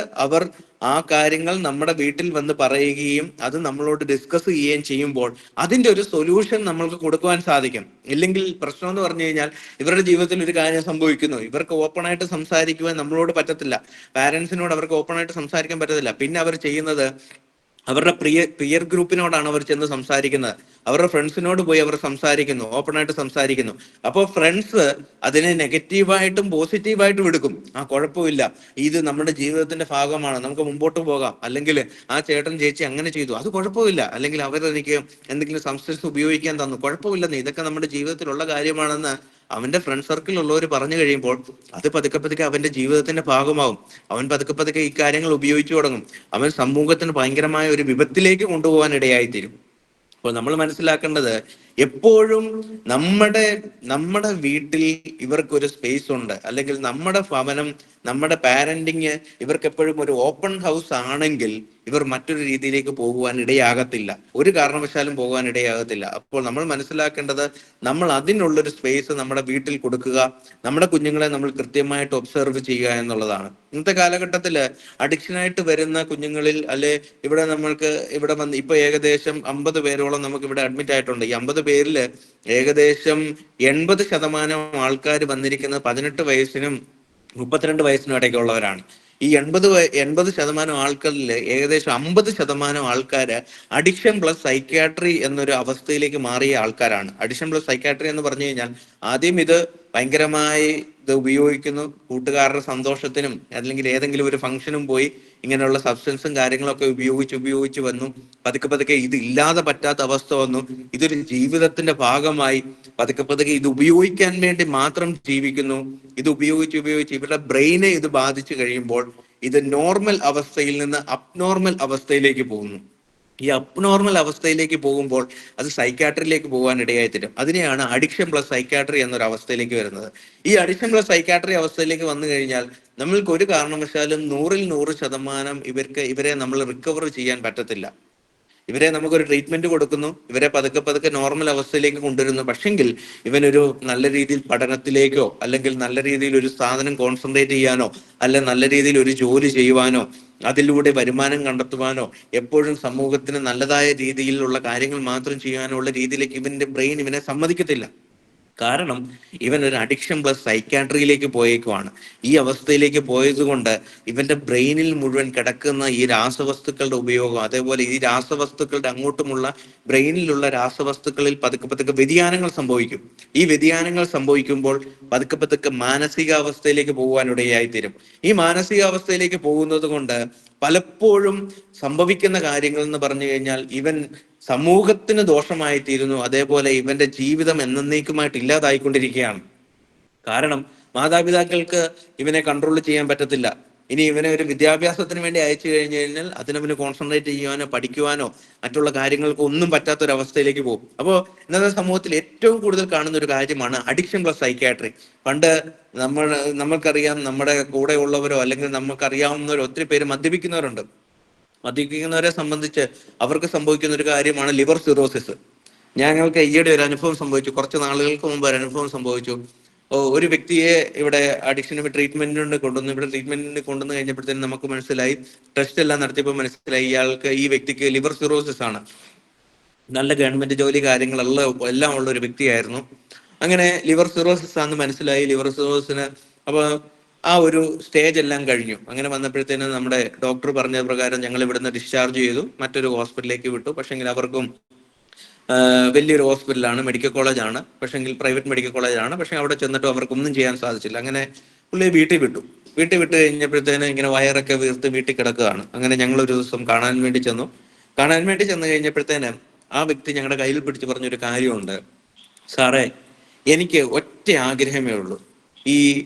ആ കാര്യങ്ങൾ നമ്മുടെ വീട്ടിൽ വന്ന് പറയുകയും അത് നമ്മളോട് ഡിസ്കസ് ചെയ്യുകയും ചെയ്യുമ്പോൾ അതിന്റെ ഒരു സൊല്യൂഷൻ നമ്മൾക്ക് കൊടുക്കുവാൻ സാധിക്കും. ഇല്ലെങ്കിൽ പ്രശ്നം എന്ന് പറഞ്ഞു കഴിഞ്ഞാൽ ഇവരുടെ ജീവിതത്തിൽ ഒരു കാര്യം സംഭവിക്കുന്നു, ഇവർക്ക് ഓപ്പണായിട്ട് സംസാരിക്കുവാൻ നമ്മളോട് പറ്റത്തില്ല, പാരന്റ്സിനോട് അവർക്ക് ഓപ്പണായിട്ട് സംസാരിക്കാൻ പറ്റത്തില്ല. പിന്നെ അവർ ചെയ്യുന്നത് അവരുടെ പിയർ ഗ്രൂപ്പിനോടാണ് അവർ ചെന്ന് സംസാരിക്കുന്നത്, അവരുടെ ഫ്രണ്ട്സിനോട് പോയി അവർ സംസാരിക്കുന്നു, ഓപ്പണായിട്ട് സംസാരിക്കുന്നു. അപ്പോൾ ഫ്രണ്ട്സ് അതിനെ നെഗറ്റീവായിട്ടും പോസിറ്റീവായിട്ടും എടുക്കും. കുഴപ്പമില്ല, ഇത് നമ്മുടെ ജീവിതത്തിന്റെ ഭാഗമാണ്, നമുക്ക് മുമ്പോട്ട് പോകാം, അല്ലെങ്കിൽ ആ ചേട്ടൻ ചേച്ചി അങ്ങനെ ചെയ്തു, അത് കുഴപ്പമില്ല, അല്ലെങ്കിൽ അവരെനിക്ക് എന്തെങ്കിലും സബ്സ്റ്റൻസ് ഉപയോഗിക്കാൻ തന്നു, കുഴപ്പമില്ലെന്ന്, ഇതൊക്കെ നമ്മുടെ ജീവിതത്തിലുള്ള കാര്യമാണെന്ന് അവന്റെ ഫ്രണ്ട് സർക്കിൾ ഉള്ളവർ പറഞ്ഞു കഴിയുമ്പോൾ അത് പതുക്കെ പതുക്കെ അവന്റെ ജീവിതത്തിന്റെ ഭാഗമാവും. അവൻ പതുക്കെ പതുക്കെ ഈ കാര്യങ്ങൾ ഉപയോഗിച്ചു തുടങ്ങും. അവൻ സമൂഹത്തിന് ഭയങ്കരമായ ഒരു വിപത്തിലേക്ക് കൊണ്ടുപോകാൻ ഇടയായിത്തീരും. അപ്പോൾ നമ്മൾ മനസ്സിലാക്കേണ്ടത് എപ്പോഴും നമ്മുടെ വീട്ടിൽ ഇവർക്കൊരു സ്പേസ് ഉണ്ട്, അല്ലെങ്കിൽ നമ്മുടെ ഭവനം, നമ്മുടെ പാരന്റിങ് ഇവർക്ക് എപ്പോഴും ഒരു ഓപ്പൺ ഹൗസ് ആണെങ്കിൽ ഇവർ മറ്റൊരു രീതിയിലേക്ക് പോകുവാൻ ഇടയാകത്തില്ല, ഒരു കാരണവശാലും പോകാൻ ഇടയാകത്തില്ല. അപ്പോൾ നമ്മൾ മനസ്സിലാക്കേണ്ടത് നമ്മൾ അതിനുള്ളൊരു സ്പേസ് നമ്മുടെ വീട്ടിൽ കൊടുക്കുക, നമ്മുടെ കുഞ്ഞുങ്ങളെ നമ്മൾ കൃത്യമായിട്ട് ഒബ്സർവ് ചെയ്യുക എന്നുള്ളതാണ്. ഇന്നത്തെ കാലഘട്ടത്തില് അഡിക്ഷനായിട്ട് വരുന്ന കുഞ്ഞുങ്ങളിൽ ഇവിടെ വന്ന് ഇപ്പൊ ഏകദേശം 50 പേരോളം നമുക്ക് ഇവിടെ അഡ്മിറ്റ് ആയിട്ടുണ്ട്. ഈ 50 പേരില് ഏകദേശം 80% ആൾക്കാർ വന്നിരിക്കുന്നത് 18 വയസ്സിനും 32 വയസ്സിനും ഇടയ്ക്കുള്ളവരാണ്. ഈ 80% ആൾക്കാരിൽ ഏകദേശം 50% ആൾക്കാര് അഡിക്ഷൻ പ്ലസ് സൈക്യാട്രി എന്നൊരു അവസ്ഥയിലേക്ക് മാറിയ ആൾക്കാരാണ്. അഡിക്ഷൻ പ്ലസ് സൈക്യാട്രി എന്ന് പറഞ്ഞു കഴിഞ്ഞാൽ ആദ്യം ഇത് ഭയങ്കരമായി ഇത് ഉപയോഗിക്കുന്നു, കൂട്ടുകാരുടെ സന്തോഷത്തിനും അല്ലെങ്കിൽ ഏതെങ്കിലും ഒരു ഫംഗ്ഷനും പോയി ഇങ്ങനെയുള്ള സബ്സ്റ്റൻസും കാര്യങ്ങളൊക്കെ ഉപയോഗിച്ച് വന്നു. പതുക്കെ പതുക്കെ ഇത് ഇല്ലാതെ പറ്റാത്ത അവസ്ഥ വന്നു. ഇതൊരു ജീവിതത്തിന്റെ ഭാഗമായി പതുക്കെ പതുക്കെ ഇത് ഉപയോഗിക്കാൻ വേണ്ടി മാത്രം ജീവിക്കുന്നു. ഇത് ഉപയോഗിച്ച് ഇവരുടെ ബ്രെയിനെ ഇത് ബാധിച്ചു കഴിയുമ്പോൾ ഇത് നോർമൽ അവസ്ഥയിൽ നിന്ന് അബ്നോർമൽ അവസ്ഥയിലേക്ക് പോകുന്നു. ഈ അബ്നോർമൽ അവസ്ഥയിലേക്ക് പോകുമ്പോൾ അത് സൈക്യാട്രിയിലേക്ക് പോകാൻ ഇടയായിത്തീരും. അതിനെയാണ് അഡിക്ഷൻ പ്ലസ് സൈക്യാട്രി എന്നൊരു അവസ്ഥയിലേക്ക് വരുന്നത്. ഈ അഡിക്ഷൻ പ്ലസ് സൈക്യാട്രി അവസ്ഥയിലേക്ക് വന്നു കഴിഞ്ഞാൽ നമ്മൾക്ക് ഒരു കാരണവശാലും 100% ഇവരെ നമ്മൾ റിക്കവർ ചെയ്യാൻ പറ്റത്തില്ല. ഇവരെ നമുക്കൊരു ട്രീറ്റ്മെന്റ് കൊടുക്കുന്നു, ഇവരെ പതുക്കെ പതുക്കെ നോർമൽ അവസ്ഥയിലേക്ക് കൊണ്ടുവരുന്നു. പക്ഷെങ്കിൽ ഇവനൊരു നല്ല രീതിയിൽ പഠനത്തിലേക്കോ അല്ലെങ്കിൽ നല്ല രീതിയിൽ ഒരു സാധനം കോൺസെൻട്രേറ്റ് ചെയ്യാനോ അല്ലെ നല്ല രീതിയിൽ ഒരു ജോലി ചെയ്യുവാനോ അതിലൂടെ വരുമാനം കണ്ടെത്തുവാനോ എപ്പോഴും സമൂഹത്തിന് നല്ലതായ രീതിയിലുള്ള കാര്യങ്ങൾ മാത്രം ചെയ്യാനോ ഉള്ള രീതിയിലേക്ക് ഇവന്റെ ബ്രെയിൻ ഇവനെ സമ്മതിക്കത്തില്ല. കാരണം ഇവൻ ഒരു അഡിക്ഷൻ പ്ലസ് സൈക്കാട്രിയിലേക്ക് പോയേക്കുവാണ്. ഈ അവസ്ഥയിലേക്ക് പോയത് കൊണ്ട് ഇവന്റെ ബ്രെയിനിൽ മുഴുവൻ കിടക്കുന്ന ഈ രാസവസ്തുക്കളുടെ ഉപയോഗം, അതേപോലെ ഈ രാസവസ്തുക്കളുടെ അങ്ങോട്ടുമുള്ള ബ്രെയിനിലുള്ള രാസവസ്തുക്കളിൽ പതുക്കെ പതുക്കെ വ്യതിയാനങ്ങൾ സംഭവിക്കും. ഈ വ്യതിയാനങ്ങൾ സംഭവിക്കുമ്പോൾ പതുക്കെ പതുക്കെ മാനസികാവസ്ഥയിലേക്ക് പോകുവാനിടയായി തീരും. ഈ മാനസികാവസ്ഥയിലേക്ക് പോകുന്നത് കൊണ്ട് പലപ്പോഴും സംഭവിക്കുന്ന കാര്യങ്ങൾ എന്ന് പറഞ്ഞു കഴിഞ്ഞാൽ ഇവൻ സമൂഹത്തിന് ദോഷമായി തീരുന്നു. അതേപോലെ ഇവന്റെ ജീവിതം എന്നേക്കുമായിട്ട് ഇല്ലാതായിക്കൊണ്ടിരിക്കുകയാണ്. കാരണം മാതാപിതാക്കൾക്ക് ഇവനെ കൺട്രോൾ ചെയ്യാൻ പറ്റത്തില്ല. ഇനി ഇവനെ ഒരു വിദ്യാഭ്യാസത്തിന് വേണ്ടി അയച്ചു കഴിഞ്ഞു കഴിഞ്ഞാൽ അതിനവന് കോൺസെൻട്രേറ്റ് ചെയ്യുവാനോ പഠിക്കുവാനോ മറ്റുള്ള കാര്യങ്ങൾക്ക് ഒന്നും പറ്റാത്തൊരവസ്ഥയിലേക്ക് പോകും. അപ്പോൾ ഇന്നത്തെ സമൂഹത്തിൽ ഏറ്റവും കൂടുതൽ കാണുന്ന ഒരു കാര്യമാണ് അഡിക്ഷൻ പ്ലസ് സൈക്യാട്രി. പണ്ട് നമ്മൾക്കറിയാം, നമ്മുടെ കൂടെ ഉള്ളവരോ അല്ലെങ്കിൽ നമുക്കറിയാവുന്നവരോ ഒത്തിരി പേര് മദ്യപിക്കുന്നവരുണ്ട്. മദ്യപിക്കുന്നവരെ സംബന്ധിച്ച് അവർക്ക് സംഭവിക്കുന്ന ഒരു കാര്യമാണ് ലിവർ സിറോസിസ്. ഞങ്ങൾക്ക് ഈയിടെ ഒരു അനുഭവം സംഭവിച്ചു. കുറച്ച് നാളുകൾക്ക് മുമ്പ് ഒരു അനുഭവം സംഭവിച്ചു. ഒരു വ്യക്തിയെ ഇവിടെ അഡിക്ഷന് ട്രീറ്റ്മെന്റിന് കൊണ്ടുവന്നു. ഇവിടെ ട്രീറ്റ്മെന്റിന് കൊണ്ടുവന്ന് കഴിഞ്ഞപ്പോഴത്തേനും നമുക്ക് മനസ്സിലായി, ടെസ്റ്റ് എല്ലാം നടത്തിയപ്പോൾ മനസ്സിലായി ഈ വ്യക്തിക്ക് ലിവർ സിറോസിസ് ആണ്. നല്ല ഗവൺമെന്റ് ജോലി എല്ലാം ഉള്ള ഒരു വ്യക്തിയായിരുന്നു. അങ്ങനെ ലിവർ സിറോസിസ് ആണെന്ന് മനസ്സിലായി. ലിവർ സിറോസിന് അപ്പൊ ആ ഒരു സ്റ്റേജ് എല്ലാം കഴിഞ്ഞു. അങ്ങനെ വന്നപ്പോഴത്തേനും നമ്മുടെ ഡോക്ടർ പറഞ്ഞ പ്രകാരം ഞങ്ങൾ ഇവിടുന്ന് ഡിസ്ചാർജ് ചെയ്തു, മറ്റൊരു ഹോസ്പിറ്റലിലേക്ക് വിട്ടു. പക്ഷെങ്കിൽ അവർക്കും വലിയൊരു ഹോസ്പിറ്റലാണ്, മെഡിക്കൽ കോളേജാണ്, പക്ഷെങ്കിൽ പ്രൈവറ്റ് മെഡിക്കൽ കോളേജാണ്. പക്ഷെ അവിടെ ചെന്നിട്ടും അവർക്കൊന്നും ചെയ്യാൻ സാധിച്ചില്ല. അങ്ങനെ പുള്ളിയെ വീട്ടിൽ വിട്ടു കഴിഞ്ഞപ്പോഴത്തേനും ഇങ്ങനെ വയറൊക്കെ വീർത്ത് വീട്ടിൽ കിടക്കുകയാണ്. അങ്ങനെ ഞങ്ങൾ ഒരു ദിവസം കാണാൻ വേണ്ടി ചെന്നു കഴിഞ്ഞപ്പോഴത്തേനും ആ വ്യക്തി ഞങ്ങളുടെ കയ്യിൽ പിടിച്ച് പറഞ്ഞൊരു കാര്യമുണ്ട്. സാറേ, എനിക്ക് ഒറ്റ ആഗ്രഹമേ ഉള്ളൂ. ഈ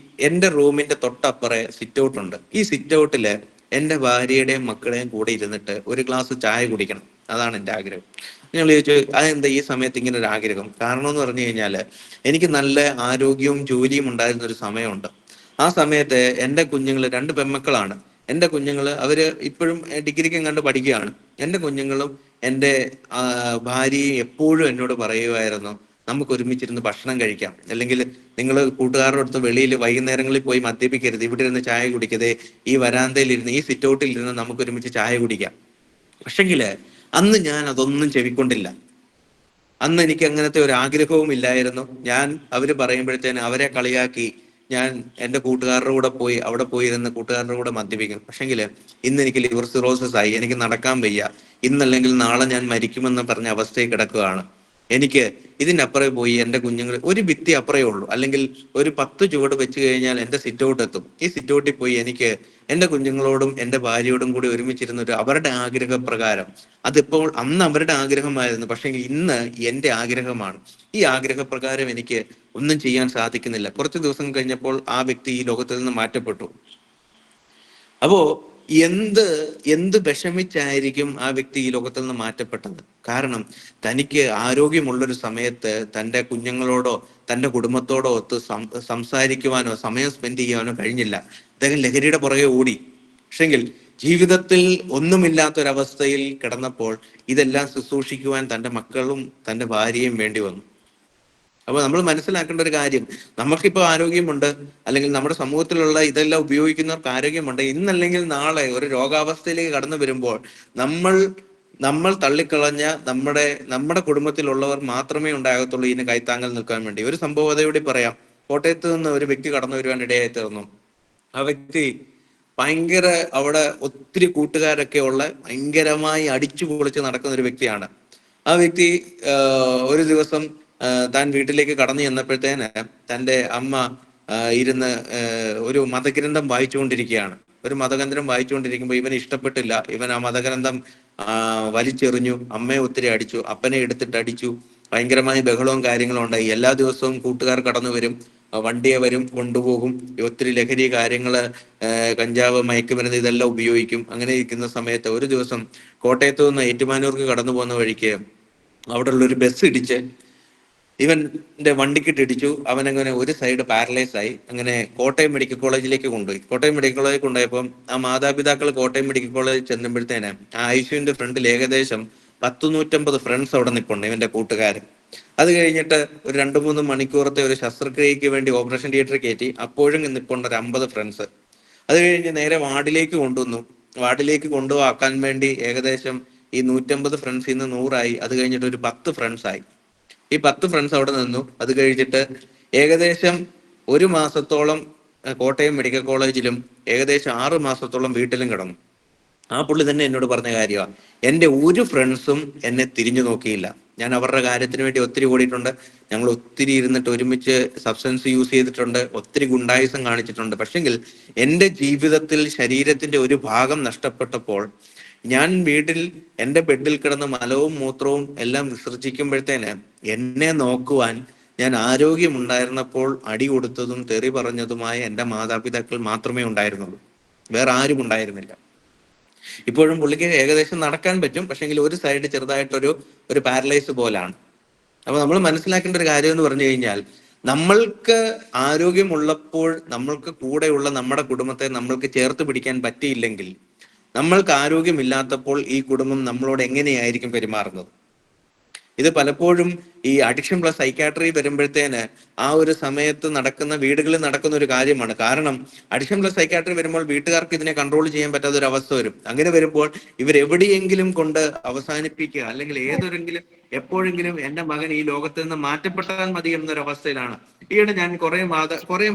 എൻ്റെ റൂമിന്റെ തൊട്ടപ്പുറേ സിറ്റ് ഔട്ട് ഉണ്ട്. ഈ സിറ്റ് ഔട്ടില് എൻ്റെ ഭാര്യയുടെയും മക്കളുടെയും കൂടെ ഇരുന്നിട്ട് ഒരു ഗ്ലാസ് ചായ കുടിക്കണം. അതാണ് എൻ്റെ ആഗ്രഹം. ഞങ്ങൾ ചോദിച്ചു, അതെന്താ ഈ സമയത്ത് ഇങ്ങനെ ഒരു ആഗ്രഹം? കാരണം എന്ന് പറഞ്ഞു കഴിഞ്ഞാല് എനിക്ക് നല്ല ആരോഗ്യവും ജോലിയും ഉണ്ടായിരുന്ന ഒരു സമയമുണ്ട്. ആ സമയത്ത് എൻ്റെ കുഞ്ഞുങ്ങൾ 2 പെൺമക്കളാണ്. എൻ്റെ കുഞ്ഞുങ്ങൾ അവര് ഇപ്പോഴും ഡിഗ്രിക്കും കണ്ട് പഠിക്കുകയാണ്. എൻ്റെ കുഞ്ഞുങ്ങളും എൻ്റെ ഭാര്യയും എപ്പോഴും എന്നോട് പറയുമായിരുന്നു, നമുക്ക് ഒരുമിച്ചിരുന്ന് ഭക്ഷണം കഴിക്കാം, അല്ലെങ്കിൽ നിങ്ങൾ കൂട്ടുകാരുടെ അടുത്ത് വെളിയിൽ വൈകുന്നേരങ്ങളിൽ പോയി മദ്യപിക്കരുത്, ഇവിടെ ഇരുന്ന് ചായ കുടിക്കരുത്, ഈ വരാന്തയിൽ ഇരുന്ന് ഈ സിറ്റ് ഔട്ടിൽ ഇരുന്ന് നമുക്ക് ഒരുമിച്ച് ചായ കുടിക്കാം. പക്ഷെങ്കില് അന്ന് ഞാൻ അതൊന്നും ചെവിക്കൊണ്ടില്ല. അന്ന് എനിക്ക് അങ്ങനത്തെ ഒരു ആഗ്രഹവും ഇല്ലായിരുന്നു. അവര് പറയുമ്പോഴത്തേന് അവരെ കളിയാക്കി ഞാൻ എൻ്റെ കൂട്ടുകാരുടെ കൂടെ അവിടെ പോയിരുന്ന് കൂട്ടുകാരുടെ കൂടെ മദ്യപിക്കും. പക്ഷെങ്കില് ഇന്ന് എനിക്ക് ലിവർ സിറോസിസ് ആയി, എനിക്ക് നടക്കാൻ വയ്യ, ഇന്നല്ലെങ്കിൽ നാളെ ഞാൻ മരിക്കുമെന്ന് പറഞ്ഞ അവസ്ഥയിൽ കിടക്കുകയാണ്. എനിക്ക് ഇതിനപ്പുറം പോയി എൻ്റെ കുഞ്ഞുങ്ങൾ ഒരു ഭിത്തി അപ്പുറേ ഉള്ളൂ, അല്ലെങ്കിൽ ഒരു 10 ചുവട് വെച്ച് കഴിഞ്ഞാൽ എൻ്റെ സിറ്റ് ഔട്ട് എത്തും. ഈ സിറ്റ് ഔട്ടിൽ പോയി എനിക്ക് എൻ്റെ കുഞ്ഞുങ്ങളോടും എൻ്റെ ഭാര്യയോടും കൂടി ഒരുമിച്ചിരുന്ന അവരുടെ ആഗ്രഹപ്രകാരം, അതിപ്പോൾ അന്ന് അവരുടെ ആഗ്രഹമായിരുന്നു, പക്ഷെ ഇന്ന് എൻ്റെ ആഗ്രഹമാണ്. ഈ ആഗ്രഹപ്രകാരം എനിക്ക് ഒന്നും ചെയ്യാൻ സാധിക്കുന്നില്ല. കുറച്ച് ദിവസം കഴിഞ്ഞപ്പോൾ ആ വ്യക്തി ഈ ലോകത്തിൽ നിന്ന് മാറ്റപ്പെട്ടു. അപ്പോ എന്ത് വിഷമിച്ചായിരിക്കും ആ വ്യക്തി ഈ ലോകത്തിൽ നിന്ന് മാറ്റപ്പെട്ടത്? കാരണം തനിക്ക് ആരോഗ്യമുള്ളൊരു സമയത്ത് തൻ്റെ കുഞ്ഞുങ്ങളോടോ തൻ്റെ കുടുംബത്തോടോ ഒത്ത് സംസാരിക്കുവാനോ സമയം സ്പെൻഡ് ചെയ്യാനോ കഴിഞ്ഞില്ല. അദ്ദേഹം ലഹരിയുടെ പുറകെ ഓടി. പക്ഷെങ്കിൽ ജീവിതത്തിൽ ഒന്നുമില്ലാത്തൊരവസ്ഥയിൽ കിടന്നപ്പോൾ ഇതെല്ലാം ശുശ്രൂഷിക്കുവാൻ തൻ്റെ മക്കളും തൻ്റെ ഭാര്യയും വേണ്ടി വന്നു. അപ്പൊ നമ്മൾ മനസ്സിലാക്കേണ്ട ഒരു കാര്യം, നമുക്കിപ്പോൾ ആരോഗ്യമുണ്ട്, അല്ലെങ്കിൽ നമ്മുടെ സമൂഹത്തിലുള്ള ഇതെല്ലാം ഉപയോഗിക്കുന്നവർക്ക് ആരോഗ്യമുണ്ട്, ഇന്നല്ലെങ്കിൽ നാളെ ഒരു രോഗാവസ്ഥയിലേക്ക് കടന്നു വരുമ്പോൾ നമ്മൾ തള്ളിക്കളഞ്ഞ നമ്മുടെ കുടുംബത്തിലുള്ളവർ മാത്രമേ ഉണ്ടാകത്തുള്ളൂ ഇതിന് കൈത്താങ്ങൽ നിൽക്കാൻ വേണ്ടി. ഒരു സംഭവം അതോടെ പറയാം. കോട്ടയത്ത് നിന്ന് ഒരു വ്യക്തി കടന്നു വരുവാൻ ഇടയായി തീർന്നു. ആ വ്യക്തി അവിടെ ഒത്തിരി കൂട്ടുകാരൊക്കെ ഉള്ള ഭയങ്കരമായി അടിച്ചു പൊളിച്ച് നടക്കുന്ന ഒരു വ്യക്തിയാണ്. ആ വ്യക്തി ഒരു ദിവസം താൻ വീട്ടിലേക്ക് കടന്നു ചെന്നപ്പോഴത്തേന് തൻ്റെ അമ്മ ഇരുന്ന് ഒരു മതഗ്രന്ഥം വായിച്ചുകൊണ്ടിരിക്കുകയാണ്. ഒരു മതഗ്രന്ഥം വായിച്ചുകൊണ്ടിരിക്കുമ്പോൾ ഇവന് ഇഷ്ടപ്പെട്ടില്ല. ഇവൻ ആ മതഗ്രന്ഥം വലിച്ചെറിഞ്ഞു. അമ്മയെ ഒത്തിരി അടിച്ചു, അപ്പനെ എടുത്തിട്ട് അടിച്ചു. ഭയങ്കരമായ ബഹളവും കാര്യങ്ങളും ഉണ്ടായി. എല്ലാ ദിവസവും കൂട്ടുകാർ കടന്നു വരും, വണ്ടിയെ വരും, കൊണ്ടുപോകും. ഒത്തിരി ലഹരി കാര്യങ്ങള്, കഞ്ചാവ്, മയക്കുമരുന്ന് ഇതെല്ലാം ഉപയോഗിക്കും. അങ്ങനെ ഇരിക്കുന്ന സമയത്ത് ഒരു ദിവസം കോട്ടയത്ത് നിന്ന് ഏറ്റുമാനൂർക്ക് കടന്നു പോകുന്ന വഴിക്ക് അവിടെ ഉള്ളൊരു ബസ് ഇടിച്ച് ഇവന്റെ വണ്ടിക്കിട്ട് ഇടിച്ചു. അവനങ്ങനെ ഒരു സൈഡ് പാരലൈസ് ആയി. അങ്ങനെ കോട്ടയം മെഡിക്കൽ കോളേജിലേക്ക് കൊണ്ടുപോയി. കോട്ടയം മെഡിക്കൽ കോളേജിൽ കൊണ്ടുപോയപ്പോൾ ആ മാതാപിതാക്കൾ കോട്ടയം മെഡിക്കൽ കോളേജിൽ ചെന്നുമ്പോഴത്തേന് ആ ഐസിയുവിന്റെ ഫ്രണ്ടിൽ ഏകദേശം 100-150 ഫ്രണ്ട്സ് അവിടെ നിൽപ്പുണ്ട്, ഇവന്റെ കൂട്ടുകാരൻ. അത് കഴിഞ്ഞിട്ട് ഒരു 2-3 മണിക്കൂറത്തെ ഒരു ശസ്ത്രക്രിയക്ക് വേണ്ടി ഓപ്പറേഷൻ തിയേറ്ററിൽ കയറ്റി. അപ്പോഴും നിൽപ്പുണ്ട് ഒരു 50 ഫ്രണ്ട്സ്. അത് കഴിഞ്ഞ് നേരെ വാർഡിലേക്ക് കൊണ്ടുവന്നു. വാർഡിലേക്ക് കൊണ്ടുപോകാൻ വേണ്ടി ഏകദേശം ഈ 150 ഫ്രണ്ട്സിൽ നിന്ന് 100 ആയി. അത് കഴിഞ്ഞിട്ട് ഒരു 10 ഫ്രണ്ട്സ് ആയി. ഈ 10 ഫ്രണ്ട്സ് അവിടെ നിന്നു. അത് കഴിഞ്ഞിട്ട് ഏകദേശം 1 മാസത്തോളം കോട്ടയം മെഡിക്കൽ കോളേജിലും ഏകദേശം 6 മാസത്തോളം വീട്ടിലും കിടന്നു. ആ പുള്ളി തന്നെ എന്നോട് പറഞ്ഞ കാര്യമാണ്, എൻ്റെ ഒരു ഫ്രണ്ട്സും എന്നെ തിരിഞ്ഞു നോക്കിയില്ല. ഞാൻ അവരുടെ കാര്യത്തിന് വേണ്ടി ഒത്തിരി ഓടിയിട്ടുണ്ട്, ഞങ്ങൾ ഒത്തിരി ഇരുന്നിട്ട് ഒരുമിച്ച് സബ്സ്റ്റൻസ് യൂസ് ചെയ്തിട്ടുണ്ട്, ഒത്തിരി ഗുണ്ടായുസം കാണിച്ചിട്ടുണ്ട്. പക്ഷെങ്കിൽ എൻ്റെ ജീവിതത്തിൽ ശരീരത്തിന്റെ ഒരു ഭാഗം നഷ്ടപ്പെട്ടപ്പോൾ ഞാൻ വീട്ടിൽ എൻ്റെ ബെഡിൽ കിടന്ന് മലവും മൂത്രവും എല്ലാം വിസർജിക്കുമ്പോഴത്തേന് എന്നെ നോക്കുവാൻ ഞാൻ ആരോഗ്യമുണ്ടായിരുന്നപ്പോൾ അടി കൊടുത്തതും തെറി പറഞ്ഞതുമായ എൻ്റെ മാതാപിതാക്കൾ മാത്രമേ ഉണ്ടായിരുന്നുള്ളൂ, വേറെ ആരും ഉണ്ടായിരുന്നില്ല. ഇപ്പോഴും പുള്ളിക്ക് ഏകദേശം നടക്കാൻ പറ്റും, പക്ഷെങ്കിൽ ഒരു സൈഡ് ചെറുതായിട്ടൊരു പാരലൈസ് പോലാണ്. അപ്പൊ നമ്മൾ മനസ്സിലാക്കേണ്ട ഒരു കാര്യം എന്ന് പറഞ്ഞു കഴിഞ്ഞാൽ, നമ്മൾക്ക് ആരോഗ്യമുള്ളപ്പോൾ നമ്മൾക്ക് കൂടെയുള്ള നമ്മുടെ കുടുംബത്തെ നമ്മൾക്ക് ചേർത്ത് പിടിക്കാൻ പറ്റിയില്ലെങ്കിൽ, നമ്മൾക്ക് ആരോഗ്യമില്ലാത്തപ്പോൾ ഈ കുടുംബം നമ്മളോട് എങ്ങനെയായിരിക്കും പെരുമാറുന്നത്? ഇത് പലപ്പോഴും ഈ അഡിക്ഷൻ പ്ലസ് സൈക്കാട്രി വരുമ്പോഴത്തേന് ആ ഒരു സമയത്ത് വീടുകളിൽ നടക്കുന്ന ഒരു കാര്യമാണ്. കാരണം അഡിക്ഷൻ പ്ലസ് സൈക്കാട്രി വരുമ്പോൾ വീട്ടുകാർക്ക് ഇതിനെ കൺട്രോൾ ചെയ്യാൻ പറ്റാത്ത ഒരു അവസ്ഥ വരും. അങ്ങനെ വരുമ്പോൾ ഇവരെവിടെയെങ്കിലും കൊണ്ട് അവസാനിപ്പിക്കുക, അല്ലെങ്കിൽ എപ്പോഴെങ്കിലും എൻ്റെ മകൻ ഈ ലോകത്ത് നിന്ന് മാറ്റപ്പെട്ടാൽ മതി എന്നൊരവസ്ഥയിലാണ്. ഈയിടെ ഞാൻ കുറെ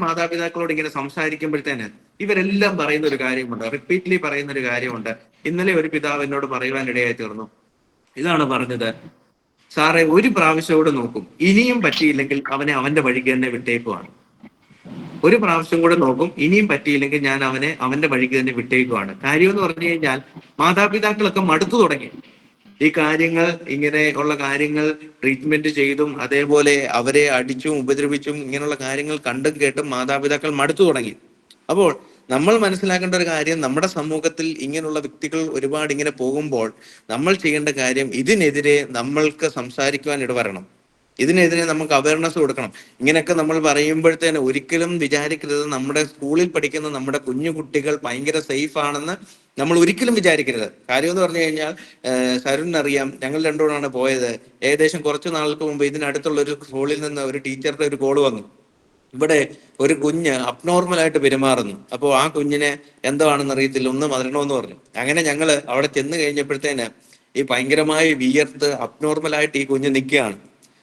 മാതാപിതാക്കളോട് ഇങ്ങനെ സംസാരിക്കുമ്പോഴത്തേന് ഇവരെല്ലാം പറയുന്ന ഒരു കാര്യമുണ്ട്, റിപ്പീറ്റ്ലി പറയുന്ന ഒരു കാര്യമുണ്ട്. ഇന്നലെ ഒരു പിതാവ് എന്നോട് പറയുവാനിടയായി തീർന്നു. ഇതാണ് പറഞ്ഞത്, സാറേ ഒരു പ്രാവശ്യം കൂടെ നോക്കും, ഇനിയും പറ്റിയില്ലെങ്കിൽ അവനെ അവന്റെ വഴിക്ക് തന്നെ വിട്ടേക്കുവാണ്. ഒരു പ്രാവശ്യം കൂടെ നോക്കും, ഇനിയും പറ്റിയില്ലെങ്കിൽ ഞാൻ അവനെ അവന്റെ വഴിക്ക് തന്നെ വിട്ടേക്കുവാണ്. കാര്യം എന്ന് പറഞ്ഞു കഴിഞ്ഞാൽ മാതാപിതാക്കളൊക്കെ മടുത്തു തുടങ്ങി. ഈ കാര്യങ്ങൾ, ഇങ്ങനെ ഉള്ള കാര്യങ്ങൾ ട്രീറ്റ്മെന്റ് ചെയ്തും അതേപോലെ അവരെ അടിച്ചും ഉപദ്രവിച്ചും ഇങ്ങനെയുള്ള കാര്യങ്ങൾ കണ്ടും കേട്ടും മാതാപിതാക്കൾ മടുത്തു തുടങ്ങി. അപ്പോൾ നമ്മൾ മനസ്സിലാക്കേണ്ട ഒരു കാര്യം, നമ്മുടെ സമൂഹത്തിൽ ഇങ്ങനെയുള്ള വ്യക്തികൾ ഒരുപാട് ഇങ്ങനെ പോകുമ്പോൾ നമ്മൾ ചെയ്യേണ്ട കാര്യം, ഇതിനെതിരെ നമ്മൾക്ക് സംസാരിക്കുവാൻ ഇടവരണം. ഇതിനെതിരെ നമുക്ക് അവയർനെസ് കൊടുക്കണം. ഇങ്ങനെയൊക്കെ നമ്മൾ പറയുമ്പോഴത്തേന് ഒരിക്കലും വിചാരിക്കരുത് നമ്മുടെ സ്കൂളിൽ പഠിക്കുന്ന നമ്മുടെ കുഞ്ഞു കുട്ടികൾ ഭയങ്കര സേഫ് ആണെന്ന് നമ്മൾ ഒരിക്കലും വിചാരിക്കരുത്. കാര്യം എന്ന് പറഞ്ഞു കഴിഞ്ഞാൽ, സരുണിനറിയാം, ഞങ്ങൾ രണ്ടുകൂടാണ് പോയത്. ഏകദേശം കുറച്ചു നാൾക്ക് മുമ്പ് ഇതിനടുത്തുള്ള ഒരു സ്കൂളിൽ നിന്ന് ഒരു ടീച്ചറുടെ ഒരു കോള് വന്നു. ഇവിടെ ഒരു കുഞ്ഞ് അബ്നോർമലായിട്ട് പെരുമാറുന്നു. അപ്പോൾ ആ കുഞ്ഞിനെ എന്താണെന്ന് അറിയത്തില്ല, ഒന്ന് മരണമെന്ന് പറഞ്ഞു. അങ്ങനെ ഞങ്ങള് അവിടെ ചെന്ന് കഴിഞ്ഞപ്പോഴത്തേന് ഈ ഭയങ്കരമായി വിയർത്ത് അബ്നോർമലായിട്ട് ഈ കുഞ്ഞ് നിൽക്കുകയാണ്.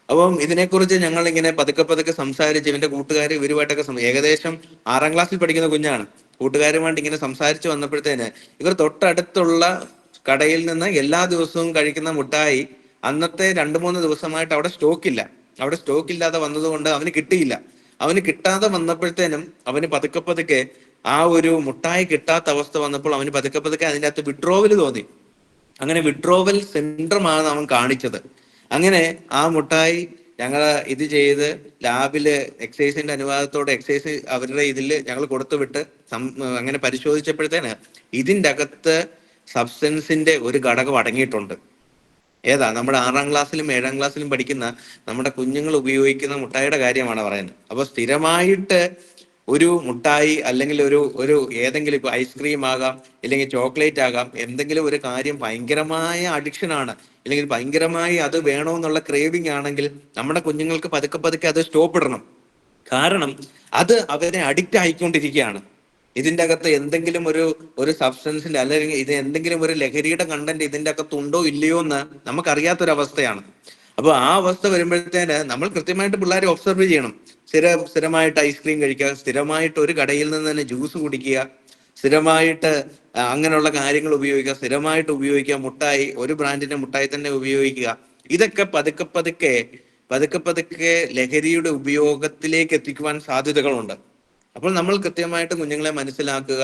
അപ്പം ഇതിനെക്കുറിച്ച് ഞങ്ങൾ ഇങ്ങനെ പതുക്കെ സംസാരിച്ച് ഇവന്റെ കൂട്ടുകാർ ഇവരുമായിട്ടൊക്കെ ഏകദേശം 6ാം ക്ലാസ്സിൽ പഠിക്കുന്ന കുഞ്ഞാണ്. കൂട്ടുകാരുമായിട്ട് ഇങ്ങനെ സംസാരിച്ച് വന്നപ്പോഴത്തേന് ഇവർ തൊട്ടടുത്തുള്ള കടയിൽ നിന്ന് എല്ലാ ദിവസവും കഴിക്കുന്ന മുട്ടായി അന്നത്തെ 2-3 ദിവസമായിട്ട് അവിടെ സ്റ്റോക്കില്ലാതെ വന്നതുകൊണ്ട് അവന് കിട്ടിയില്ല. അവന് കിട്ടാതെ വന്നപ്പോഴത്തേനും അവന് പതുക്കെ ആ ഒരു മുട്ടായി കിട്ടാത്ത അവസ്ഥ വന്നപ്പോൾ അവന് പതുക്കെ അതിൻ്റെ അകത്ത് വിഡ്രോവൽ തോന്നി. അങ്ങനെ വിഡ്രോവൽ സിൻഡ്രോമാണ് അവൻ കാണിച്ചത്. അങ്ങനെ ആ മുട്ടായി ഞങ്ങൾ ഇത് ചെയ്ത് ലാബില് എക്സൈസിന്റെ അനുവാദത്തോടെ എക്സൈസ് അവരുടെ ഇതിൽ ഞങ്ങൾ കൊടുത്തു വിട്ട് അങ്ങനെ പരിശോധിച്ചപ്പോഴത്തേന് ഇതിൻ്റെ അകത്ത് സബ്സ്റ്റൻസിന്റെ ഒരു ഘടകം അടങ്ങിയിട്ടുണ്ട്. ഏതാ? നമ്മുടെ 6ാം ക്ലാസ്സിലും 7ാം ക്ലാസ്സിലും പഠിക്കുന്ന നമ്മുടെ കുഞ്ഞുങ്ങൾ ഉപയോഗിക്കുന്ന മുട്ടായിയുടെ കാര്യമാണ് പറയുന്നത്. അപ്പൊ സ്ഥിരമായിട്ട് ഒരു മുട്ടായി അല്ലെങ്കിൽ ഒരു ഏതെങ്കിലും, ഇപ്പൊ ഐസ്ക്രീം ആകാം, ഇല്ലെങ്കിൽ ചോക്ലേറ്റ് ആകാം, എന്തെങ്കിലും ഒരു കാര്യം ഭയങ്കരമായ അഡിക്ഷൻ ആണ്, അല്ലെങ്കിൽ ഭയങ്കരമായി അത് വേണമെന്നുള്ള ക്രേവിങ് ആണെങ്കിൽ നമ്മുടെ കുഞ്ഞുങ്ങൾക്ക് പതുക്കെ അത് സ്റ്റോപ്പ് ഇടണം. കാരണം അത് അവരെ അഡിക്റ്റ് ആയിക്കൊണ്ടിരിക്കുകയാണ്. ഇതിൻ്റെ അകത്ത് എന്തെങ്കിലും ഒരു സബ്സ്റ്റൻസിന്റെ അല്ലെങ്കിൽ ഇത് എന്തെങ്കിലും ഒരു ലഹരിയുടെ കണ്ടന്റ് ഇതിൻ്റെ അകത്ത് ഉണ്ടോ ഇല്ലയോ എന്ന് നമുക്കറിയാത്തൊരവസ്ഥയാണ്. അപ്പൊ ആ അവസ്ഥ വരുമ്പോഴത്തേന് നമ്മൾ കൃത്യമായിട്ട് പിള്ളേരെ ഒബ്സർവ് ചെയ്യണം. സ്ഥിരമായിട്ട് ഐസ്ക്രീം കഴിക്കുക, സ്ഥിരമായിട്ട് ഒരു കടയിൽ നിന്ന് തന്നെ ജ്യൂസ് കുടിക്കുക, സ്ഥിരമായിട്ട് അങ്ങനെയുള്ള കാര്യങ്ങൾ ഉപയോഗിക്കുക, സ്ഥിരമായിട്ട് ഉപയോഗിക്കുക, മുട്ടായി ഒരു ബ്രാൻഡിന്റെ മുട്ടായി തന്നെ ഉപയോഗിക്കുക. ഇതൊക്കെ പതുക്കെ ലഹരിയുടെ ഉപയോഗത്തിലേക്ക് എത്തിക്കുവാൻ സാധ്യതകളുണ്ട്. അപ്പോൾ നമ്മൾ കൃത്യമായിട്ട് കുഞ്ഞുങ്ങളെ മനസ്സിലാക്കുക,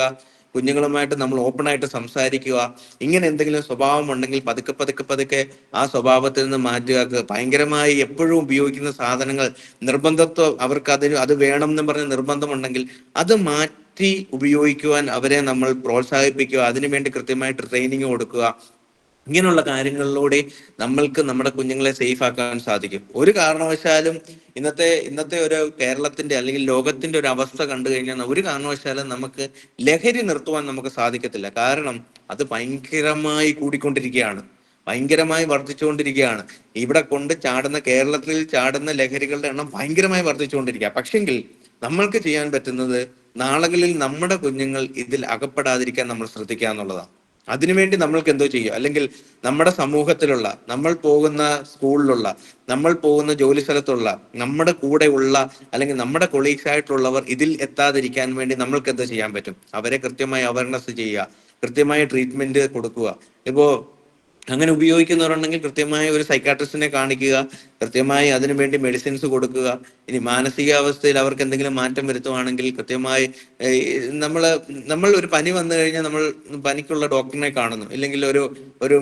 കുഞ്ഞുങ്ങളുമായിട്ട് നമ്മൾ ഓപ്പൺ ആയിട്ട് സംസാരിക്കുക. ഇങ്ങനെ എന്തെങ്കിലും സ്വഭാവം ഉണ്ടെങ്കിൽ പതുക്കെ ആ സ്വഭാവത്തിൽ നിന്ന് മാറ്റുക. ഭയങ്കരമായി എപ്പോഴും ഉപയോഗിക്കുന്ന സാധനങ്ങൾ നിർബന്ധത്വം അവർക്ക് അത് വേണം എന്ന് പറഞ്ഞ് നിർബന്ധമുണ്ടെങ്കിൽ അത് മാറ്റി ഉപയോഗിക്കുവാൻ അവരെ നമ്മൾ പ്രോത്സാഹിപ്പിക്കുക. അതിനുവേണ്ടി കൃത്യമായിട്ട് ട്രെയിനിങ് കൊടുക്കുക. ഇങ്ങനെയുള്ള കാര്യങ്ങളിലൂടെ നമ്മൾക്ക് നമ്മുടെ കുഞ്ഞുങ്ങളെ സേഫ് ആക്കാൻ സാധിക്കും. ഒരു കാരണവശാലും ഇന്നത്തെ ഒരു കേരളത്തിന്റെ അല്ലെങ്കിൽ ലോകത്തിന്റെ ഒരു അവസ്ഥ കണ്ടു കഴിഞ്ഞാൽ ഒരു കാരണവശാലും നമുക്ക് ലഹരി നിർത്തുവാൻ നമുക്ക് സാധിക്കത്തില്ല. കാരണം അത് ഭയങ്കരമായി കൂടിക്കൊണ്ടിരിക്കുകയാണ്, ഭയങ്കരമായി വർദ്ധിച്ചുകൊണ്ടിരിക്കുകയാണ്. ഇവിടെ കേരളത്തിൽ ചാടുന്ന ലഹരികളുടെ എണ്ണം ഭയങ്കരമായി വർദ്ധിച്ചുകൊണ്ടിരിക്കുക. പക്ഷെങ്കിൽ നമ്മൾക്ക് ചെയ്യാൻ പറ്റുന്നത് നാളുകളിൽ നമ്മുടെ കുഞ്ഞുങ്ങൾ ഇതിൽ അകപ്പെടാതിരിക്കാൻ നമ്മൾ ശ്രദ്ധിക്കുക എന്നുള്ളതാണ്. അതിനുവേണ്ടി നമ്മൾക്ക് എന്തോ ചെയ്യും, അല്ലെങ്കിൽ നമ്മുടെ സമൂഹത്തിലുള്ള, നമ്മൾ പോകുന്ന സ്കൂളിലുള്ള, നമ്മൾ പോകുന്ന ജോലി സ്ഥലത്തുള്ള, നമ്മുടെ കൂടെ ഉള്ള അല്ലെങ്കിൽ നമ്മുടെ കൊളീഗ്സ് ആയിട്ടുള്ളവർ ഇതിൽ എത്താതിരിക്കാൻ വേണ്ടി നമ്മൾക്ക് എന്തോ ചെയ്യാൻ പറ്റും? അവരെ കൃത്യമായി അവയർനെസ് ചെയ്യുക, കൃത്യമായ ട്രീറ്റ്മെന്റ് കൊടുക്കുക. ഇപ്പോ അങ്ങനെ ഉപയോഗിക്കുന്നവരുണ്ടെങ്കിൽ കൃത്യമായ ഒരു സൈക്കാട്രിസ്റ്റിനെ കാണിക്കുക, കൃത്യമായി അതിനുവേണ്ടി മെഡിസിൻസ് കൊടുക്കുക. ഇനി മാനസികാവസ്ഥയിൽ അവർക്ക് എന്തെങ്കിലും മാറ്റം വരുത്തുവാണെങ്കിൽ കൃത്യമായി നമ്മൾ ഒരു പനി വന്നു കഴിഞ്ഞാൽ നമ്മൾ പനിക്കുള്ള ഡോക്ടറിനെ കാണുന്നു, ഇല്ലെങ്കിൽ ഒരു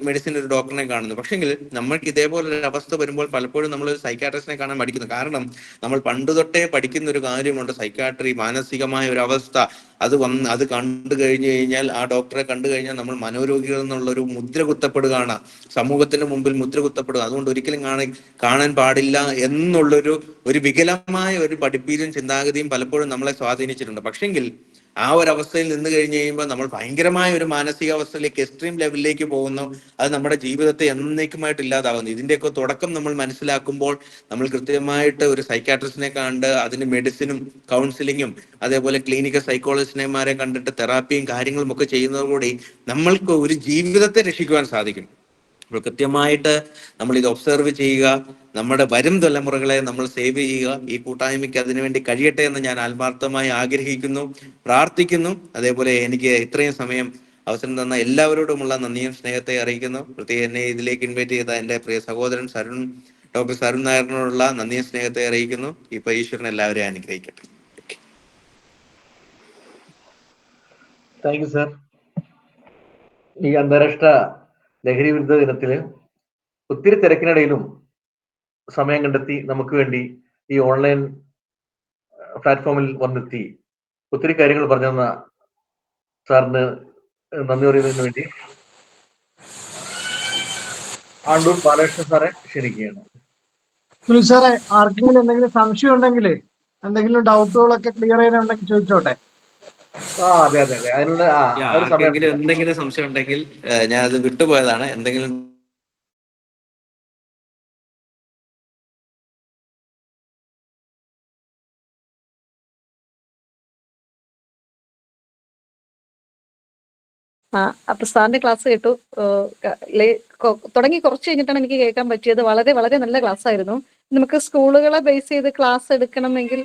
മെഡിസിൻ ഒരു ഡോക്ടറിനെ കാണുന്നു. പക്ഷെങ്കിൽ നമ്മൾക്ക് ഇതേപോലെ ഒരു അവസ്ഥ വരുമ്പോൾ പലപ്പോഴും നമ്മൾ ഒരു സൈക്കാട്രിസ്റ്റിനെ കാണാൻ പഠിക്കുന്നു. കാരണം നമ്മൾ പണ്ട് തൊട്ടേ പഠിക്കുന്ന ഒരു കാര്യമുണ്ട്, സൈക്കാട്രി, മാനസികമായ ഒരു അവസ്ഥ. അത് കണ്ടു കഴിഞ്ഞു കഴിഞ്ഞാൽ, ആ ഡോക്ടറെ കണ്ടു കഴിഞ്ഞാൽ നമ്മൾ മനോരോഗികൾ എന്നുള്ള ഒരു മുദ്ര കുത്തപ്പെടുകയാണ്, സമൂഹത്തിന് മുമ്പിൽ മുദ്ര കുത്തപ്പെടുക. അതുകൊണ്ട് ഒരിക്കലും കാണാൻ പാടില്ല എന്നുള്ളൊരു വികലമായ ഒരു പഠിപ്പീരും ചിന്താഗതിയും പലപ്പോഴും നമ്മളെ സ്വാധീനിച്ചിട്ടുണ്ട്. പക്ഷെങ്കിൽ ആ ഒരു അവസ്ഥയിൽ നിന്ന് കഴിഞ്ഞ് കഴിയുമ്പോൾ നമ്മൾ ഭയങ്കരമായ ഒരു മാനസികാവസ്ഥയിലേക്ക്, എക്സ്ട്രീം ലെവലിലേക്ക് പോകുന്നു. അത് നമ്മുടെ ജീവിതത്തെ എന്നേക്കുമായിട്ട് ഇല്ലാതാവുന്നു. ഇതിന്റെയൊക്കെ തുടക്കം നമ്മൾ മനസ്സിലാക്കുമ്പോൾ നമ്മൾ കൃത്യമായിട്ട് ഒരു സൈക്കാട്രിസ്റ്റിനെ കണ്ട് അതിന് മെഡിസിനും കൗൺസിലിങ്ങും അതേപോലെ ക്ലിനിക്കൽ സൈക്കോളജിസ്റ്റിനെമാരെ കണ്ടിട്ട് തെറാപ്പിയും കാര്യങ്ങളും ഒക്കെ ചെയ്യുന്നതോടുകൂടി നമ്മൾക്ക് ഒരു ജീവിതത്തെ രക്ഷിക്കുവാൻ സാധിക്കും. അപ്പോൾ കൃത്യമായിട്ട് നമ്മൾ ഇത് ഒബ്സർവ് ചെയ്യുക, നമ്മുടെ വരും തലമുറകളെ നമ്മൾ സേവ് ചെയ്യുക. ഈ കൂട്ടായ്മയ്ക്ക് അതിനുവേണ്ടി കഴിയട്ടെ എന്ന് ഞാൻ ആത്മാർത്ഥമായി ആഗ്രഹിക്കുന്നു, പ്രാർത്ഥിക്കുന്നു. അതേപോലെ എനിക്ക് ഇത്രയും സമയം അവസരം തന്ന എല്ലാവരോടുമുള്ള നന്ദിയും സ്നേഹത്തെ അറിയിക്കുന്നു. പ്രത്യേകം എന്നെ ഇതിലേക്ക് ഇൻവൈറ്റ് ചെയ്ത എൻ്റെ പ്രിയ സഹോദരൻ ഡോക്ടർ സരുൺ നായറിനോടുള്ള നന്ദിയും സ്നേഹത്തെ അറിയിക്കുന്നു. ഇപ്പൊ ഈശ്വരൻ എല്ലാവരെയും അനുഗ്രഹിക്കട്ടെ. Thank you sir. ഈ അന്താരാഷ്ട്ര ലഹരി വിരുദ്ധ ദിനത്തില് ഒത്തിരി തിരക്കിനിടയിലും സമയം കണ്ടെത്തി നമുക്ക് വേണ്ടി ഈ ഓൺലൈൻ പ്ലാറ്റ്ഫോമിൽ വന്നെത്തി ഒത്തിരി കാര്യങ്ങൾ പറഞ്ഞു തന്ന സാറിന് നന്ദി പറയുന്നതിന് വേണ്ടി ആണ്ടൂർ ബാലകൃഷ്ണൻ സാറെ ക്ഷണിക്കുകയാണ്. സുനിൽ സാറേ, ആർക്കെങ്കിലും എന്തെങ്കിലും സംശയം ഉണ്ടെങ്കിലേ, എന്തെങ്കിലും ഡൗട്ടുകളൊക്കെ ക്ലിയർ ചെയ്യാനുണ്ടെങ്കിൽ ചോദിച്ചോട്ടെ. അതെ അതെ അതെ, അതിനുള്ള ഒരു സമയം. എന്തെങ്കിലും സംശയം ഉണ്ടെങ്കിൽ ഞാൻ അത് വിട്ടുപോയതാണ്. എന്തെങ്കിലും അപ്പൊ സാറിന്റെ ക്ലാസ് കേട്ടു. തുടങ്ങി കുറച്ച് കഴിഞ്ഞിട്ടാണ് എനിക്ക് കേൾക്കാൻ പറ്റിയത്. വളരെ വളരെ നല്ല ക്ലാസ് ആയിരുന്നു. നമുക്ക് സ്കൂളുകളെ ബേസ് ചെയ്ത് ക്ലാസ് എടുക്കണമെങ്കിൽ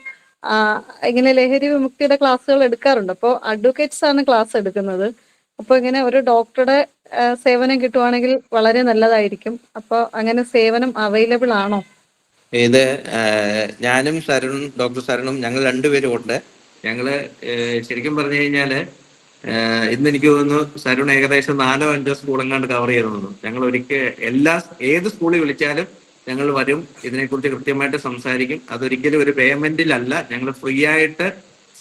ഇങ്ങനെ ലഹരി വിമുക്തിയുടെ ക്ലാസ്സുകൾ എടുക്കാറുണ്ട്. അപ്പോൾ അഡ്വക്കേറ്റ്സ് ആണ് ക്ലാസ് എടുക്കുന്നത്. അപ്പോൾ ഇങ്ങനെ ഒരു ഡോക്ടറുടെ സേവനം കിട്ടുവാണെങ്കിൽ വളരെ നല്ലതായിരിക്കും. അപ്പോൾ അങ്ങനെ സേവനം അവൈലബിൾ ആണോ? ഇത് ഞാനും ഡോക്ടർ സരുണും ഞങ്ങൾ രണ്ടുപേരും ഉണ്ട്. ഞങ്ങള് ശരിക്കും പറഞ്ഞു കഴിഞ്ഞാല് ഇന്ന് എനിക്ക് തോന്നുന്നു സരുൺ ഏകദേശം 4-5 സ്കൂളെങ്ങാണ്ട് കവർ ചെയ്തു. ഞങ്ങൾ ഏത് സ്കൂളിൽ വിളിച്ചാലും ഞങ്ങൾ വരും, ഇതിനെക്കുറിച്ച് കൃത്യമായിട്ട് സംസാരിക്കും. അതൊരിക്കലും ഒരു പേയ്മെന്റിലല്ല, ഞങ്ങൾ ഫ്രീ ആയിട്ട്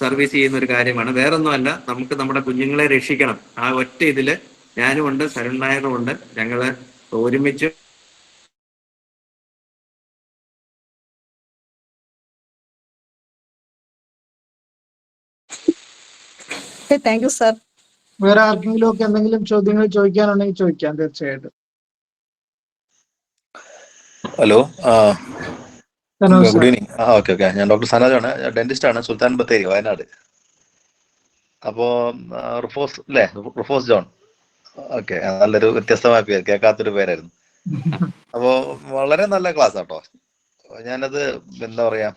സർവീസ് ചെയ്യുന്ന ഒരു കാര്യമാണ്. വേറൊന്നുമല്ല, നമുക്ക് നമ്മുടെ കുഞ്ഞുങ്ങളെ രക്ഷിക്കണം. ആ ഒറ്റ ഇതില് ഞാനും ഉണ്ട്, സരുൺ നായരും ഉണ്ട്. ഞങ്ങള് ഒരുമിച്ച് താങ്ക് യു സാർ. വേറെ ആർക്കെങ്കിലും ഒക്കെ എന്തെങ്കിലും ചോദ്യങ്ങൾ ചോദിക്കാനുണ്ടെങ്കിൽ ചോദിക്കാം, തീർച്ചയായിട്ടും. Hello, good evening. ഓക്കെ. ഞാൻ ഡോക്ടർ സനോജാണ്, ഡെന്റിസ്റ്റ് ആണ്, സുൽത്താൻ ബത്തേരി, വയനാട്. അപ്പോ റുഫോസ് ജോൺ. ഓക്കെ, നല്ലൊരു വ്യത്യസ്തമായ പേര്, കേൾക്കാത്തൊരു പേരായിരുന്നു. അപ്പോ വളരെ നല്ല ക്ലാസ് ആട്ടോ. ഞാനത് എന്താ പറയാ,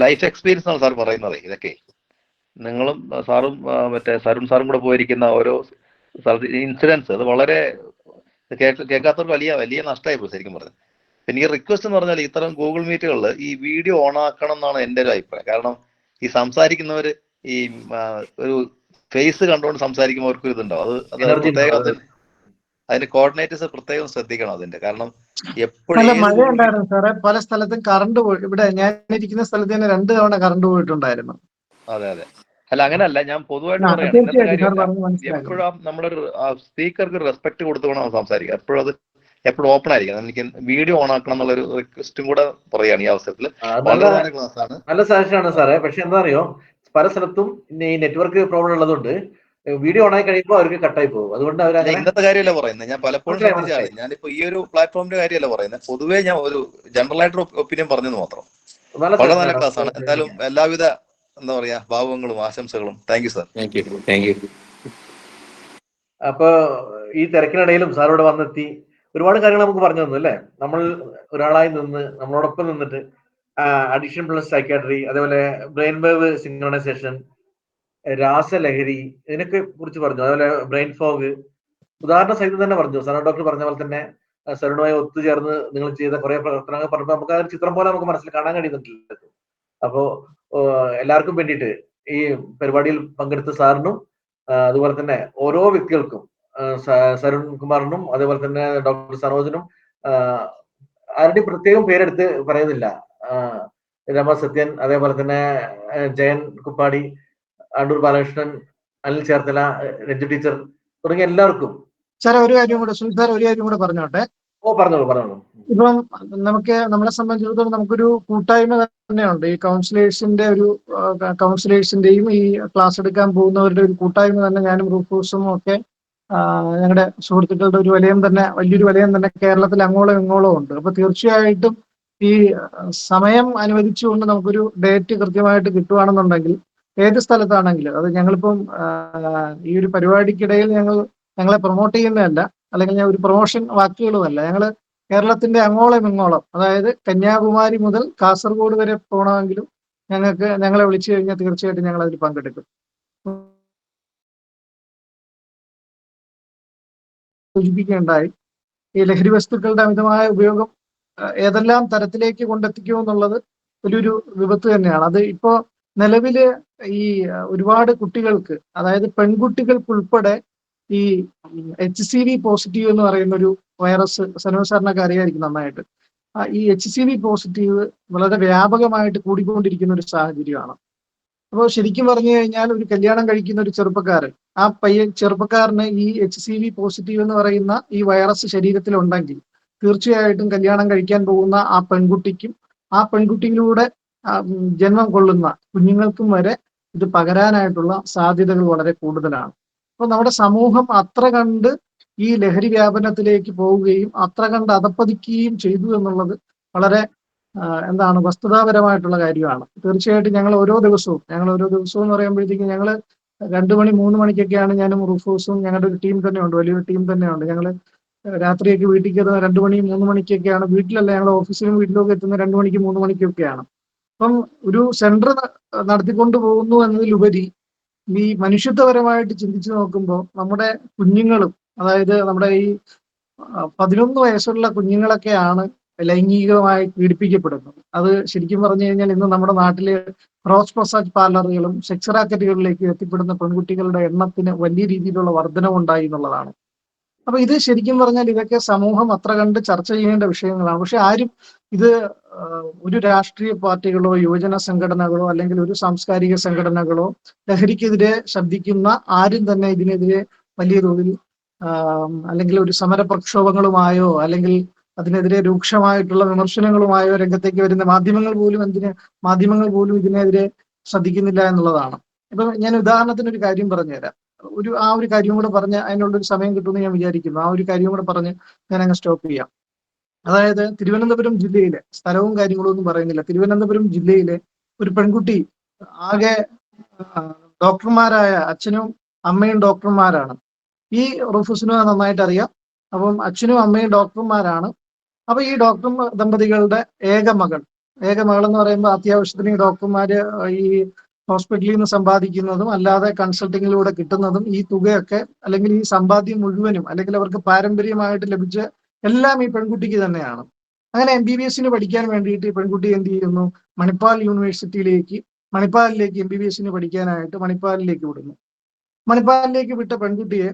ലൈഫ് എക്സ്പീരിയൻസ് ആണ് സാർ പറയുന്നത്. ഇതൊക്കെ നിങ്ങളും സാറും മറ്റേ സരുൺ സാറും കൂടെ പോയിരിക്കുന്ന ഓരോ ഇൻസിഡൻസ്, അത് വളരെ കേൾക്കാത്തവർക്ക് വലിയ വലിയ നഷ്ടമായി പോയി ശരിക്കും പറഞ്ഞത്. എനിക്ക് റിക്വസ്റ്റ് എന്ന് പറഞ്ഞാൽ ഇത്തരം ഗൂഗിൾ മീറ്റുകളിൽ ഈ വീഡിയോ ഓൺ ആക്കണം എന്നാണ് എൻ്റെ ഒരു അഭിപ്രായം. കാരണം ഈ സംസാരിക്കുന്നവര് ഈ ഒരു ഫേസ് കണ്ടുകൊണ്ട് സംസാരിക്കുമ്പോൾ അവർക്കൊരു ഇതുണ്ടാവും. അത് പ്രത്യേകം അതിന്റെ കോർഡിനേറ്റേഴ്സ് പ്രത്യേകം ശ്രദ്ധിക്കണം അതിന്റെ. കാരണം എപ്പോഴും മഴ ഉണ്ടായിരുന്നു സാറേ, പല സ്ഥലത്തും കറണ്ട് പോയി. ഇവിടെ ഞാൻ ഇരിക്കുന്ന സ്ഥലത്ത് തന്നെ 2 തവണ കറണ്ട് പോയിട്ടുണ്ടായിരുന്നു. അതെ. അല്ല, അങ്ങനല്ല, ഞാൻ പൊതുവായിട്ട് പറയാണ്. ഇന്നത്തെ കാര്യം എപ്പോഴും നമ്മളൊരു സ്പീക്കർക്ക് റെസ്പെക്ട് കൊടുത്തുകൊണ്ട് സംസാരിക്കുക. എപ്പോഴും ഓപ്പൺ ആയിരിക്കണം. എനിക്ക് വീഡിയോ ഓൺ ആക്കണം എന്നുള്ളൊരു റിക്വസ്റ്റും കൂടെ പറയുകയാണ് ഈ അവസരത്തിൽ. വളരെ നല്ല ക്ലാസ് ആണ്, നല്ല സജഷൻ ആണ് സാറേ. പക്ഷെ എന്താ അറിയോ, പല സ്ഥലത്തും ഈ നെറ്റ്വർക്ക് പ്രോബ്ലം ഉള്ളതുകൊണ്ട് വീഡിയോ ഓൺ ആയി കഴിയുമ്പോൾ അവർക്ക് കട്ടായി പോകും. അതുകൊണ്ട് ഇന്നത്തെ കാര്യമല്ല പറയുന്നത്, ഞാൻ പലപ്പോഴും ശ്രദ്ധിച്ചാണ്. ഞാനിപ്പോ ഈ ഒരു പ്ലാറ്റ്ഫോമിന്റെ കാര്യമല്ല പറയുന്നത്, പൊതുവേ ഞാൻ ഒരു ജനറൽ ആയിട്ട് ഒപ്പീനിയൻ പറഞ്ഞത് മാത്രം. വളരെ നല്ല ക്ലാസ് ആണ്. എന്തായാലും എല്ലാവിധ എന്താ പറയാ ഭാവങ്ങളും ആശംസകളും. Thank you sir. Thank you. അപ്പൊ ഈ തിരക്കിനിടയിലും സാർ ഇവിടെ വന്നെത്തി ഒരുപാട് കാര്യങ്ങൾ നമുക്ക് പറഞ്ഞു തന്നു അല്ലേ. നമ്മൾ ഒരാളായി നിന്ന് നമ്മളോടൊപ്പം നിന്നിട്ട് അഡിക്ഷൻ പ്ലസ് സൈക്കാട്രി, അതേപോലെ ബ്രെയിൻ വേവ് സിങ്ക്രണൈസേഷൻ, രാസലഹരി, ഇതിനൊക്കെ കുറിച്ച് പറഞ്ഞു. അതേപോലെ ബ്രെയിൻ ഫോഗ് ഉദാഹരണ സഹിതം തന്നെ പറഞ്ഞു. സന ഡോക്ടർ പറഞ്ഞ പോലെ തന്നെ സരുണുമായി ഒത്തുചേർന്ന് നിങ്ങൾ ചെയ്ത കുറെ പ്രവർത്തനങ്ങൾ പറഞ്ഞപ്പോൾ നമുക്ക് ആ ഒരു ചിത്രം പോലെ നമുക്ക് മനസ്സിൽ കാണാൻ കഴിയുന്നുണ്ടല്ലോ. അപ്പോ എല്ലാവർക്കും വേണ്ടിയിട്ട് ഈ പരിപാടിയിൽ പങ്കെടുത്ത സാറിനും അതുപോലെ തന്നെ ഓരോ വ്യക്തികൾക്കും സരുൺ കുമാറിനും അതേപോലെ തന്നെ ഡോക്ടർ സനോജിനും ആരുടെയും പ്രത്യേകം പേരെടുത്ത് പറയുന്നില്ല. രമ സത്യൻ, അതേപോലെ തന്നെ ജയൻ കുപ്പാടി, അടൂർ ബാലകൃഷ്ണൻ, അനിൽ ചേർത്തല, രഞ്ജു ടീച്ചർ തുടങ്ങിയ എല്ലാവർക്കും. സാർ ഒരു കാര്യം കൂടെ, സുനിൽ സാർ ഒരു കാര്യം കൂടെ പറഞ്ഞോട്ടെ. പറഞ്ഞോളൂ. ഇപ്പം നമ്മളെ സംബന്ധിച്ചിടത്തോളം നമുക്കൊരു കൂട്ടായ്മ തന്നെയുണ്ട്. ഈ കൗൺസിലേഴ്സിന്റെയും ഈ ക്ലാസ് എടുക്കാൻ പോകുന്നവരുടെ ഒരു കൂട്ടായ്മ തന്നെ ഞാനും റൂഫോസും ഒക്കെ ഞങ്ങളുടെ സുഹൃത്തുക്കളുടെ ഒരു വലിയൊരു വലയം തന്നെ കേരളത്തിൽ അങ്ങോളം ഇങ്ങോളം ഉണ്ട്. അപ്പൊ തീർച്ചയായിട്ടും ഈ സമയം അനുവദിച്ചുകൊണ്ട് നമുക്കൊരു ഡേറ്റ് കൃത്യമായിട്ട് കിട്ടുവാണെന്നുണ്ടെങ്കിൽ ഏത് സ്ഥലത്താണെങ്കിലും, അത് ഞങ്ങളിപ്പം ഈ ഒരു പരിപാടിക്കിടയിൽ ഞങ്ങളെ പ്രൊമോട്ട് ചെയ്യുന്നതല്ല, അല്ലെങ്കിൽ ഞാൻ ഒരു പ്രൊമോഷൻ വാക്കുകളുമല്ല, ഞങ്ങൾ കേരളത്തിന്റെ അങ്ങോളം ഇങ്ങോളം, അതായത് കന്യാകുമാരി മുതൽ കാസർഗോഡ് വരെ പോകണമെങ്കിലും ഞങ്ങളെ വിളിച്ചു കഴിഞ്ഞാൽ തീർച്ചയായിട്ടും ഞങ്ങൾ അതിൽ പങ്കെടുക്കും. സൂചിപ്പിക്കുകയുണ്ടായി, ഈ ലഹരി വസ്തുക്കളുടെ അമിതമായ ഉപയോഗം ഏതെല്ലാം തരത്തിലേക്ക് കൊണ്ടെത്തിക്കുമെന്നുള്ളത് വലിയൊരു വിപത്ത് തന്നെയാണ്. അത് ഇപ്പോ നിലവില് ഈ ഒരുപാട് കുട്ടികൾക്ക്, അതായത് പെൺകുട്ടികൾക്കുൾപ്പെടെ ഈ HCV പോസിറ്റീവ് എന്ന് പറയുന്ന ഒരു വൈറസ് സനോ സാറിനൊക്കെ അറിയായിരിക്കും നന്നായിട്ട്. ഈ HCV പോസിറ്റീവ് വളരെ വ്യാപകമായിട്ട് കൂടിക്കൊണ്ടിരിക്കുന്ന ഒരു സാഹചര്യമാണ്. അപ്പോൾ ശരിക്കും പറഞ്ഞു കഴിഞ്ഞാൽ ഒരു കല്യാണം കഴിക്കുന്ന ഒരു ചെറുപ്പക്കാരൻ, ആ ചെറുപ്പക്കാരന് ഈ HCV പോസിറ്റീവ് എന്ന് പറയുന്ന ഈ വൈറസ് ശരീരത്തിലുണ്ടെങ്കിൽ തീർച്ചയായിട്ടും കല്യാണം കഴിക്കാൻ പോകുന്ന ആ പെൺകുട്ടിക്കും ആ പെൺകുട്ടിയിലൂടെ ജന്മം കൊള്ളുന്ന കുഞ്ഞുങ്ങൾക്കും വരെ ഇത് പകരാനായിട്ടുള്ള സാധ്യതകൾ വളരെ കൂടുതലാണ്. അപ്പൊ നമ്മുടെ സമൂഹം അത്ര കണ്ട് ഈ ലഹരി വ്യാപനത്തിലേക്ക് പോവുകയും അത്ര കണ്ട് അധപ്പതിക്കുകയും ചെയ്തു എന്നുള്ളത് വളരെ വസ്തുതാപരമായിട്ടുള്ള കാര്യമാണ്. തീർച്ചയായിട്ടും ഞങ്ങൾ ഓരോ ദിവസവും എന്ന് പറയുമ്പോഴത്തേക്കും ഞങ്ങൾ 2 മണി 3 മണിക്കൊക്കെയാണ് ഞാനും റൂഫോസും ഞങ്ങളുടെ ഒരു ടീം തന്നെയുണ്ട്, വലിയൊരു ടീം തന്നെയുണ്ട്. ഞങ്ങൾ രാത്രിയൊക്കെ വീട്ടിൽ കയറുന്ന 2 മണി 3 മണിക്കൊക്കെയാണ്. വീട്ടിലല്ല, ഞങ്ങൾ ഓഫീസിലും വീട്ടിലൊക്കെ എത്തുന്ന 2 മണിക്ക് 3 മണിക്കൊക്കെയാണ്. അപ്പം ഒരു സെന്റർ നടത്തിക്കൊണ്ടു പോകുന്നു എന്നതിലുപരി ഈ മനുഷ്യത്വപരമായിട്ട് ചിന്തിച്ചു നോക്കുമ്പോൾ നമ്മുടെ കുഞ്ഞുങ്ങളും, അതായത് നമ്മുടെ ഈ 11 വയസ്സുള്ള കുഞ്ഞുങ്ങളൊക്കെയാണ് ലൈംഗികമായി പീഡിപ്പിക്കപ്പെടുന്നത്. അത് ശരിക്കും പറഞ്ഞു കഴിഞ്ഞാൽ ഇന്ന് നമ്മുടെ നാട്ടില് ക്രോസ് മസാജ് പാർലറുകളും സെക്സ് റാക്കറ്റുകളിലേക്ക് എത്തിപ്പെടുന്ന പെൺകുട്ടികളുടെ എണ്ണത്തിന് വലിയ രീതിയിലുള്ള വർധനവുണ്ടായി എന്നുള്ളതാണ്. അപ്പൊ ഇത് ശരിക്കും പറഞ്ഞാൽ ഇതൊക്കെ സമൂഹം അത്ര കണ്ട് ചർച്ച ചെയ്യേണ്ട വിഷയങ്ങളാണ്. പക്ഷെ ആരും ഇത് ഒരു രാഷ്ട്രീയ പാർട്ടികളോ യുവജന സംഘടനകളോ അല്ലെങ്കിൽ ഒരു സാംസ്കാരിക സംഘടനകളോ ലഹരിക്കെതിരെ ശബ്ദിക്കുന്ന ആരും തന്നെ ഇതിനെതിരെ വലിയ തോതിൽ അല്ലെങ്കിൽ ഒരു സമര പ്രക്ഷോഭങ്ങളുമായോ അല്ലെങ്കിൽ അതിനെതിരെ രൂക്ഷമായിട്ടുള്ള വിമർശനങ്ങളുമായോ രംഗത്തേക്ക് വരുന്ന മാധ്യമങ്ങൾ പോലും ഇതിനെതിരെ ശ്രദ്ധിക്കുന്നില്ല എന്നുള്ളതാണ്. ഇപ്പൊ ഞാൻ ഉദാഹരണത്തിന് ഒരു കാര്യം പറഞ്ഞുതരാം. ആ ഒരു കാര്യം കൂടെ പറഞ്ഞ് അതിനുള്ളൊരു സമയം കിട്ടുമെന്ന് ഞാൻ വിചാരിക്കുന്നു. ആ ഒരു കാര്യം കൂടെ പറഞ്ഞ് ഞാൻ അങ്ങ് സ്റ്റോപ്പ് ചെയ്യാം. അതായത് തിരുവനന്തപുരം ജില്ലയിലെ സ്ഥലവും കാര്യങ്ങളും ഒന്നും പറയുന്നില്ല. തിരുവനന്തപുരം ജില്ലയിലെ ഒരു പെൺകുട്ടി, ആകെ ഡോക്ടർമാരായ അച്ഛനും അമ്മയും ഡോക്ടർമാരാണ്. ഈ റൂഫസിന് നന്നായിട്ട് അറിയാം. അപ്പം അച്ഛനും അമ്മയും ഡോക്ടർമാരാണ്. അപ്പൊ ഈ ഡോക്ടർ ദമ്പതികളുടെ ഏക മകൾ എന്ന് പറയുമ്പോൾ അത്യാവശ്യത്തിന് ഈ ഡോക്ടർമാര് ഈ ഹോസ്പിറ്റലിൽ നിന്ന് സമ്പാദിക്കുന്നതും അല്ലാതെ കൺസൾട്ടിങ്ങിലൂടെ കിട്ടുന്നതും ഈ തുകയൊക്കെ, അല്ലെങ്കിൽ ഈ സമ്പാദ്യം മുഴുവനും, അല്ലെങ്കിൽ അവർക്ക് പാരമ്പര്യമായിട്ട് ലഭിച്ച എല്ലാം ഈ പെൺകുട്ടിക്ക് തന്നെയാണ്. അങ്ങനെ MBBS പഠിക്കാൻ വേണ്ടിയിട്ട് ഈ പെൺകുട്ടി എന്ത് ചെയ്യുന്നു? മണിപ്പാൽ യൂണിവേഴ്സിറ്റിയിലേക്ക് MBBS പഠിക്കാനായിട്ട് മണിപ്പാലിലേക്ക് വിടുന്നു. മണിപ്പാലിലേക്ക് വിട്ട പെൺകുട്ടിയെ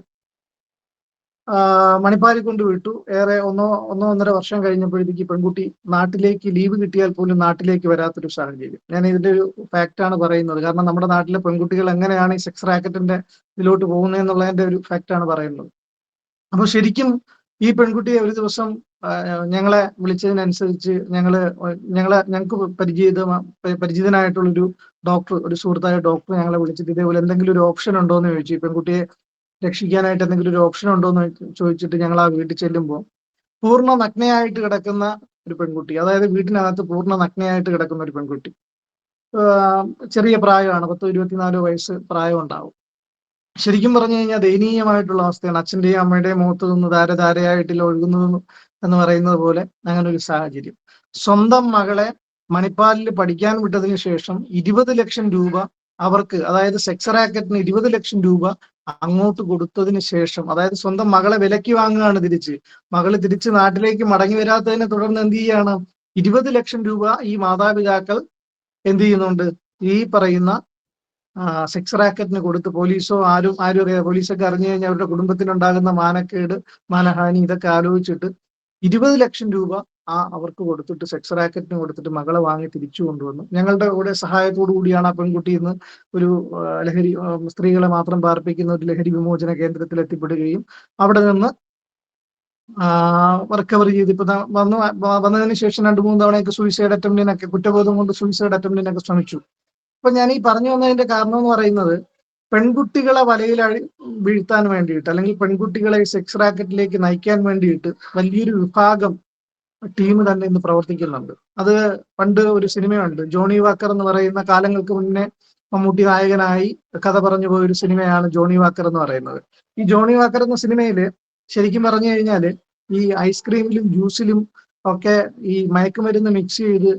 മണിപ്പാലിൽ കൊണ്ട് വിട്ടു. ഏറെ ഒന്നര വർഷം കഴിഞ്ഞപ്പോഴത്തേക്ക് പെൺകുട്ടി നാട്ടിലേക്ക് ലീവ് കിട്ടിയാൽ പോലും നാട്ടിലേക്ക് വരാത്തൊരു സാഹചര്യം. ഞാൻ ഇതിന്റെ ഒരു ഫാക്റ്റാണ് പറയുന്നത്. കാരണം നമ്മുടെ നാട്ടിലെ പെൺകുട്ടികൾ എങ്ങനെയാണ് ഈ സെക്സ് റാക്കറ്റിന്റെ ഇതിലോട്ട് പോകുന്നത് എന്നുള്ളതിന്റെ ഒരു ഫാക്റ്റാണ് പറയുന്നത്. അപ്പൊ ശരിക്കും ഈ പെൺകുട്ടിയെ ഒരു ദിവസം ഞങ്ങളെ വിളിച്ചതിനനുസരിച്ച് ഞങ്ങൾക്ക് പരിചിതനായിട്ടുള്ളൊരു ഡോക്ടർ, ഒരു സുഹൃത്തായ ഡോക്ടർ ഞങ്ങളെ വിളിച്ചിട്ട് ഇതേപോലെ എന്തെങ്കിലും ഒരു ഓപ്ഷൻ ഉണ്ടോ എന്ന് ചോദിച്ചു. ഈ പെൺകുട്ടിയെ രക്ഷിക്കാനായിട്ട് എന്തെങ്കിലും ഒരു ഓപ്ഷൻ ഉണ്ടോ എന്ന് ചോദിച്ചിട്ട് ഞങ്ങൾ ആ വീട്ടിൽ ചെല്ലുമ്പോൾ പൂർണ്ണ നഗ്നയായിട്ട് കിടക്കുന്ന ഒരു പെൺകുട്ടി, അതായത് വീട്ടിനകത്ത് പൂർണ്ണ നഗ്നയായിട്ട് കിടക്കുന്ന ഒരു പെൺകുട്ടി, ചെറിയ പ്രായമാണ്, 10-24 വയസ്സ് പ്രായം ഉണ്ടാവും. ശരിക്കും പറഞ്ഞു കഴിഞ്ഞാൽ ദയനീയമായിട്ടുള്ള അവസ്ഥയാണ്. അച്ഛന്റെയും അമ്മയുടെയും മുഖത്ത് നിന്ന് ധാരധാരയായിട്ടില്ല ഒഴുകുന്നത് എന്ന് പറയുന്നത് പോലെ അങ്ങനെ ഒരു സാഹചര്യം. സ്വന്തം മകളെ മണിപ്പാലിൽ പഠിക്കാൻ വിട്ടതിന് ശേഷം 20 ലക്ഷം രൂപ അവർക്ക്, അതായത് സെക്സ് റാക്കറ്റിന് 20 ലക്ഷം രൂപ അങ്ങോട്ട് കൊടുത്തതിന് ശേഷം, അതായത് സ്വന്തം മകളെ വിലയ്ക്ക് വാങ്ങുകയാണ് തിരിച്ച്. മകള് തിരിച്ച് നാട്ടിലേക്ക് മടങ്ങി വരാത്തതിനെ തുടർന്ന് എന്ത് ചെയ്യാണ്, 20 ലക്ഷം രൂപ ഈ മാതാപിതാക്കൾ എന്ത് ചെയ്യുന്നുണ്ട്, ഈ പറയുന്ന സെക്സ് റാക്കറ്റിന് കൊടുത്ത് പോലീസോ ആരും അറിയാം, പോലീസൊക്കെ അറിഞ്ഞു കഴിഞ്ഞാൽ അവരുടെ കുടുംബത്തിനുണ്ടാകുന്ന മാനക്കേട്, മാനഹാനി ഇതൊക്കെ ആലോചിച്ചിട്ട് 20 ലക്ഷം രൂപ അവർക്ക് കൊടുത്തിട്ട്, സെക്സ് റാക്കറ്റിന് കൊടുത്തിട്ട് മകളെ വാങ്ങി തിരിച്ചു കൊണ്ടുവന്നു. ഞങ്ങളുടെ കൂടെ സഹായത്തോടു കൂടിയാണ് ആ പെൺകുട്ടി ഇന്ന് ഒരു ലഹരി സ്ത്രീകളെ മാത്രം പാർപ്പിക്കുന്ന ഒരു ലഹരി വിമോചന കേന്ദ്രത്തിൽ എത്തിപ്പെടുകയും അവിടെ നിന്ന് റിക്കവർ ചെയ്ത് ഇപ്പൊ വന്നതിന് ശേഷം 2-3 തവണയൊക്കെ സൂയിസൈഡ് അറ്റംപ്റ്റിനൊക്കെ, കുറ്റബോധം കൊണ്ട് സൂയിസൈഡ് അറ്റംപ്റ്റിനൊക്കെ ശ്രമിച്ചു. അപ്പൊ ഞാൻ ഈ പറഞ്ഞു വന്നതിന്റെ കാരണം എന്ന് പറയുന്നത്, പെൺകുട്ടികളെ വലയിൽ വീഴ്ത്താൻ വേണ്ടിയിട്ട്, അല്ലെങ്കിൽ പെൺകുട്ടികളെ സെക്സ് റാക്കറ്റിലേക്ക് നയിക്കാൻ വേണ്ടിയിട്ട് വലിയൊരു വിഭാഗം ടീം തന്നെ ഇന്ന് പ്രവർത്തിക്കുന്നുണ്ട്. അത് പണ്ട് ഒരു സിനിമയുണ്ട്, ജോണി വാക്കർ എന്ന് പറയുന്ന, കാലങ്ങൾക്ക് മുന്നേ മമ്മൂട്ടി നായകനായി കഥ പറഞ്ഞു പോയ ഒരു സിനിമയാണ് ജോണി വാക്കർ എന്ന് പറയുന്നത്. ഈ ജോണി വാക്കർ എന്ന സിനിമയിൽ ശരിക്കും പറഞ്ഞു കഴിഞ്ഞാല് ഈ ഐസ്ക്രീമിലും ജ്യൂസിലും ഒക്കെ ഈ മയക്കുമരുന്ന് മിക്സ് ചെയ്ത്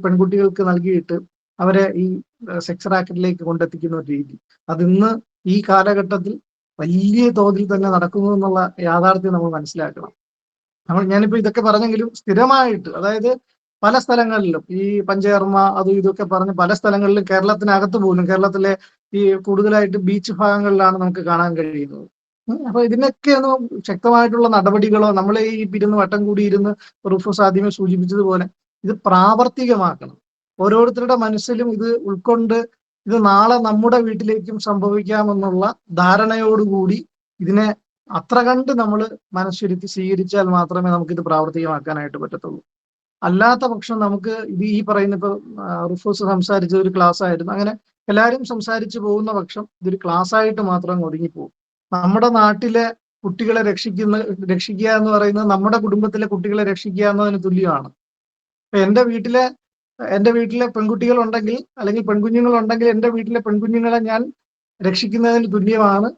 പെൺകുട്ടികൾക്ക് നൽകിയിട്ട് അവരെ ഈ സെക്സ് റാക്കറ്റിലേക്ക് കൊണ്ടെത്തിക്കുന്ന ഒരു രീതി, അതിന്ന് ഈ കാലഘട്ടത്തിൽ വലിയ തോതിൽ തന്നെ നടക്കുന്നു എന്നുള്ള യാഥാർത്ഥ്യം നമ്മൾ മനസ്സിലാക്കണം. ഞാനിപ്പോ ഇതൊക്കെ പറഞ്ഞെങ്കിലും സ്ഥിരമായിട്ട്, അതായത് പല സ്ഥലങ്ങളിലും ഈ പഞ്ചകർമ്മ അതും ഇതൊക്കെ പറഞ്ഞ് പല സ്ഥലങ്ങളിലും, കേരളത്തിനകത്ത് പോലും, കേരളത്തിലെ ഈ കൂടുതലായിട്ട് ബീച്ച് ഭാഗങ്ങളിലാണ് നമുക്ക് കാണാൻ കഴിയുന്നത്. അപ്പൊ ഇതിനൊക്കെ ഒന്ന് ശക്തമായിട്ടുള്ള നടപടികളോ, നമ്മളെ ഈ വട്ടം കൂടി ഇരുന്ന് റുഫൂസ് ആദ്യമേ സൂചിപ്പിച്ചതുപോലെ ഇത് പ്രാവർത്തികമാക്കണം. ഓരോരുത്തരുടെ മനസ്സിലും ഇത് ഉൾക്കൊണ്ട് ഇത് നാളെ നമ്മുടെ വീട്ടിലേക്കും സംഭവിക്കാമെന്നുള്ള ധാരണയോടുകൂടി ഇതിനെ അത്ര കണ്ട് നമ്മൾ മനസ്സിരുത്തി സ്വീകരിച്ചാൽ മാത്രമേ നമുക്കിത് പ്രാവർത്തികമാക്കാനായിട്ട് പറ്റത്തുള്ളൂ. അല്ലാത്ത പക്ഷം നമുക്ക് ഇത് ഈ പറയുന്ന, ഇപ്പൊ റുഫൂസ് സംസാരിച്ച ഒരു ക്ലാസ് ആയിരുന്നു, അങ്ങനെ എല്ലാവരും സംസാരിച്ചു പോകുന്ന പക്ഷം ഇതൊരു ക്ലാസ് ആയിട്ട് മാത്രം ഒതുങ്ങിപ്പോകും. നമ്മുടെ നാട്ടിലെ കുട്ടികളെ രക്ഷിക്കുക എന്ന് പറയുന്നത് നമ്മുടെ കുടുംബത്തിലെ കുട്ടികളെ രക്ഷിക്കുക എന്നതിന് തുല്യമാണ്. എന്റെ വീട്ടിലെ പെൺകുട്ടികൾ ഉണ്ടെങ്കിൽ, അല്ലെങ്കിൽ പെൺകുഞ്ഞുങ്ങൾ ഉണ്ടെങ്കിൽ, എന്റെ വീട്ടിലെ പെൺകുഞ്ഞുങ്ങളെ ഞാൻ രക്ഷിക്കുന്നതിന് തുല്യമാണ്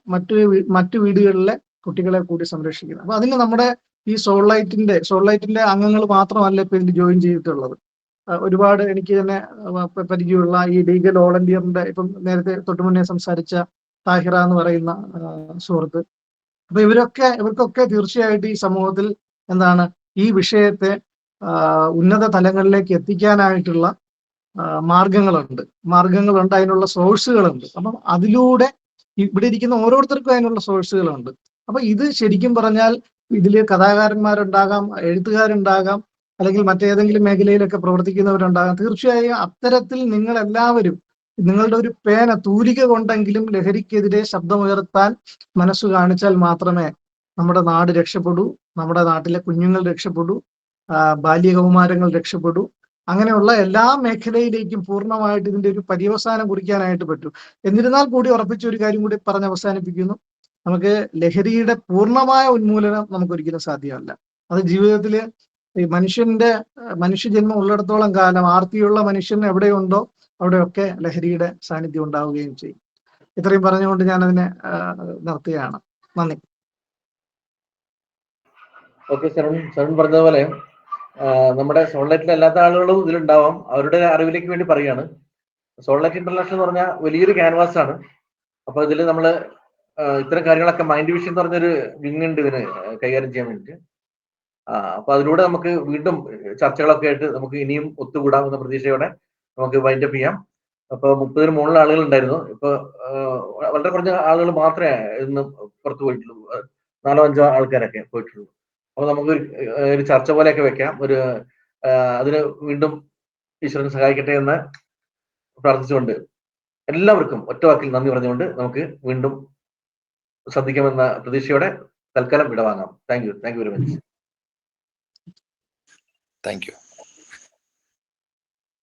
മറ്റു വീടുകളിലെ കുട്ടികളെ കൂടി സംരക്ഷിക്കുന്നത്. അപ്പൊ അതിന് നമ്മുടെ ഈ സോൾലൈറ്റിന്റെ അംഗങ്ങൾ മാത്രമല്ല ഇപ്പൊ ഇതിൽ ജോയിൻ ചെയ്തിട്ടുള്ളത്. ഒരുപാട് എനിക്ക് തന്നെ പരിചയമുള്ള ഈ ലീഗൽ വോളണ്ടിയറിന്റെ, ഇപ്പം നേരത്തെ തൊട്ടുമുന്നേ സംസാരിച്ച താഹിറ എന്ന് പറയുന്ന സുഹൃത്ത്, അപ്പൊ ഇവർക്കൊക്കെ തീർച്ചയായിട്ടും ഈ സമൂഹത്തിൽ എന്താണ് ഈ വിഷയത്തെ ഉന്നത തലങ്ങളിലേക്ക് എത്തിക്കാനായിട്ടുള്ള മാർഗങ്ങളുണ്ട്, അതിനുള്ള സോഴ്സുകളുണ്ട്. അപ്പം അതിലൂടെ ഇവിടെ ഇരിക്കുന്ന ഓരോരുത്തർക്കും അതിനുള്ള സോഴ്സുകളുണ്ട്. അപ്പൊ ഇത് ശരിക്കും പറഞ്ഞാൽ ഇതിൽ കഥാകാരന്മാരുണ്ടാകാം, എഴുത്തുകാരുണ്ടാകാം, അല്ലെങ്കിൽ മറ്റേതെങ്കിലും മേഖലയിലൊക്കെ പ്രവർത്തിക്കുന്നവരുണ്ടാകാം. തീർച്ചയായും അത്തരത്തിൽ നിങ്ങൾ എല്ലാവരും നിങ്ങളുടെ ഒരു തൂലിക കൊണ്ടെങ്കിലും ലഹരിക്കെതിരെ ശബ്ദമുയർത്താൻ മനസ്സ് കാണിച്ചാൽ മാത്രമേ നമ്മുടെ നാട് രക്ഷപ്പെടൂ, നമ്മുടെ നാട്ടിലെ കുഞ്ഞുങ്ങൾ രക്ഷപ്പെടൂ, ബാല്യകൗമാരങ്ങൾ രക്ഷപ്പെടൂ. അങ്ങനെയുള്ള എല്ലാ മേഖലയിലേക്കും പൂർണ്ണമായിട്ട് ഇതിന്റെ ഒരു പര്യവസാനം കുറിക്കാനായിട്ട് പറ്റൂ. എന്നിരുന്നാൽ കൂടി ഉറപ്പിച്ച ഒരു കാര്യം കൂടി പറഞ്ഞ് അവസാനിപ്പിക്കുന്നു. നമുക്ക് ലഹരിയുടെ പൂർണ്ണമായ ഉന്മൂലനം നമുക്കൊരിക്കലും സാധ്യമല്ല. അത് ജീവിതത്തില് ഈ മനുഷ്യജന്മം ഉള്ളിടത്തോളം കാലം ആർത്തിയുള്ള മനുഷ്യൻ എവിടെയുണ്ടോ അവിടെയൊക്കെ ലഹരിയുടെ സാന്നിധ്യം ഉണ്ടാവുകയും ചെയ്യും. ഇത്രയും പറഞ്ഞുകൊണ്ട് ഞാൻ അതിനെ നിർത്തുകയാണ്. നന്ദി. ഓക്കെ, ശരൺ പറഞ്ഞതുപോലെ നമ്മുടെ സോൾലൈറ്റിൽ അല്ലാത്ത ആളുകളും ഇതിലുണ്ടാവാം. അവരുടെ അറിവിലേക്ക് വേണ്ടി പറയുകയാണ്. സോൾലൈറ്റ് ഇന്റർനാഷണൽ എന്ന് പറഞ്ഞാൽ വലിയൊരു ക്യാൻവാസ് ആണ്. അപ്പൊ ഇതിൽ നമ്മൾ ഇത്തരം കാര്യങ്ങളൊക്കെ മൈൻഡ് വിഷൻ എന്ന് പറഞ്ഞൊരു വിങ് ഉണ്ട് ഇതിന് കൈകാര്യം ചെയ്യാൻ വേണ്ടിയിട്ട്. അപ്പൊ അതിലൂടെ നമുക്ക് വീണ്ടും ചർച്ചകളൊക്കെ ആയിട്ട് നമുക്ക് ഇനിയും ഒത്തുകൂടാം എന്ന പ്രതീക്ഷയോടെ നമുക്ക് വൈൻഡപ്പ് ചെയ്യാം. അപ്പൊ 30-ന് മുകളിൽ ആളുകൾ ഉണ്ടായിരുന്നു. ഇപ്പൊ വളരെ കുറഞ്ഞ ആളുകൾ മാത്രമേ ഇന്ന് പുറത്തു പോയിട്ടുള്ളൂ, 4-5 ആൾക്കാരൊക്കെ പോയിട്ടുള്ളൂ. അപ്പൊ നമുക്ക് ഒരു ചർച്ച പോലെയൊക്കെ വെക്കാം. അതിന് വീണ്ടും ഈശ്വരൻ സഹായിക്കട്ടെ എന്ന് പ്രാർത്ഥിച്ചുകൊണ്ട് എല്ലാവർക്കും ഒറ്റ വാക്കിൽ നന്ദി പറഞ്ഞുകൊണ്ട് നമുക്ക് വീണ്ടും ശ്രദ്ധിക്കാമെന്ന പ്രതീക്ഷയോടെ തൽക്കാലം വിടവാങ്ങാം. Thank you very much. Thank U.